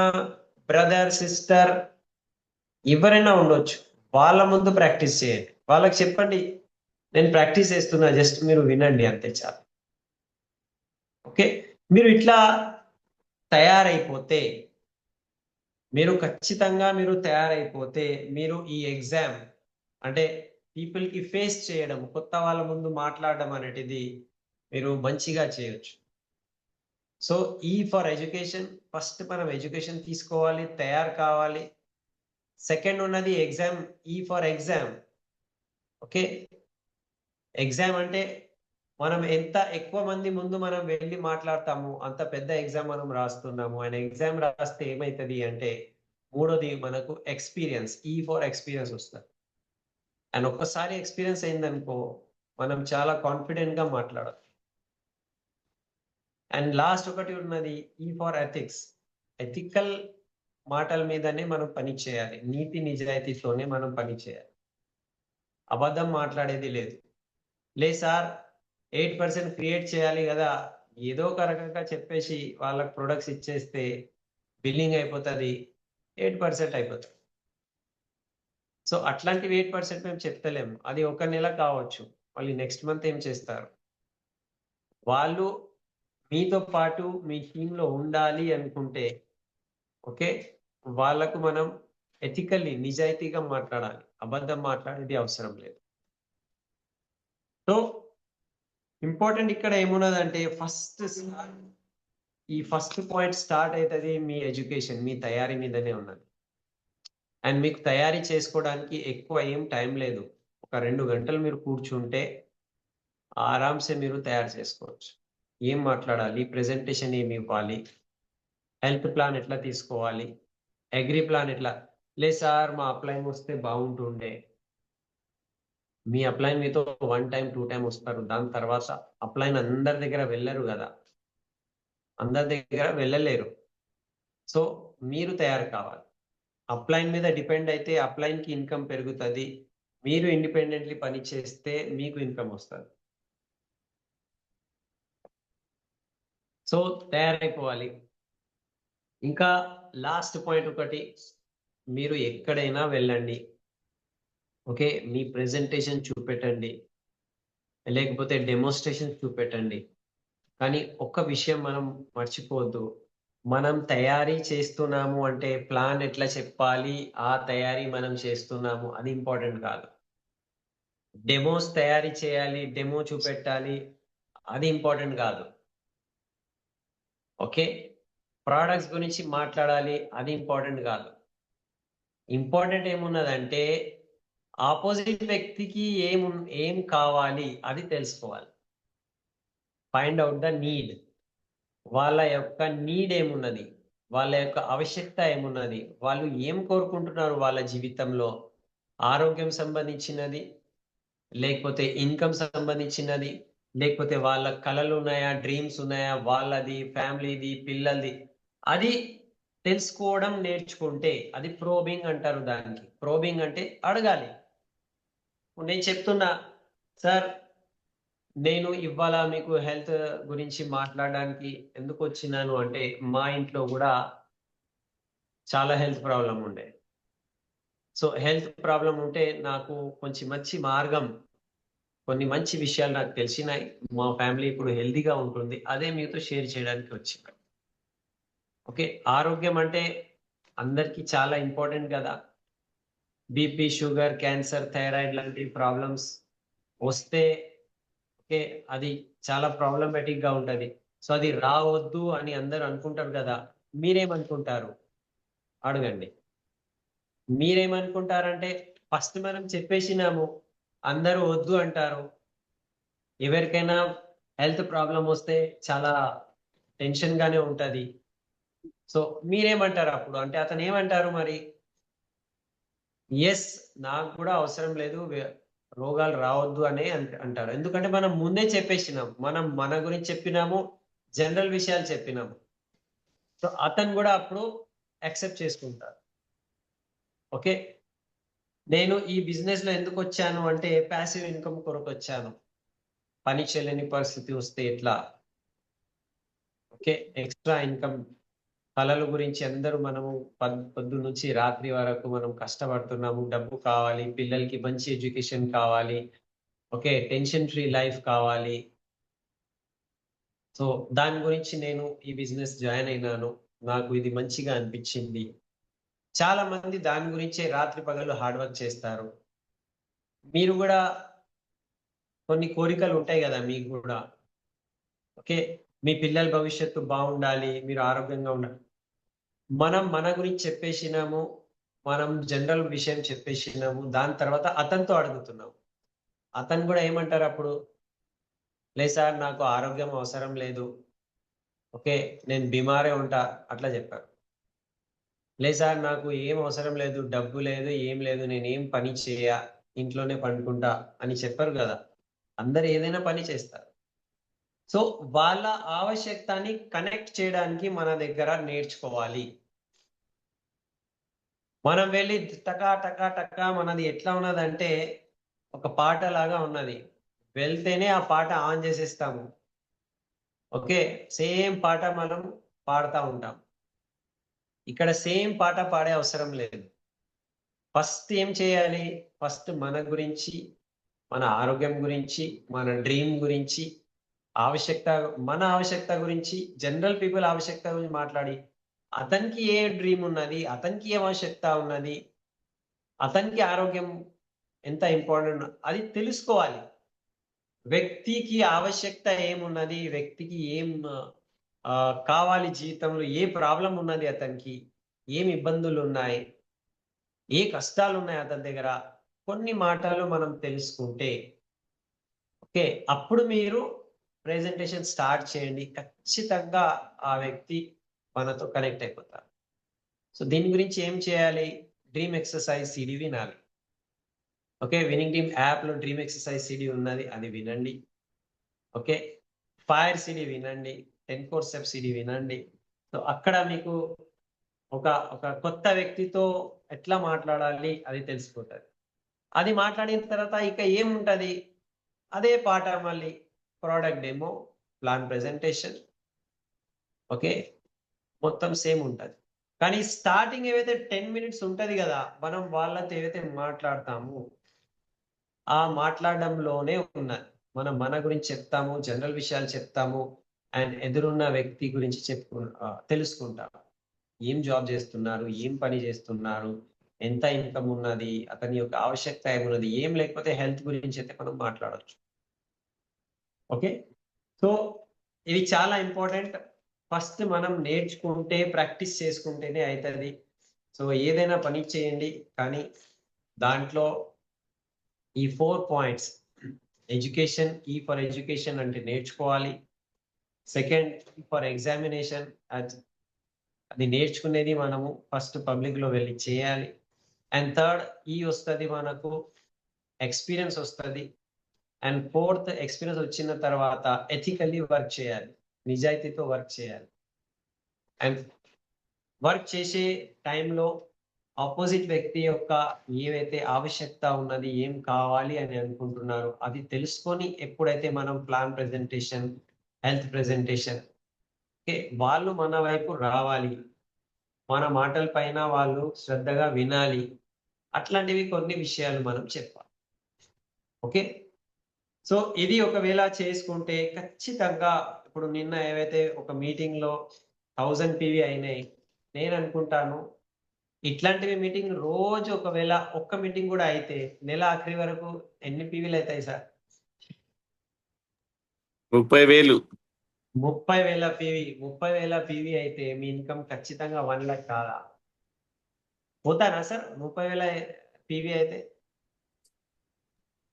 Speaker 3: బ్రదర్ సిస్టర్ ఎవరైనా ఉండొచ్చు, వాళ్ళ ముందు ప్రాక్టీస్ చేయండి, వాళ్ళకి చెప్పండి నేను ప్రాక్టీస్ చేస్తున్నా, జస్ట్ మీరు వినండి, అంతే చాలు। ఓకే, మీరు ఇట్లా తయారైపోతే, మీరు తయారైపోతే మీరు ఈ ఎగ్జామ్ అంటే పీపుల్ కి ఫేస్ చేయడం, కొత్త వాళ్ళ ముందు మాట్లాడడం అనేది మీరు మంచిగా చేయొచ్చు। సో ఈ ఫర్ ఎడ్యుకేషన్, ఫస్ట్ మనం ఎడ్యుకేషన్ తీసుకోవాలి, తయారు కావాలి। సెకండ్ ఉన్నది ఎగ్జామ్, ఈ ఫర్ ఎగ్జామ్। ఓకే, ఎగ్జామ్ అంటే మనం ఎంత ఎక్కువ మంది ముందు మనం వెళ్ళి మాట్లాడతాము, అంత పెద్ద ఎగ్జామ్ మనం రాస్తున్నాము। ఆయన ఎగ్జామ్ రాస్తే ఏమవుతుంది అంటే, మూడోది మనకు ఎక్స్పీరియన్స్, ఈ ఫర్ ఎక్స్పీరియన్స్ వస్తుంది। అండ్ ఒక్కసారి ఎక్స్పీరియన్స్ అయిందనుకో మనం చాలా కాన్ఫిడెంట్ గా మాట్లాడచ్చు। అండ్ లాస్ట్ ఒకటి ఉన్నది ఈ ఫర్ ఎథిక్స్, ఎథికల్ మాటల మీదనే మనం పని చేయాలి, నీతి నిజాయితీతోనే మనం పని చేయాలి, అబద్ధం మాట్లాడేది లేదు సార్ 8% క్రియేట్ చేయాలి కదా, ఏదో ఒక రకంగా చెప్పేసి వాళ్ళకి ప్రొడక్ట్స్ ఇచ్చేస్తే బిల్లింగ్ అయిపోతుంది, 8% అయిపోతుంది। సో అట్లాంటివి 8% మేము చెప్తలేము, అది ఒక నెల కావచ్చు, మళ్ళీ నెక్స్ట్ మంత్ ఏం చేస్తారు, వాళ్ళు మీతో పాటు మీ టీంలో ఉండాలి అనుకుంటే ఓకే, వాళ్ళకు మనం ఎథికల్లీ నిజాయితీగా మాట్లాడాలి, అబద్ధం మాట్లాడేది అవసరం లేదు। సో ఇంపార్టెంట్ ఇక్కడ ఏమున్నదంటే ఈ ఫస్ట్ పాయింట్ స్టార్ట్ అవుతుంది మీ ఎడ్యుకేషన్, మీ తయారీ మీదనే ఉన్నది. అండ్ మీకు తయారీ చేసుకోవడానికి ఎక్కువ ఏం టైం లేదు. ఒక 2 గంటలు మీరు కూర్చుంటే ఆరామ్సే మీరు తయారు చేసుకోవచ్చు. ఏం మాట్లాడాలి, ప్రెజెంటేషన్ ఏమి ఇవ్వాలి, హెల్త్ ప్లాన్ ఎట్లా తీసుకోవాలి, అగ్రి ప్లాన్ ఎట్లా. లేదు సార్ మా అప్లైన్ వస్తే బాగుంటుండే. మీ అప్లైన్ మీతో 1 టైం 2 టైం వస్తారు. దాని తర్వాత అప్లైన్ అందరి దగ్గర వెళ్ళరు కదా, అందరి దగ్గర వెళ్ళలేరు. సో మీరు తయారు కావాలి. అప్లైన్ మీద డిపెండ్ అయితే అప్లైన్ కి ఇన్కమ్ పెరుగుతుంది. మీరు ఇండిపెండెంట్లీ పని చేస్తే మీకు ఇన్కమ్ వస్తుంది. సో తయారైపోవాలి. ఇంకా లాస్ట్ పాయింట్ ఒకటి, మీరు ఎక్కడైనా వెళ్ళండి, ఓకే, మీ ప్రెజెంటేషన్ చూపెట్టండి, లేకపోతే డెమోన్స్ట్రేషన్ చూపెట్టండి. కానీ ఒక్క విషయం మనం మర్చిపోవద్దు, మనం తయారీ చేస్తున్నాము అంటే ప్లాన్ ఎట్లా చెప్పాలి, ఆ తయారీ మనం చేస్తున్నాము, అది ఇంపార్టెంట్ కాదు. డెమోస్ తయారీ చేయాలి, డెమో చూపెట్టాలి, అది ఇంపార్టెంట్ కాదు. ఓకే, ప్రోడక్ట్స్ గురించి మాట్లాడాలి, అది ఇంపార్టెంట్ కాదు. ఇంపార్టెంట్ ఏమున్నదంటే ఆపోజిట్ వ్యక్తికి ఏం కావాలి అది తెలుసుకోవాలి. Find out the need. వాళ్ళ యొక్క నీడ్ ఏమున్నది, వాళ్ళ యొక్క ఆవశ్యకత ఏమున్నది, వాళ్ళు ఏం కోరుకుంటున్నారు వాళ్ళ జీవితంలో. ఆరోగ్యం సంబంధించినది, లేకపోతే ఇన్కమ్ సంబంధించినది, లేకపోతే వాళ్ళ కళలు ఉన్నాయా, డ్రీమ్స్ ఉన్నాయా, వాళ్ళది, ఫ్యామిలీది, పిల్లలది, అది తెలుసుకోవడం నేర్చుకుంటే అది ప్రోబింగ్ అంటారు. దానికి ప్రోబింగ్ అంటే అడగాలి. నేను చెప్తున్నా సార్, నేను ఇవాళ మీకు హెల్త్ గురించి మాట్లాడడానికి ఎందుకు వచ్చినాను అంటే మా ఇంట్లో కూడా చాలా హెల్త్ ప్రాబ్లం ఉండే. సో హెల్త్ ప్రాబ్లం ఉంటే నాకు కొంచెం మంచి మార్గం, కొన్ని మంచి విషయాలు నాకు తెలిసినాయి. మా ఫ్యామిలీ ఇప్పుడు హెల్తీగా ఉంటుంది, అదే మీతో షేర్ చేయడానికి వచ్చింది. ఓకే, ఆరోగ్యం అంటే అందరికీ చాలా ఇంపార్టెంట్ కదా. బీపీ, షుగర్, క్యాన్సర్, థైరాయిడ్ లాంటి ప్రాబ్లమ్స్ వస్తే ఓకే, అది చాలా ప్రాబ్లమేటిక్ గా ఉంటది. సో అది రావద్దు అని అందరూ అనుకుంటారు కదా. మీరేమనుకుంటారు అడగండి. మీరేమనుకుంటారంటే ఫస్ట్ మనం చెప్పేసినాము, అందరూ వద్దు అంటారు. ఎవరికైనా హెల్త్ ప్రాబ్లం వస్తే చాలా టెన్షన్ గానే ఉంటది. సో మీరేమంటారు అప్పుడు అంటే అతను ఏమంటారు మరి, ఎస్ నాకు కూడా అవసరం లేదు, రోగాలు రావద్దు అనే అంటారు. ఎందుకంటే మనం ముందే చెప్పేసినాం, మనం మన గురించి చెప్పినాము, జనరల్ విషయాలు చెప్పినాము. సో అతను కూడా అప్పుడు యాక్సెప్ట్ చేసుకుంటారు. ఓకే, నేను ఈ బిజినెస్ లో ఎందుకు వచ్చాను అంటే ప్యాసివ్ ఇన్కమ్ కొరకు వచ్చాను. పని చేయలేని పరిస్థితి వస్తే ఎట్లా, ఓకే, ఎక్స్ట్రా ఇన్కమ్. కళల గురించి అందరూ మనము పొద్దు నుంచి రాత్రి వరకు మనం కష్టపడుతున్నాము, డబ్బు కావాలి, పిల్లలకి మంచి ఎడ్యుకేషన్ కావాలి, ఓకే, టెన్షన్ ఫ్రీ లైఫ్ కావాలి. సో దాని గురించి నేను ఈ బిజినెస్ జాయిన్ అయినాను, నాకు ఇది మంచిగా అనిపించింది. చాలా మంది దాని గురించే రాత్రి పగలు హార్డ్ వర్క్ చేస్తారు. మీరు కూడా కొన్ని కోరికలు ఉంటాయి కదా మీకు కూడా. ఓకే, మీ పిల్లల భవిష్యత్తు బాగుండాలి, మీరు ఆరోగ్యంగా ఉండాలి. మనం మన గురించి చెప్పేసినాము, మనం జనరల్ విషయం చెప్పేసినాము, దాని తర్వాత అతనితో అడుగుతున్నాము. అతను కూడా ఏమంటారు అప్పుడు, లేదు సార్ నాకు ఆరోగ్యం అవసరం లేదు, ఓకే, నేను బీమారే ఉంటా అట్లా చెప్పారు. లేదు సార్ నాకు ఏం అవసరం లేదు, డబ్బు లేదు, ఏం లేదు, నేను ఏం పని చేయ, ఇంట్లోనే పండుకుంటా అని చెప్పారు కదా. అందరు ఏదైనా పని చేస్తారు. సో వాళ్ళ ఆవశ్యకతని కనెక్ట్ చేయడానికి మన దగ్గర నేర్చుకోవాలి. మనం వెళ్ళి టకా టకా టకా, మనది ఎట్లా ఉన్నదంటే ఒక పాట లాగా ఉన్నది, వెళ్తేనే ఆ పాట ఆన్ చేసేస్తాము. ఓకే, సేమ్ పాట మనం పాడుతూ ఉంటాం. ఇక్కడ సేమ్ పాట పాడే అవసరం లేదు. ఫస్ట్ ఏం చేయాలి, ఫస్ట్ మన గురించి, మన ఆరోగ్యం గురించి, మన డ్రీమ్ గురించి, ఆవశ్యకత, మన ఆవశ్యకత గురించి, జనరల్ పీపుల్ ఆవశ్యకత గురించి మాట్లాడి అతనికి ఏ డ్రీమ్ ఉన్నది, అతనికి ఏ ఆవశ్యకత ఉన్నది, అతనికి ఆరోగ్యం ఎంత ఇంపార్టెంట్ అది తెలుసుకోవాలి. వ్యక్తికి ఆవశ్యకత ఏమున్నది, వ్యక్తికి ఏం కావాలి, జీవితంలో ఏ ప్రాబ్లం ఉన్నది, అతనికి ఏం ఇబ్బందులు ఉన్నాయి, ఏ కష్టాలు ఉన్నాయి అతని దగ్గర, కొన్ని మాటలు మనం తెలుసుకుంటే ఓకే, అప్పుడు మీరు ప్రెజెంటేషన్ స్టార్ట్ చేయండి. ఖచ్చితంగా ఆ వ్యక్తి మనతో కనెక్ట్ అయిపోతారు. సో దీని గురించి ఏం చేయాలి? డ్రీమ్ ఎక్సర్సైజ్ సిడి వినాలి. ఓకే, వినింగ్ టీమ్ యాప్లో డ్రీమ్ ఎక్సర్సైజ్ సిడి ఉన్నది, అది వినండి. ఓకే, ఫైర్ సిడి వినండి, 10 కోర్ స్టెప్ సిడి వినండి. సో అక్కడ మీకు ఒక ఒక కొత్త వ్యక్తితో ఎట్లా మాట్లాడాలి అది తెలిసిపోతుంది. అది మాట్లాడిన తర్వాత ఇక ఏముంటది, అదే పాట మళ్ళీ product demo, plan presentation. Okay, మొత్తం సేమ్ ఉంటుంది. కానీ స్టార్టింగ్ ఏవైతే 10 మినిట్స్ ఉంటుంది కదా, మనం వాళ్ళతో ఏవైతే మాట్లాడతాము ఆ మాట్లాడడంలోనే ఉన్నది. మనం మన గురించి చెప్తాము, జనరల్ విషయాలు చెప్తాము, అండ్ ఎదురున్న వ్యక్తి గురించి తెలుసుకుంటాం. ఏం జాబ్ చేస్తున్నారు, ఏం పని చేస్తున్నారు, ఎంత ఇన్కమ్ ఉన్నది, అతని యొక్క ఆవశ్యకత ఏమున్నది, ఏం లేకపోతే హెల్త్ గురించి అయితే మనం మాట్లాడవచ్చు. ఓకే, సో ఇది చాలా ఇంపార్టెంట్. ఫస్ట్ మనం నేర్చుకుంటే, ప్రాక్టీస్ చేసుకుంటేనే అవుతుంది. సో ఏదైనా పని చేయండి, కానీ దాంట్లో ఈ 4 పాయింట్స్, ఎడ్యుకేషన్, ఈ ఫర్ ఎడ్యుకేషన్ అంటే నేర్చుకోవాలి. సెకండ్, ఫర్ ఎగ్జామినేషన్, అది నేర్చుకునేది మనము ఫస్ట్ పబ్లిక్ లో వెళ్ళి చేయాలి. అండ్ థర్డ్, వస్తుంది మనకు ఎక్స్పీరియన్స్ వస్తుంది. అండ్ ఫోర్త్, ఎక్స్పీరియన్స్ వచ్చిన తర్వాత ఎథికల్లీ వర్క్ చేయాలి, నిజాయితీతో వర్క్ చేయాలి. అండ్ వర్క్ చేసే టైంలో ఆపోజిట్ వ్యక్తి యొక్క ఏవైతే ఆవశ్యకత ఉన్నది, ఏం కావాలి అని అనుకుంటున్నారు, అది తెలుసుకొని ఎప్పుడైతే మనం ప్లాన్ ప్రెజెంటేషన్, హెల్త్ ప్రెజెంటేషన్, వాళ్ళు మన వైపు రావాలి, మన మాటల పైన వాళ్ళు శ్రద్ధగా వినాలి. అట్లాంటివి కొన్ని విషయాలు మనం చెప్పాలి. ఓకే, సో ఇది ఒకవేళ చేసుకుంటే ఖచ్చితంగా, ఇప్పుడు నిన్న ఏవైతే ఒక మీటింగ్ లో 1000 పివి అయినాయి, నేను అనుకుంటాను ఇట్లాంటివి మీటింగ్ రోజు ఒకవేళ ఒక్క మీటింగ్ కూడా అయితే నెల ఆఖరి వరకు ఎన్ని పివిలు అవుతాయి సార్?
Speaker 1: 30,000.
Speaker 3: 30,000 పివి. 30,000 పివి అయితే మీ ఇన్కమ్ ఖచ్చితంగా 1 లక్ష కాదా? పోతానా సార్ 30,000 పివి అయితే?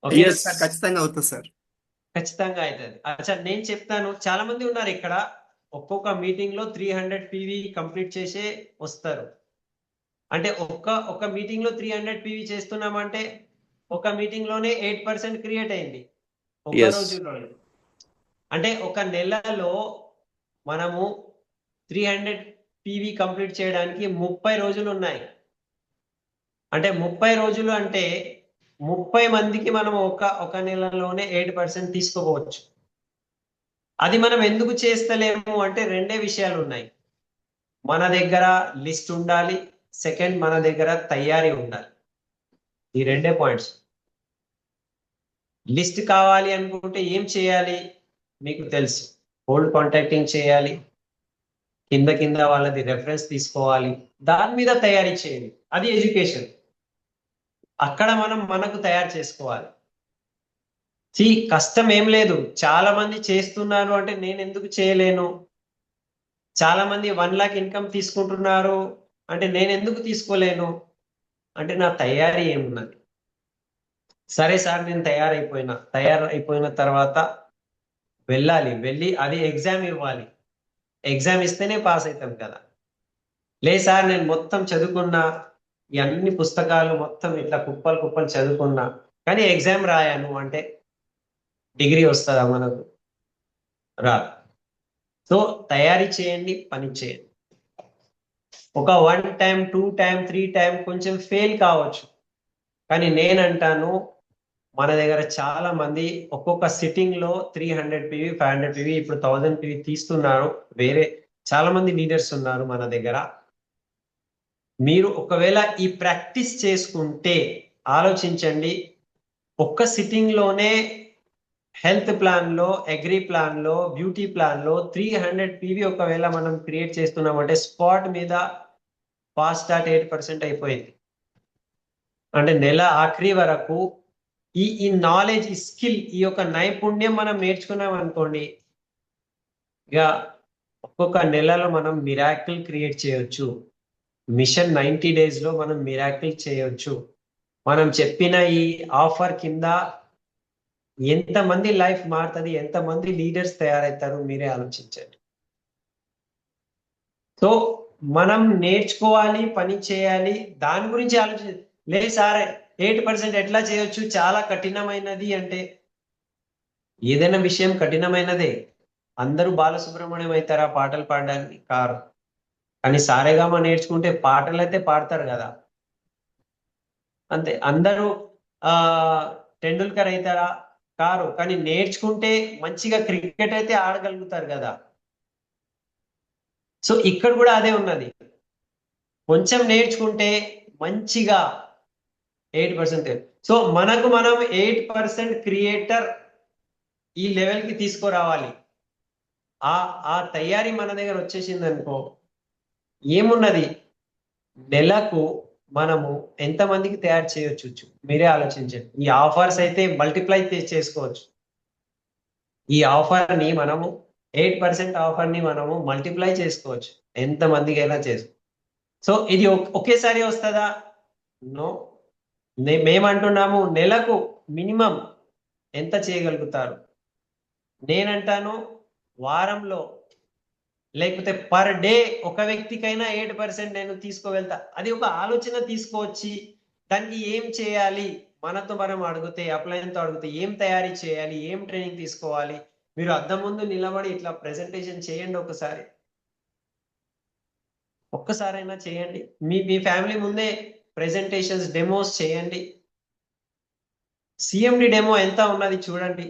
Speaker 3: Okay,
Speaker 1: Yes.
Speaker 2: సార్ ఖచ్చితంగా అవుతుంది సార్.
Speaker 3: ఖచ్చితంగా అవుతుంది. అచ్చా, నేను చెప్తాను, చాలా మంది ఉన్నారు ఇక్కడ, ఒక్కొక్క మీటింగ్ లో 300 పివి కంప్లీట్ చేసే వస్తారు. అంటే ఒక మీటింగ్ లో 300 పివి చేస్తున్నామంటే ఒక మీటింగ్ లోనే 8% క్రియేట్ అయింది ఒక
Speaker 1: Yes.
Speaker 3: రోజులోనే. అంటే ఒక నెలలో మనము 300 పివి కంప్లీట్ చేయడానికి 30 రోజులు ఉన్నాయి. అంటే 30 రోజులు అంటే 30 మందికి మనం ఒక నెలలోనే 8% తీసుకోవచ్చు. అది మనం ఎందుకు చేస్తలేము అంటే రెండే విషయాలు ఉన్నాయి. మన దగ్గర లిస్ట్ ఉండాలి, సెకండ్ మన దగ్గర తయారీ ఉండాలి. ఈ రెండే పాయింట్స్. లిస్ట్ కావాలి అనుకుంటే ఏం చేయాలి మీకు తెలుసు, కోల్డ్ కాంటాక్టింగ్ చేయాలి, కింద వాళ్ళది రెఫరెన్స్ తీసుకోవాలి, దాని మీద తయారీ చేయాలి. అది ఎడ్యుకేషన్. అక్కడ మనం మనకు తయారు చేసుకోవాలి. కష్టం ఏం లేదు, చాలా మంది చేస్తున్నారు అంటే నేను ఎందుకు చేయలేను, చాలా మంది 1 లాక్ ఇన్కమ్ తీసుకుంటున్నారు అంటే నేను ఎందుకు తీసుకోలేను, అంటే నా తయారీ ఏమున్నది. సరే సార్, నేను తయారైపోయిన తర్వాత వెళ్ళి అది ఎగ్జామ్ ఇవ్వాలి, ఎగ్జామ్ ఇస్తేనే పాస్ అవుతాం కదా. లేదు సార్, నేను మొత్తం చదువుకున్నా, ఈ అన్ని పుస్తకాలు మొత్తం ఇట్లా కుప్పలు చదువుకున్నా, కానీ ఎగ్జామ్ రాయాను అంటే డిగ్రీ వస్తుందా మనకు? రాదు. సో తయారీ చేయండి, పని చేయండి. ఒక 1 టైం 2 టైం 3 టైం కొంచెం ఫెయిల్ కావచ్చు, కానీ నేనంటాను మన దగ్గర చాలా మంది ఒక్కొక్క సిట్టింగ్ లో 300 పివి 500 పివి ఇప్పుడు 1000 పివి తీస్తున్నారు. వేరే చాలా మంది లీడర్స్ ఉన్నారు మన దగ్గర. మీరు ఒకవేళ ఈ ప్రాక్టీస్ చేసుకుంటే ఆలోచించండి, ఒక్క సిట్టింగ్ లోనే హెల్త్ ప్లాన్ లో, అగ్రి ప్లాన్ లో, బ్యూటీ ప్లాన్ లో 300 పివి ఒకవేళ మనం క్రియేట్ చేస్తున్నామంటే స్పాట్ మీద ఫాస్ట్ స్టార్ట్ 8% అయిపోయింది. అంటే నెల ఆఖరి వరకు ఈ నాలెడ్జ్, ఈ స్కిల్, ఈ యొక్క నైపుణ్యం మనం నేర్చుకున్నాం అనుకోండి, ఇక ఒక్కొక్క నెలలో మనం మిరాకిల్ క్రియేట్ చేయొచ్చు. మిషన్ 90 days లో మనం మిరాకిల్ చేయొచ్చు. మనం చెప్పిన ఈ ఆఫర్ కింద ఎంతమంది లైఫ్ మారుతుంది, ఎంతమంది లీడర్స్ తయారవుతారు, మీరే ఆలోచించండి. సో మనం నేర్చుకోవాలి, పని చేయాలి, దాని గురించి లేదు సార్ 8% ఎట్లా చేయొచ్చు, చాలా కఠినమైనది అంటే, ఏదైనా విషయం కఠినమైనదే. అందరూ బాలసుబ్రహ్మణ్యం అవుతారా పాటలు పాడడానికి? కారు. కానీ సారేగామ నేర్చుకుంటే పాటలు అయితే పాడతారు కదా, అంతే. అందరూ ఆ టెండూల్కర్ అవుతారా? కారు. కానీ నేర్చుకుంటే మంచిగా క్రికెట్ అయితే ఆడగలుగుతారు కదా. సో ఇక్కడ కూడా అదే ఉన్నది. కొంచెం నేర్చుకుంటే మంచిగా 8%. సో మనకు మనం 8% క్రియేటర్ ఈ లెవెల్కి తీసుకురావాలి. ఆ తయారీ మన దగ్గర వచ్చేసింది అనుకో, ఏమున్నది, నెలకు మనము ఎంతమందికి తయారు చేయొచ్చు మీరే ఆలోచించండి. ఈ ఆఫర్స్ అయితే మల్టిప్లై చేసుకోవచ్చు. ఈ ఆఫర్ని మనము 8% ఆఫర్ని మనము మల్టిప్లై చేసుకోవచ్చు, ఎంతమందికి అయినా చేసుకోవచ్చు. సో ఇది ఒకేసారి వస్తుందా? నో. మేమంటున్నాము నెలకు మినిమం ఎంత చేయగలుగుతారు. నేనంటాను వారంలో లేకపోతే పర్ డే ఒక వ్యక్తికైనా 8% నేను తీసుకువెళ్తా. అది ఒక ఆలోచన తీసుకువచ్చి దానికి ఏం చేయాలి, మనతో మనం అడిగితే, అప్లైన్తో అడిగితే ఏం తయారీ చేయాలి, ఏం ట్రైనింగ్ తీసుకోవాలి, మీరు అద్దం ముందు నిలబడి ఇట్లా ప్రెజెంటేషన్ చేయండి. ఒక్కసారైనా చేయండి. మీ ఫ్యామిలీ ముందే ప్రెజెంటేషన్స్, డెమోస్ చేయండి. సిఎండి డెమో ఎంత ఉన్నది చూడండి.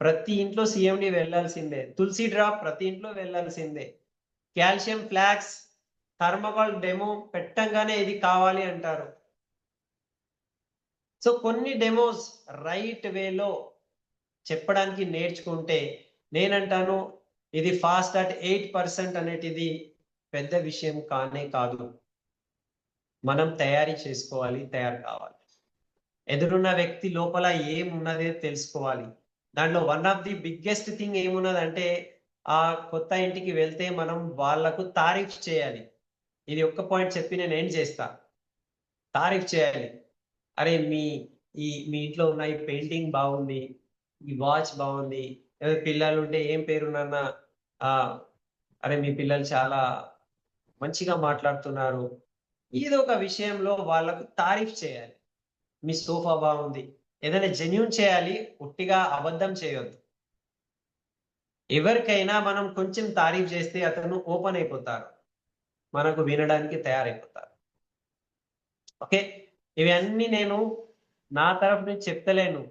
Speaker 3: ప్రతి ఇంట్లో సిఎండి వెళ్ళాల్సిందే. తులసి డ్రాప్ ప్రతి ఇంట్లో వెళ్ళాల్సిందే. కాల్షియం ఫ్లాక్స్, థర్మోకాల్ డెమో పెట్టంగానే ఇది కావాలి అంటారు. సో కొన్ని డెమోస్ రైట్ వేలో చెప్పడానికి నేర్చుకుంటే, నేనంటాను ఇది ఫాస్ట్ అట్ 8% అనేటిది పెద్ద విషయం కానే కాదు. మనం తయారీ చేసుకోవాలి, తయారు కావాలి. ఎదురున్న వ్యక్తి లోపల ఏమున్నదే తెలుసుకోవాలి. దాంట్లో one of the biggest thing ఏమున్నదంటే, ఆ కొత్త ఇంటికి వెళ్తే మనం వాళ్లకు తారీఫ్ చేయాలి. ఇది ఒక్క పాయింట్ చెప్పి నేను ఏం చేస్తా, తారీఫ్ చేయాలి. అరే మీ ఇంట్లో ఉన్న ఈ పెయింటింగ్ బాగుంది, ఈ వాచ్ బాగుంది. పిల్లలు ఉంటే ఏం పేరు నాన్న, అరే మీ పిల్లలు చాలా మంచిగా మాట్లాడుతున్నారు. ఏదో ఒక విషయంలో వాళ్ళకు తారీఫ్ చేయాలి. మీ సోఫా బాగుంది, ఏదైనా జెన్యూన్ చేయాలి, ఉట్టిగా అబద్ధం చేయొద్దు. ఎవరికైనా మనం కొంచెం తారీఫ్ చేస్తే అతను ఓపెన్ అయిపోతారు, మనకు వినడానికి తయారైపోతారు. ఓకే, ఇవన్నీ నేను నా తరఫు నుంచి చెప్తలేను.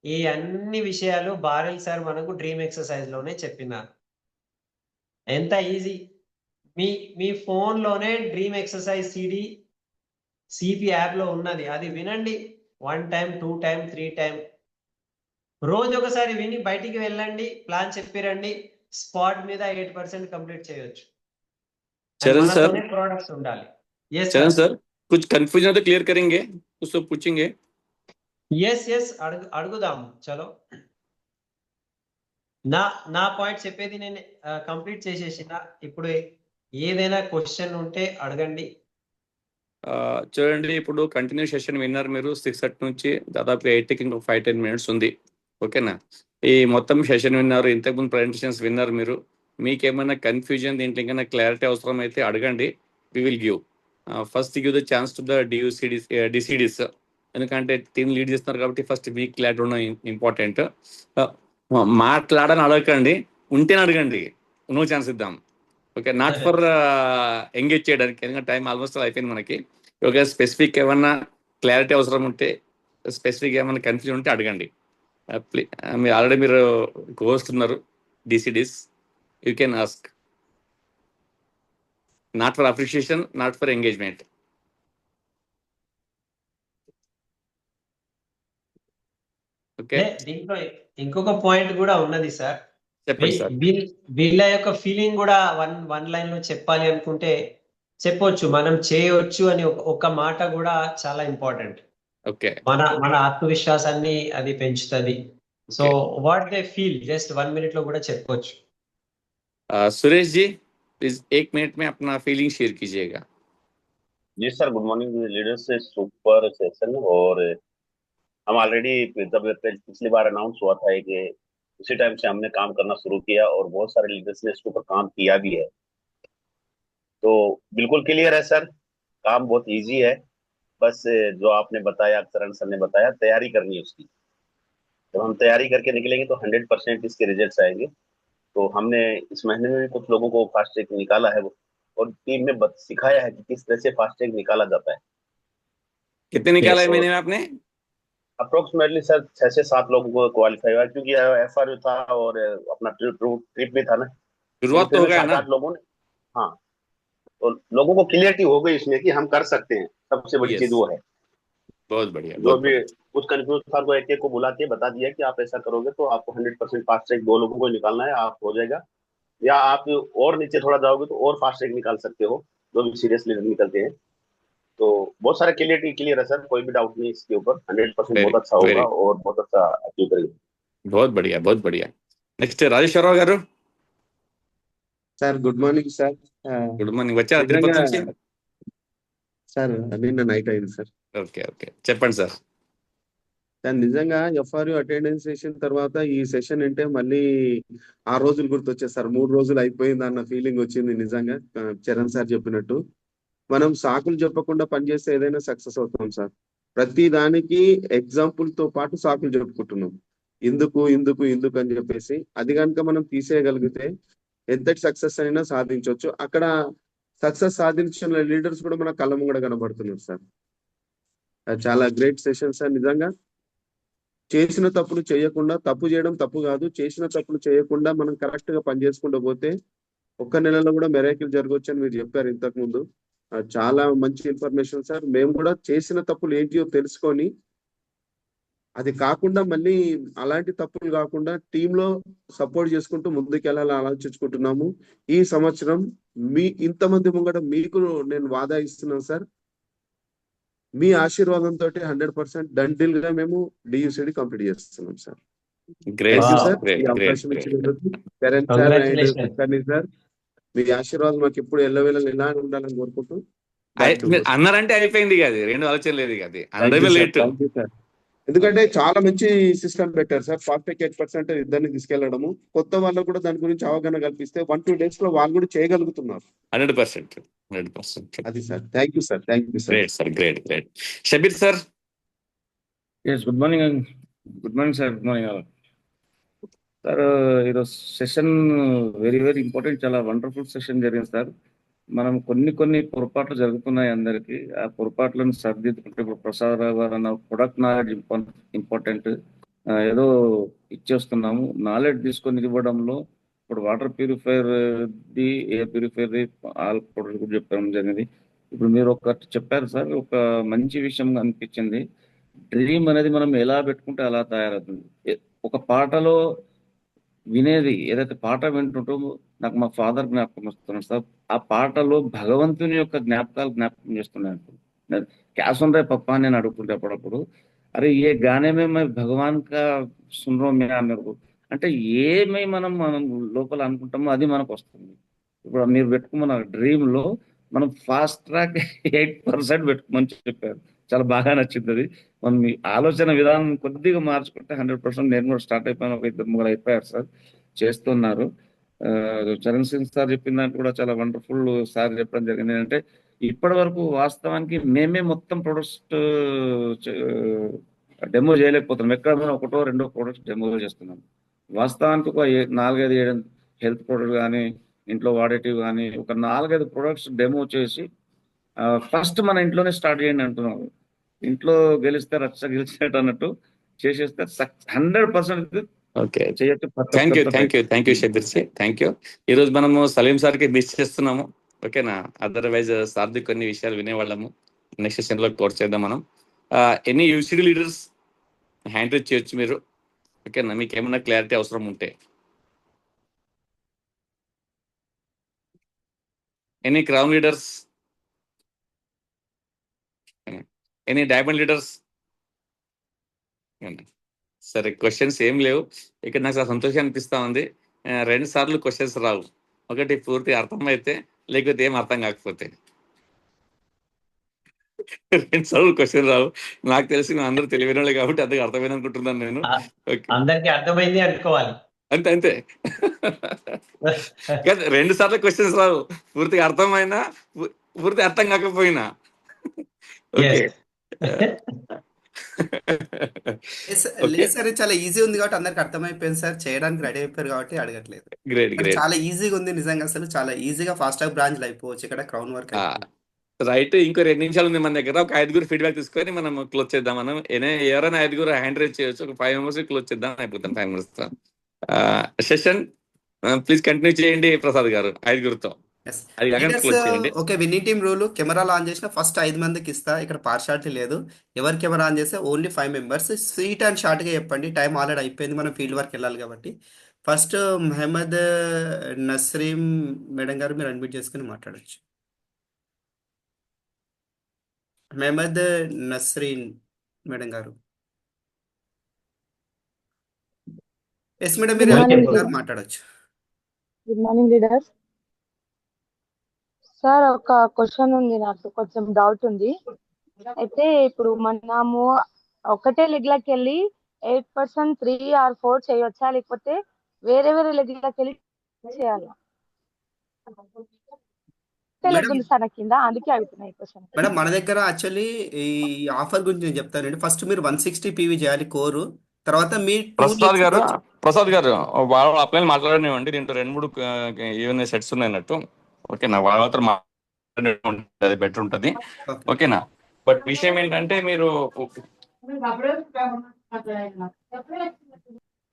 Speaker 3: ఈ అన్ని విషయాలు బారెల్ సార్ మనకు డ్రీమ్ ఎక్సర్సైజ్ లోనే చెప్పినారు. ఎంత ఈజీ. మీ ఫోన్లోనే డ్రీమ్ ఎక్సర్సైజ్ సిపి యాప్ లో ఉన్నది. అది వినండి 1 time 2 time 3 time, రోజు ఒకసారి విని బయటికి వెళ్ళండి, ప్లాన్ చెప్పిరండి. స్పాట్ మీద 8% కంప్లీట్ చేయొచ్చు.
Speaker 1: चरण सर,
Speaker 3: प्रोडक्ट्स ఉండాలి.
Speaker 1: चरण सर, कुछ कंफ्यूजन तो क्लियर करेंगे, उसको पूछेंगे.
Speaker 3: ఎస్ అడుగుదాం. చలో, నా పాయింట్ చెప్పేది నేను కంప్లీట్ చేసేసిన. ఇప్పుడు ఏదైనా క్వశ్చన్ ఉంటే అడగండి.
Speaker 1: చూడండి, ఇప్పుడు కంటిన్యూ సెషన్ విన్నారు మీరు 6:30 నుంచి దాదాపు 8కి ఇంకొక 5-10 minutes ఉంది. ఓకేనా? ఈ మొత్తం సెషన్ విన్నారు, ఇంతకుముందు ప్రజెంటేషన్స్ విన్నారు మీరు. మీకేమైనా కన్ఫ్యూజన్, దీంట్లో ఇంకైనా క్లారిటీ అవసరం అయితే అడగండి. We will give. First give the chance to the DCDs. ఎందుకంటే టీం లీడ్ చేస్తున్నారు కాబట్టి ఫస్ట్ మీకు క్లారిటీ ఉండడం ఇంపార్టెంట్. మాట్లాడని అడగకండి, ఉంటేనే అడగండి, నో ఛాన్స్ ఇద్దాం. ఓకే, నాట్ ఫర్ ఎంగేజ్ చేయడానికి, ఎందుకంటే టైం ఆల్మోస్ట్ అయిపోయింది మనకి. ఓకే, స్పెసిఫిక్ ఏమన్నా క్లారిటీ అవసరం ఉంటే, స్పెసిఫిక్ ఏమన్నా కన్ఫ్యూజన్ ఉంటే అడగండి. మీరు ఆల్రెడీ మీరు హోస్ట్ ఉన్నారు, DCDs, you can ask. Not for appreciation, not for engagement. Okay,
Speaker 3: దీంట్లో ఇంకొక పాయింట్ కూడా ఉన్నది సార్.
Speaker 1: చెప్పండి సార్.
Speaker 3: వీళ్ళ యొక్క ఫీలింగ్ కూడా వన్ లైన్ లో చెప్పాలి అనుకుంటే చెప్పొచ్చు, మనం చేయొచ్చు అని ఒక మాట కూడా చాలా ఇంపార్టెంట్.
Speaker 1: ఓకే.
Speaker 3: మన ఆత్మవిశ్వాసాన్ని అది పెంచుతుంది. So
Speaker 1: okay.
Speaker 3: What they feel just 1 minute లో కూడా చెప్పొచ్చు.
Speaker 1: सुरेश जी, प्लीज 1 मिनट में अपना फीलिंग शेयर कीजिएगा.
Speaker 4: जी सर, गुड मॉर्निंग लीडर्स से सुपर सेशन। और हम ऑलरेडी जब पिछली बार अनाउंस हुआ था कि उसी टाइम से हमने काम करना शुरू किया और बहुत सारे लीडर्स ने इसके ऊपर काम किया भी है। तो बिल्कुल क्लियर है सर, काम बहुत इजी है। बस जो आपने बताया, करण सर ने बताया, तैयारी करनी है उसकी। जब हम तैयारी करके निकलेंगे तो 100% इसके रिजल्ट्स आएंगे। तो हमने इस महीने में भी कुछ लोगों को फास्ट ट्रैक निकाला है और टीम में सिखाया है कि किस तरह से फास्ट ट्रैक निकाला जाता है।
Speaker 1: कितने निकाला है
Speaker 4: तो
Speaker 1: महीने में आपने?
Speaker 4: अप्रोक्सीमेटली सर 6 से 7 लोगों को क्वालिफाई हुआ, क्योंकि एफआर था और अपना ट्रिप भी था ना। लेकिन
Speaker 1: शुरुआत तो
Speaker 4: फिर
Speaker 1: हो
Speaker 4: भी
Speaker 1: गया
Speaker 4: सात
Speaker 1: ना?
Speaker 4: आठ लोगों ने, हाँ, तो लोगों को क्लियरिटी हो गई इसमें कि हम कर सकते हैं। सबसे बड़ी चीज
Speaker 1: यस,
Speaker 4: वो है।
Speaker 1: बहुत बढ़िया,
Speaker 4: जो
Speaker 1: बहुत
Speaker 4: भी
Speaker 1: बढ़िया.
Speaker 4: उस कंफ्यूज सर को एक एक को बुला के बता दिया कि आप ऐसा करोगे तो आपको 100% फास्ट ट्रैक 2 लोगों को निकालना है, आप हो जाएगा। या आप और नीचे थोड़ा जाओगे तो और फास्ट ट्रैक निकाल सकते हो, जो भी सीरियसली निकलते हैं। तो बहुत सारा क्लियर है सर, कोई भी डाउट नहीं इसके ऊपर। 100%
Speaker 1: वेरी
Speaker 4: बहुत अच्छा होगा
Speaker 1: वेरी
Speaker 4: और बहुत अच्छा अचीव करेंगे।
Speaker 1: बहुत बढ़िया, बहुत बढ़िया. నెక్స్ట్ రాజేశ్వరరావు గారు.
Speaker 5: Sir good morning sir.
Speaker 1: Good morning. వచ్చారా
Speaker 5: నిజంగా
Speaker 1: తిరుపతి నుంచి?
Speaker 5: సార్ నిన్న నైట్ అయింది సార్.
Speaker 1: ఓకే, ఓకే, చెప్పండి సార్.
Speaker 5: సార్ నిజంగా ఎఫ్ఆర్యు అటెండెన్స్ సెషన్ తర్వాత ఈ సెషన్ అంటే మళ్ళీ ఆ రోజులు గుర్తొచ్చాయి సార్. 3 రోజులు అయిపోయింది అన్న ఫీలింగ్ వచ్చింది నిజంగా. చరణ్ సార్ చెప్పినట్టు మనం సాకులు చెప్పకుండా పనిచేస్తే ఏదైనా సక్సెస్ అవుతాం సార్. ప్రతి దానికి ఎగ్జాంపుల్ తో పాటు సాకులు చెప్పుకుంటున్నాం. ఎందుకు ఎందుకు ఎందుకు అని చెప్పేసి అది కనుక మనం తీసేయగలిగితే ఎంతటి సక్సెస్ అయినా సాధించవచ్చు. అక్కడ సక్సెస్ సాధించిన లీడర్స్ కూడా మన కళ్ళ ముంగడ కనబడుతున్నారు సార్. అది చాలా గ్రేట్ సెషన్ సార్. నిజంగా చేసిన తప్పులు చేయకుండా, తప్పు చేయడం తప్పు కాదు, చేసిన తప్పులు చేయకుండా మనం కరెక్ట్ గా పని చేసుకుంటూ పోతే ఒక్క నెలలో కూడా మెరాకిల్ జరగవచ్చు అని మీరు చెప్పారు ఇంతకు ముందు. చాలా మంచి ఇన్ఫర్మేషన్ సార్. మేము కూడా చేసిన తప్పులు ఏంటియో తెలుసుకొని అది కాకుండా మళ్ళీ అలాంటి తప్పులు కాకుండా టీంలో సపోర్ట్ చేసుకుంటూ ముందుకెళ్ళాలని ఆలోచించుకుంటున్నాము. ఈ సంవత్సరం మీ ఇంతమంది ముంగట మీకు నేను వాదా ఇస్తున్నాను సార్. మీ ఆశీర్వాదంతో 100% డండిల్ గా మేము డియూసిడి కంప్లీట్ చేస్తున్నాం sir.
Speaker 1: Great
Speaker 5: thank you
Speaker 3: Wow.
Speaker 5: Sir.
Speaker 1: Great
Speaker 5: ఈ
Speaker 1: గ్రేట్
Speaker 5: అవకాశం
Speaker 1: గ్రేట్.
Speaker 5: ఇచ్చినందుకు చరణ్ సార్ అండ్
Speaker 3: Congratulations.
Speaker 5: కుక్కర్ని సార్, మీ ఆశీర్వాదం మాకు ఎప్పుడు ఎల్లవేళలా ఇలానే ఉండాలని కోరుకుంటూ
Speaker 1: మీరు అన్నారంటే అయిపోయింది కాదు, రెండు ఆలోచన లేదు కాదు,
Speaker 5: థ్యాంక్
Speaker 1: అనడమే
Speaker 5: you sir.
Speaker 1: Late.
Speaker 5: Thank you sir. ఎందుకంటే చాలా మంచి సిస్టమ్ పెట్టారు సార్. 48% ఇద్దరిని తీసుకెళ్లడము, కొత్త వాళ్ళకు కూడా దాని గురించి అవగాహన కల్పిస్తే 1-2 days లో వాళ్ళు కూడా చేయగలుగుతున్నారు.
Speaker 1: 100%, 100%.
Speaker 5: అది sir. Thank you sir. Thank you sir.
Speaker 1: Great sir, great great. Shabeer sir.
Speaker 6: Yes, good morning. Good morning sir. Good morning sir. ఈరోజు సెషన్ వెరీ వెరీ ఇంపార్టెంట్, చాలా వండర్ఫుల్ సెషన్ జరిగింది సార్. మనం కొన్ని పొరపాట్లు జరుగుతున్నాయి అందరికీ. ఆ పొరపాట్లను సరిదిద్దుకుంటే, ఇప్పుడు ప్రసాదరావు గారు అన్న ప్రొడక్ట్ నాలెడ్జ్ ఇంపార్టెంట్. ఏదో ఇచ్చేస్తున్నాము, నాలెడ్జ్ తీసుకొని ఇవ్వడంలో ఇప్పుడు water purifier the, air purifier the, all product కూడా చెప్పడం జరిగింది. ఇప్పుడు మీరు ఒకటి చెప్పారు సార్, ఒక మంచి విషయం అనిపించింది. డ్రీమ్ అనేది మనం ఎలా పెట్టుకుంటే అలా తయారవుతుంది. ఒక పాటలో వినేది, ఏదైతే పాట వింటుంటో నాకు మా ఫాదర్ జ్ఞాపకం వస్తున్నాడు సార్. ఆ పాటలో భగవంతుని యొక్క జ్ఞాపకం చేస్తున్నాను. క్యా సున్ రే పప్పా అని నేను అడుగుతుంటే అప్పుడప్పుడు, అరే ఏ గానే మే మై భగవాన్ కా సున్ రో మే అన్నారు. అంటే ఏమై మనం లోపల అనుకుంటామో అది మనకు వస్తుంది. ఇప్పుడు మీరు పెట్టుకున్న డ్రీమ్ లో మనం ఫాస్ట్ ట్రాక్ 8% పెట్టుకోమని చెప్పారు. చాలా బాగా నచ్చింది అది. మనం మీ ఆలోచన విధానం కొద్దిగా మార్చుకుంటే 100% నేను కూడా స్టార్ట్ అయిపోయాను. ఒక 2-3 అయిపోయారు సార్, చేస్తున్నారు. చరణ్ సింగ్ సార్ చెప్పిన దాంట్లో కూడా చాలా వండర్ఫుల్ సార్ చెప్పడం జరిగింది. ఏంటంటే ఇప్పటి వరకు వాస్తవానికి మేమే మొత్తం ప్రొడక్ట్స్ డెమో చేయలేకపోతున్నాం. ఎక్కడ మనం 1-2 ప్రొడక్ట్స్ డెమో చేస్తున్నాం. వాస్తవానికి ఒక 4-5 హెల్త్ ప్రొడక్ట్ కానీ, ఇంట్లో వాడేటివి కానీ, ఒక 4-5 ప్రొడక్ట్స్ డెమో చేసి ఫస్ట్ మన ఇంట్లోనే స్టార్ట్ చేయండి అంటున్నాం. ఇంట్లో గెలిస్తే రచ్చ గెలిచినట్టు అన్నట్టు చేసేస్తే 100%
Speaker 1: ఓకే,
Speaker 6: చేయొచ్చు.
Speaker 1: Thank you Shabeer sir, thank you. ఈరోజు మనము సలీం సార్కి మిస్ చేస్తున్నాము, ఓకేనా? అదర్వైజ్ సార్ది కొన్ని విషయాలు వినేవాళ్ళము. నెక్స్ట్ సెషన్లో కోర్స్ చేద్దాం మనం. Any UCD leaders hand raise చేయొచ్చు మీరు, ఓకేనా? మీకు ఏమైనా క్లారిటీ అవసరం ఉంటే. Any crown leaders, any diamond leaders, సరే, క్వశ్చన్స్ ఏం లేవు ఇక్కడ. నాకు చాలా సంతోషం అనిపిస్తా ఉంది. 2 సార్లు క్వశ్చన్స్ రావు. ఒకటి పూర్తి అర్థమైతే, లేకపోతే ఏం అర్థం కాకపోతే. 2 సార్లు క్వశ్చన్ రావు. నాకు తెలిసి మేము అందరూ తెలివైన వాళ్ళే కాబట్టి అందుకు అర్థమైంది అనుకుంటున్నాను నేను. ఓకే,
Speaker 3: అందరికి అర్థమైంది అనుకోవాలి.
Speaker 1: అంతే అంతే. 2 సార్లు క్వశ్చన్స్ రావు, పూర్తిగా అర్థమైనా పూర్తి అర్థం కాకపోయినా. ఓకే.
Speaker 2: లేదు సార్, చాలా ఈజీ ఉంది కాబట్టి అందరికి అర్థమైపోయింది సార్. చేయడానికి రెడీ అయిపోయారు కాబట్టి అడగట్లేదు.
Speaker 1: Great great.
Speaker 2: చాలా ఈజీగా ఉంది నిజంగా, అసలు చాలా ఈజీగా ఫాస్ట్ ట్రాక్ బ్రాంచ్లు అయిపోవచ్చు ఇక్కడ, క్రౌన్ వర్క్
Speaker 1: రైట్. ఇంకో 2 నిమిషాలు ఉంది మన దగ్గర. ఒక 5 ఫీడ్బ్యాక్ తీసుకొని మనం క్లోజ్ చేద్దాం. మనం ఎవరైనా 5 హ్యాండ్ రైజ్ చేయొచ్చు. ఒక 5 మెంబర్స్ క్లోజ్ చేద్దాం, అయిపోతాం 5 మెంబర్స్ సెషన్. ప్లీజ్ కంటిన్యూ చేయండి ప్రసాద్ గారు, 5 అది కాకుండా క్లోజ్ చేయండి.
Speaker 2: ఓకే. విన్నింగ్ టీమ్ రూల్, కెమెరాలు ఆన్ చేసిన ఫస్ట్ 5 మందికి ఇస్తా. ఇక్కడ పార్షాలిటీ లేదు. ఎవరి కెమెరా ఆన్ చేస్తే ఓన్లీ 5 మెంబర్స్. స్వీట్ అండ్ షార్ట్గా చెప్పండి, టైం ఆల్రెడీ అయిపోయింది, మనం ఫీల్డ్ వర్క్ వెళ్ళాలి కాబట్టి. ఫస్ట్ మహమ్మద్ నస్రీం మేడం గారు, మీరు అడ్మిట్ చేసుకుని మాట్లాడచ్చు. మహమ్మద్ నస్రీన్ మేడం గారు. ఎస్ మేడం, మీరు
Speaker 7: Good morning,
Speaker 2: గారు
Speaker 7: sir.
Speaker 2: మాట్లాడచ్చు.
Speaker 7: Good morning leaders. సార్, ఒక క్వశ్చన్ ఉంది, నాకు కొంచెం డౌట్ ఉంది. అయితే ఇప్పుడు మనము ఒకటే లెగ్ లకి వెళ్ళి 8% 3 or 4 చేయొచ్చా, లేకపోతే వేరే వేరే లెగ్ లకి వెళ్ళి చేయాలా? ఒకటే లెగ్ ఉంది సార్ నా కింద, అందుకే అడుగుతున్నాయి క్వశ్చన్.
Speaker 2: మేడం, మన దగ్గర యాక్చువల్లీ ఈ ఆఫర్ గురించి నేను చెప్తానండి. ఫస్ట్ మీరు 160 PV చేయాలి కోరు. తర్వాత మీ
Speaker 1: ప్రసాద్ గారు వాళ్ళ అప్లై మాట్లాడనివ్వండి. దీంట్లో 2-3 ఈవెన్ సెట్స్ ఉన్నాయి అన్నట్టు. ఓకేనా, వాళ్ళతో మాట్లాడే బెటర్ ఉంటుంది. ఓకేనా. బట్ విషయం ఏంటంటే మీరు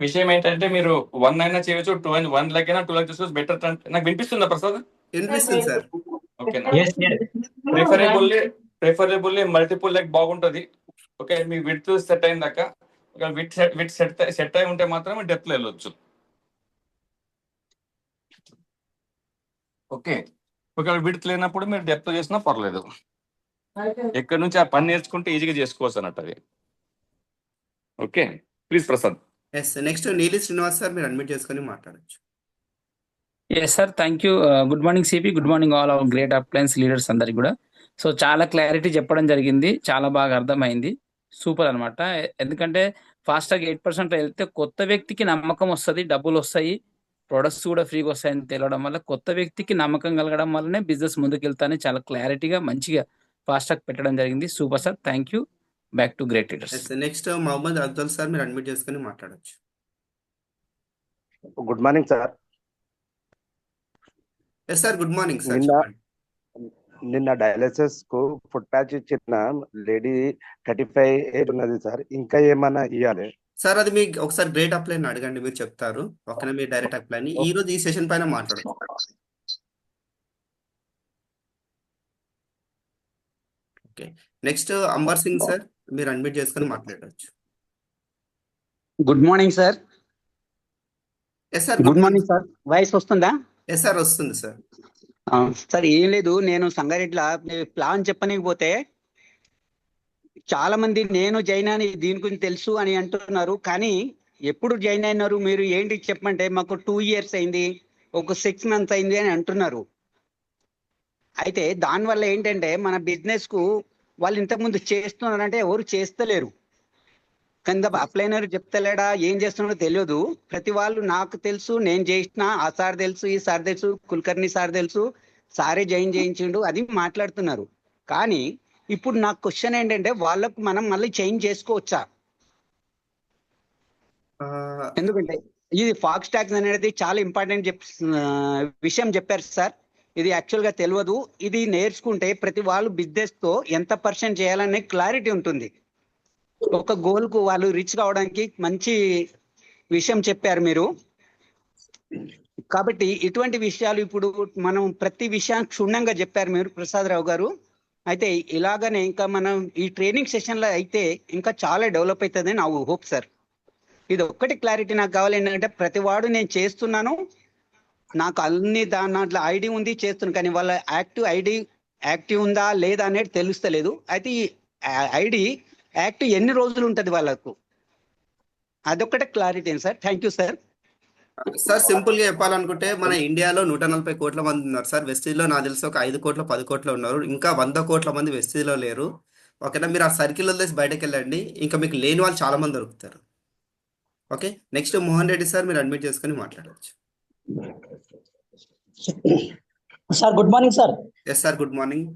Speaker 1: విషయం ఏంటంటే మీరు 1 అయినా చేయొచ్చు, 1 లెగ్ అయినా 2 లెగ్ చేసుకోవచ్చు. బెటర్. నాకు వినిపిస్తుందా ప్రసాద్?
Speaker 2: వినిపిస్తుంది సార్.
Speaker 1: ఓకేనా. ప్రిఫరబుల్లీ మల్టిపుల్ లెగ్ బాగుంటది. ఓకే, మీ విడ్త్ సెట్ అయిన దాకా. విత్ సెట్ అయి ఉంటే మాత్రం డెప్త్ లో వెళ్ళొచ్చు. ఓకే, ఒకవేళ విడ్త్ లేనప్పుడు మీరు డెప్త్ చేసినా పర్లేదు. ఎక్కడి నుంచి ఆ పని నేర్చుకుంటే ఈజీగా చేసుకోవచ్చు అన్నట్టు అది. Okay, please Prasad.
Speaker 2: Yes, next Neeli Srinivas sir, మీరు అడ్మిట్ చేసుకొని మాట్లాడచ్చు.
Speaker 8: Yes sir, thank you. Good morning CP, good morning all our great appliance leaders అందరికి కూడా. సో చాలా క్లారిటీ చెప్పడం జరిగింది, చాలా బాగా అర్థమైంది. సూపర్ అనమాట. ఎందుకంటే ఫాస్ట్గా 8% వెళ్తే కొత్త వ్యక్తికి నమ్మకం వస్తుంది, డబ్బులు వస్తాయి, ప్రొడక్ట్స్ కూడా ఫ్రీగా వస్తాయని తెలియడం వల్ల కొత్త వ్యక్తికి నమ్మకం కలగడం వల్లనే బిజినెస్ ముందుకు వెళ్తానని చాలా క్లారిటీగా మంచిగా ఫాస్ట్గా పెట్టడం జరిగింది. Super sir, thank you. Back to great leaders.
Speaker 2: Next Mohammed Abdul sir, మీరు అడ్మిట్ చేసుకొని మాట్లాడచ్చు.
Speaker 9: Good morning sir.
Speaker 2: Yes sir, good morning sir.
Speaker 9: నిన్న డయాలసిస్ కు ఫుడ్ ప్యాచ్ ఇచ్చిన లేడీ 35 ఏజ్ ఉన్నది సార్, ఇంకా ఏమన్నా ఇవ్వాలి
Speaker 2: సార్? అది మీకు ఒకసారి గ్రేట్ అప్లైన్ అడగండి, మీరు చెప్తారు. ఓకేనా, మీరు డైరెక్ట్ అప్లైన్ ఈ రోజు ఈ సెషన్ పైన మాట్లాడచ్చు. Okay, next Amber Singh sir, మీరు అడ్మిట్ చేసుకొని మాట్లాడవచ్చు.
Speaker 10: Good morning sir.
Speaker 2: Yes sir,
Speaker 10: good morning sir. Voice వస్తుందా?
Speaker 2: ఎస్ సార్, వస్తుంది సార్.
Speaker 10: సార్, ఏం లేదు, నేను సంగారెడ్డిలో ప్లాన్ చెప్పనీకపోతే చాలా మంది నేను జైన్ అని దీని గురించి తెలుసు అని అంటున్నారు. కానీ ఎప్పుడు జాయిన్ అయినారు మీరు, ఏంటి చెప్పమంటే మాకు 2 years అయింది, ఒక 6 months అయింది అని అంటున్నారు. అయితే దానివల్ల ఏంటంటే మన బిజినెస్ కు వాళ్ళు ఇంతకుముందు చేస్తున్నారంటే ఎవరు చేస్తలేరు. కింద అప్లైనర్ చెప్తలేడా, ఏం చేస్తున్నారో తెలియదు. ప్రతి వాళ్ళు నాకు తెలుసు, నేను చేసిన, ఆ సార్ తెలుసు, ఈ సార్ తెలుసు, కుల్కర్ణి సార్ తెలుసు, సారే జాయిన్ చేయించిండు, అది మాట్లాడుతున్నారు. కానీ ఇప్పుడు నా క్వశ్చన్ ఏంటంటే వాళ్ళకు మనం మళ్ళీ చేంజ్ చేసుకోవచ్చా? ఎందుకంటే ఇది ఫాక్స్ ట్యాక్స్ అనేది చాలా ఇంపార్టెంట్ విషయం చెప్పారు సార్. ఇది యాక్చువల్గా తెలియదు. ఇది నేర్చుకుంటే ప్రతి వాళ్ళు బిజినెస్ తో ఎంత % చేయాలనే క్లారిటీ ఉంటుంది. ఒక గోల్ కు వాళ్ళు రీచ్ కావడానికి మంచి విషయం చెప్పారు మీరు. కాబట్టి ఇటువంటి విషయాలు ఇప్పుడు మనం ప్రతి విషయాన్ని క్షుణ్ణంగా చెప్పారు మీరు, ప్రసాద్ రావు గారు. అయితే ఇలాగనే ఇంకా మనం ఈ ట్రైనింగ్ సెషన్ లో అయితే ఇంకా చాలా డెవలప్ అవుతుంది నా హోప్ సార్. ఇది ఒక్కటి క్లారిటీ నాకు కావాలి, ఏంటంటే ప్రతి వాడు నేను చేస్తున్నాను, నాకు అన్ని దాంట్లో ఐడి ఉంది చేస్తున్నాను, కానీ వాళ్ళ యాక్టివ్ ఉందా లేదా అనేది తెలుస్తలేదు. అయితే ఈ ఐడి యాక్టివ్ ఎన్ని రోజులు ఉంటుంది వాళ్ళకు, అదొక్కటే clarity sir. Thank you sir.
Speaker 2: Sir simple గా చెప్పాలనుకుంటే మన ఇండియాలో 140 కోట్ల మంది ఉన్నారు సార్. వెస్టీజ్లో నాకు తెలిసి ఒక 5 కోట్ల 10 కోట్ల ఉన్నారు. ఇంకా 100 కోట్ల మంది వెస్టీజ్లో లేరు. ఓకేనా, మీరు ఆ సర్కిల్ వదిలేసి బయటకు వెళ్ళండి, ఇంకా మీకు లేని వాళ్ళు చాలా మంది దొరుకుతారు. Okay, next Mohan Reddy sir, మీరు అడ్మిట్ చేసుకొని మాట్లాడవచ్చు.
Speaker 11: Sir good morning sir.
Speaker 2: Yes sir, good morning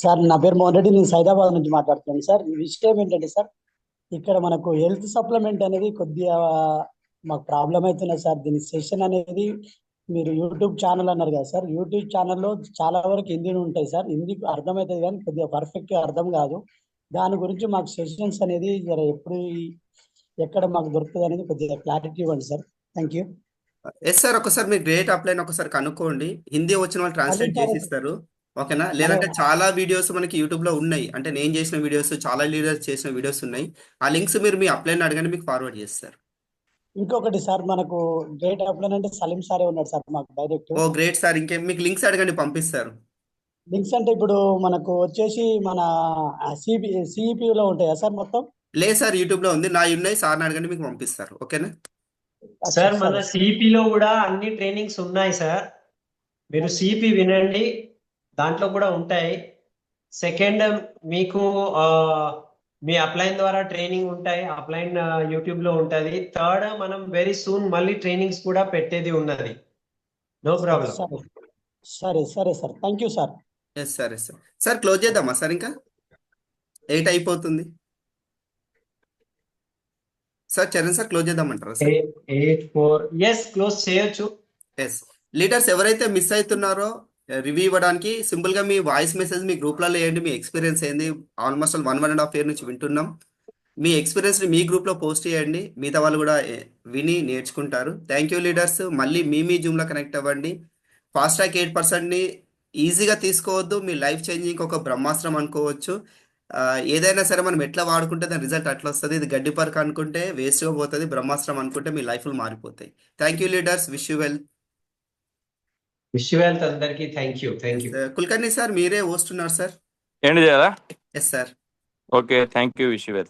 Speaker 11: sir నా పేరు మోహన్ రెడ్డి, నేను సైదాబాద్ నుంచి మాట్లాడుతున్నాను సార్. ఈ విషయం ఏంటంటే సార్, ఇక్కడ మనకు హెల్త్ సప్లిమెంట్ అనేది కొద్దిగా మాకు ప్రాబ్లం అవుతున్నది సార్. దీని సెషన్ అనేది మీరు యూట్యూబ్ ఛానల్ అన్నారు కదా సార్, యూట్యూబ్ ఛానల్లో చాలా వరకు హిందీలో ఉంటాయి సార్. హిందీ అర్థమవుతుంది కానీ కొద్దిగా పర్ఫెక్ట్గా అర్థం కాదు. దాని గురించి మాకు సెషన్స్ అనేది జర ఎప్పుడు ఎక్కడ మాకు దొరుకుతుంది అనేది కొద్దిగా క్లారిటీ ఇవ్వండి sir. Thank you.
Speaker 2: Yes sir, ఒకసారి మీరు గ్రేట్ అప్లైన్ ఒకసారి కనుక్కోండి, హిందీ వచ్చిన వాళ్ళు ట్రాన్స్లేట్ చేసి ఇస్తారు. ఓకేనా, లేదంటే చాలా వీడియోస్ మనకి యూట్యూబ్ లో ఉన్నాయి, అంటే నేను చేసిన వీడియోస్, చాలా లీడర్స్ చేసిన వీడియోస్ ఉన్నాయి. ఆ లింక్స్ మీరు మీ అప్లైన్ అడగండి, మీకు ఫార్వర్డ్ చేస్తారు.
Speaker 11: ఇంకొకటి సార్, మనకు గ్రేట్ అప్లైన్ అంటే సలీం సారే ఉన్నాడు సార్ మాకు డైరెక్ట్.
Speaker 2: ఓ గ్రేట్ సార్, ఇంకేం మీకు లింక్స్ అడగండి, పంపిస్తారు.
Speaker 11: లింక్స్ అంటే ఇప్పుడు మనకు వచ్చేసి మన సిఇపిలో ఉంటాయా సార్ మొత్తం?
Speaker 2: లేదు సార్, యూట్యూబ్ లో ఉంది, నా ఉన్నాయి, సార్ని అడగండి, మీకు పంపిస్తారు. ఓకేనా
Speaker 3: సార్, మన సిపిలో కూడా అన్ని ట్రైనింగ్స్ ఉన్నాయి సార్. మీరు సిపి వినండి, దాంట్లో కూడా ఉంటాయి. సెకండ్, మీకు మీ అప్లైన్ ద్వారా ట్రైనింగ్ ఉంటాయి, అప్లైన్ యూట్యూబ్ లో ఉంటుంది. థర్డ్, మనం వెరీ సూన్ మళ్ళీ ట్రైనింగ్స్ కూడా పెట్టేది ఉన్నది. No problem.
Speaker 11: సరే సరే sir, thank you sir.
Speaker 2: Yes sir, yes sir. Sir close చేద్దామా సార్? ఇంకా 8 అయిపోతుంది సార్. చరణ్ సార్ క్లోజ్ చేద్దామంటారా సార్?
Speaker 3: 8:04. ఎస్, క్లోజ్ చేయొచ్చు.
Speaker 2: ఎస్, లీడర్స్ ఎవరైతే మిస్ అవుతున్నారో రివ్యూ ఇవ్వడానికి సింపుల్ గా మీ వాయిస్ మెసేజ్ మీ గ్రూప్లలో వేయండి. మీ ఎక్స్పీరియన్స్ ఏంది, ఆల్మోస్ట్ 1.5 ఇయర్ నుంచి వింటున్నాం. మీ ఎక్స్పీరియన్స్ ని మీ గ్రూప్ లో పోస్ట్ చేయండి, మిగతా వాళ్ళు కూడా విని నేర్చుకుంటారు. Thank you leaders. మళ్ళీ మీ జూమ్ లో కనెక్ట్ అవ్వండి. ఫాస్ట్ ట్రాక్ 8% ని ఈజీగా తీసుకోవద్దు, మీ లైఫ్ చేంజింగ్ ఒక బ్రహ్మాస్త్రం అనుకోవచ్చు. ఏదైనా సరే మనం ఎట్లా వాడుకుంటే దాని రిజల్ట్ అట్లా వస్తుంది. ఇది గడ్డి పరక అనుకుంటే వేస్ట్గా పోతుంది, బ్రహ్మాస్త్రం అనుకుంటే మీ లైఫ్లు మారిపోతాయి. Thank you leaders, wish you well.
Speaker 3: Wish you wealth అందరికీ. Thank you.
Speaker 2: కుల్కర్ణి సార్, మీరే హోస్ట్ ఉన్నారు సార్.
Speaker 1: ఏంటి చేయాలా?
Speaker 2: Yes sir.
Speaker 1: Okay, thank you, wish you well.